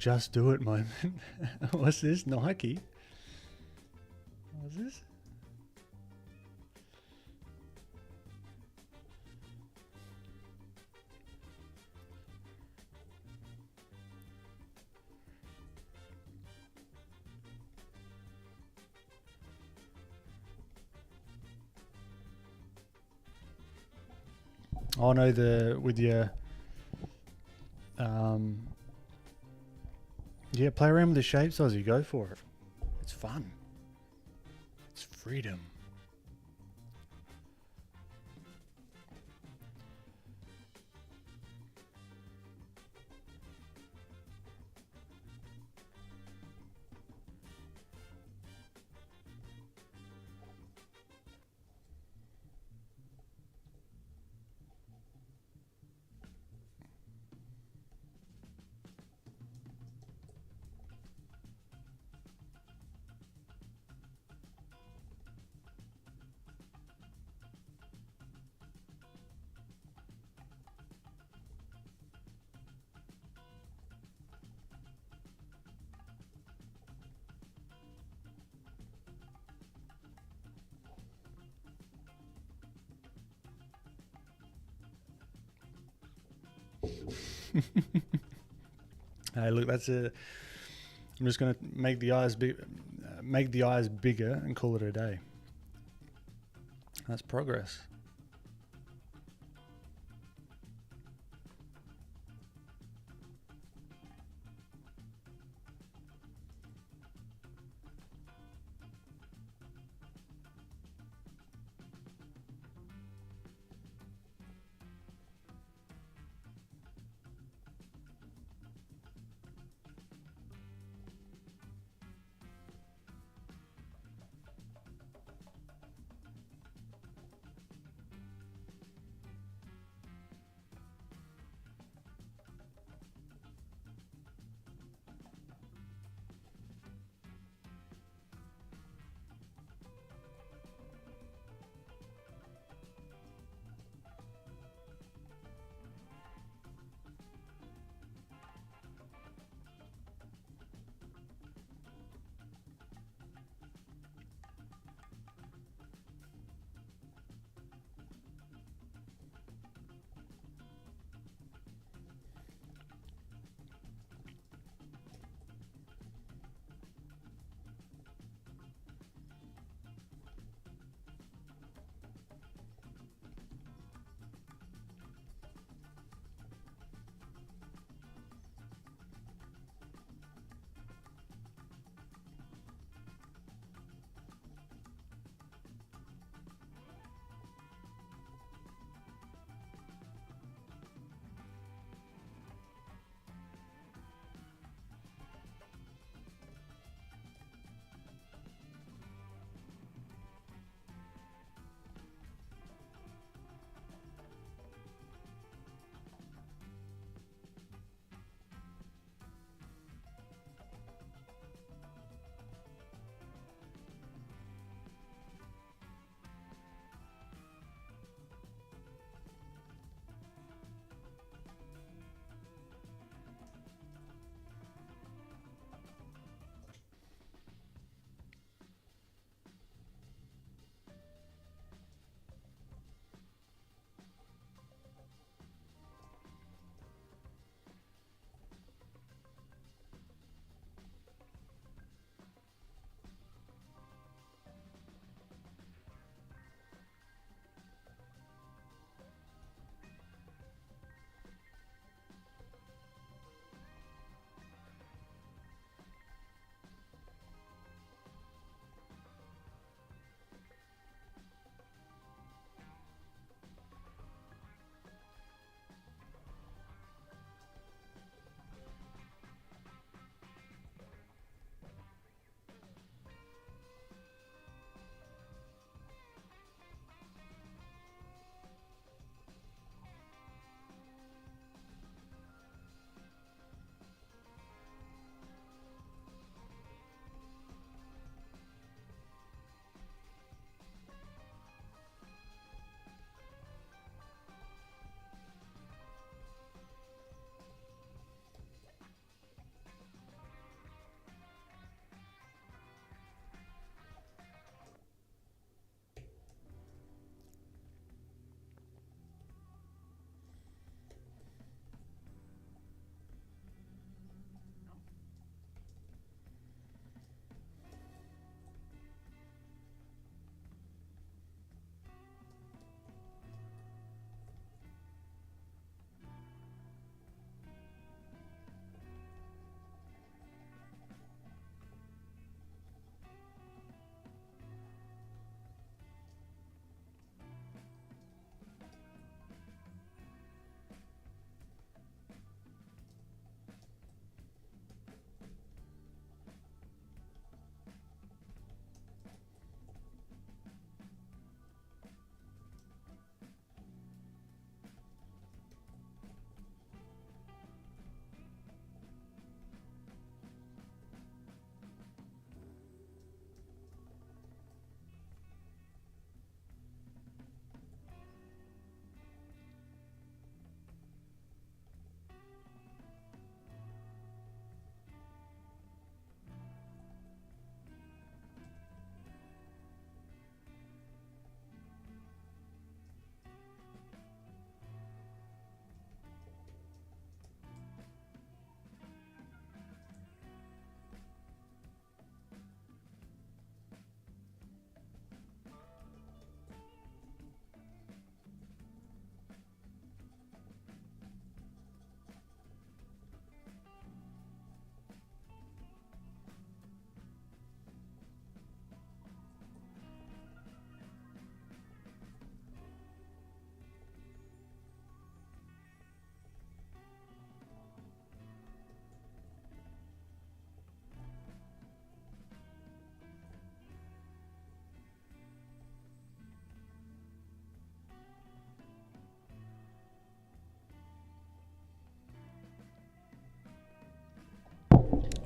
just do it moment. What's this? Nike? What's this? Oh no, with your yeah, play around with the shapes as you go for it. It's fun. It's freedom. Hey, look, that's a. I'm just gonna make the eyes bigger and call it a day. That's progress.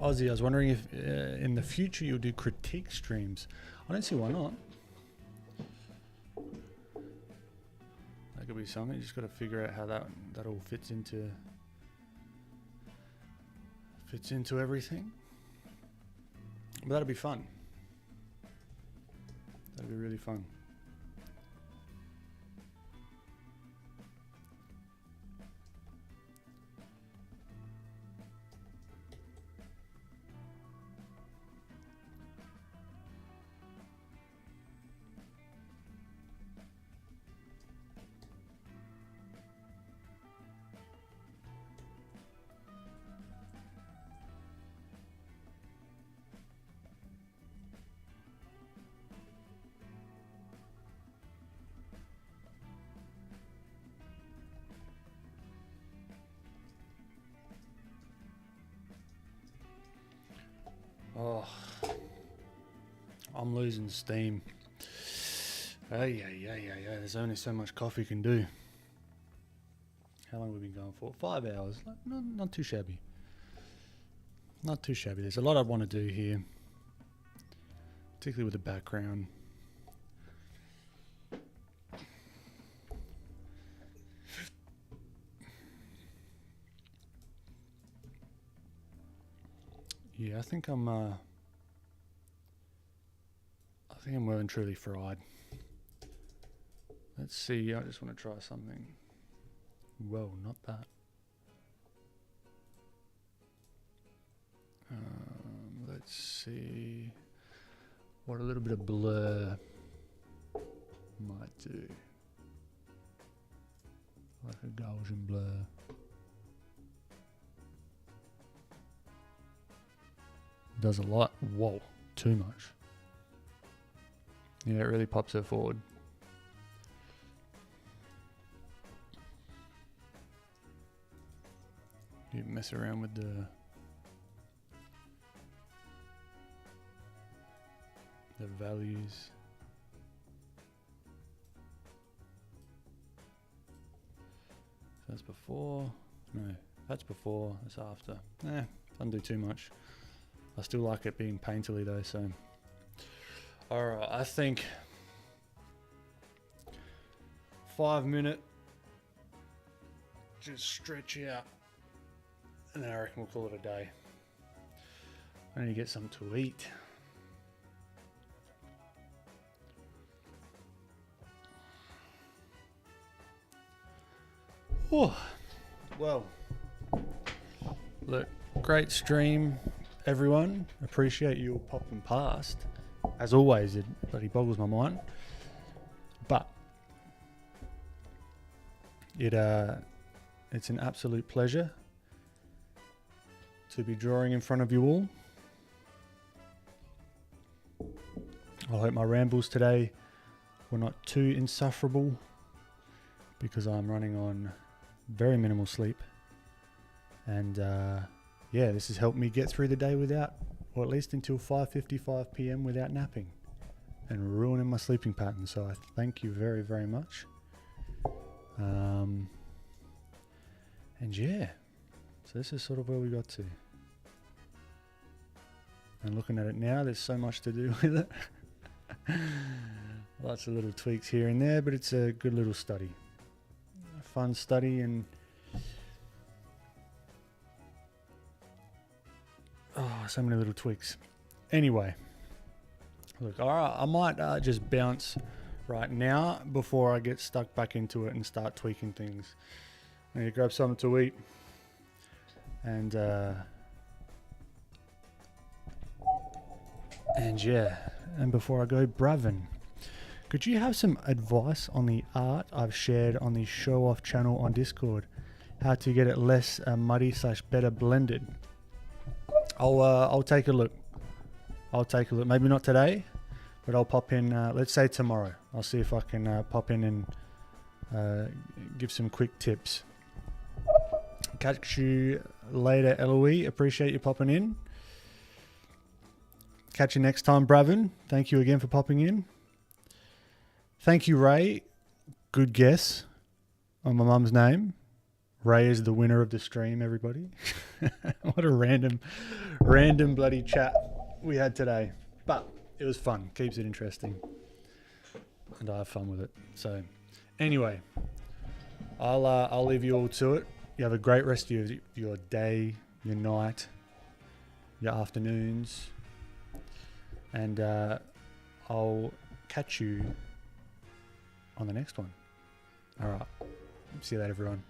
Ozzy, I was wondering if in the future you'll do critique streams. I don't see why not. That could be something. You just got to figure out how that all fits into everything. But that'll be fun. That'll be really fun. Oh, I'm losing steam. Yeah. There's only so much coffee can do. How long have we been going for? 5 hours. Not too shabby. Not too shabby. There's a lot I want to do here, particularly with the background. Yeah, I think I'm well and truly fried. Let's see. I just want to try something. Whoa, not that. Let's see what a little bit of blur might do. Like a Gaussian blur. Does a lot. Whoa, too much. Yeah, it really pops her forward. You mess around with the values. So that's before. No, that's before. That's after. Doesn't do too much. I still like it being painterly though, so. Alright, I think 5 minute, just stretch out, and then I reckon we'll call it a day. I need to get something to eat. Oh, well, look, great stream. Everyone, appreciate you all popping past. As always, it bloody boggles my mind. But it's an absolute pleasure to be drawing in front of you all. I hope my rambles today were not too insufferable, because I'm running on very minimal sleep. And yeah, this has helped me get through the day without, or at least until 5:55 p.m. without napping and ruining my sleeping pattern. So I thank you very, very much. And yeah, so this is sort of where we got to. And looking at it now, there's so much to do with it. Lots of little tweaks here and there, but it's a good little study. A fun study, and so many little tweaks. Anyway, look, alright, I might just bounce right now before I get stuck back into it and start tweaking things. I need to grab something to eat. And yeah, and before I go, Bravin, could you have some advice on the art I've shared on the Show Off channel on Discord? How to get it less muddy / better blended? I'll take a look. I'll take a look. Maybe not today, but I'll pop in, let's say tomorrow. I'll see if I can pop in and give some quick tips. Catch you later, Eloise. Appreciate you popping in. Catch you next time, Bravin. Thank you again for popping in. Thank you, Ray. Good guess on my mum's name. Ray is the winner of the stream, everybody. What a random bloody chat we had today. But it was fun. Keeps it interesting. And I have fun with it. So anyway, I'll leave you all to it. You have a great rest of your day, your night, your afternoons. And I'll catch you on the next one. All right. See you later, everyone.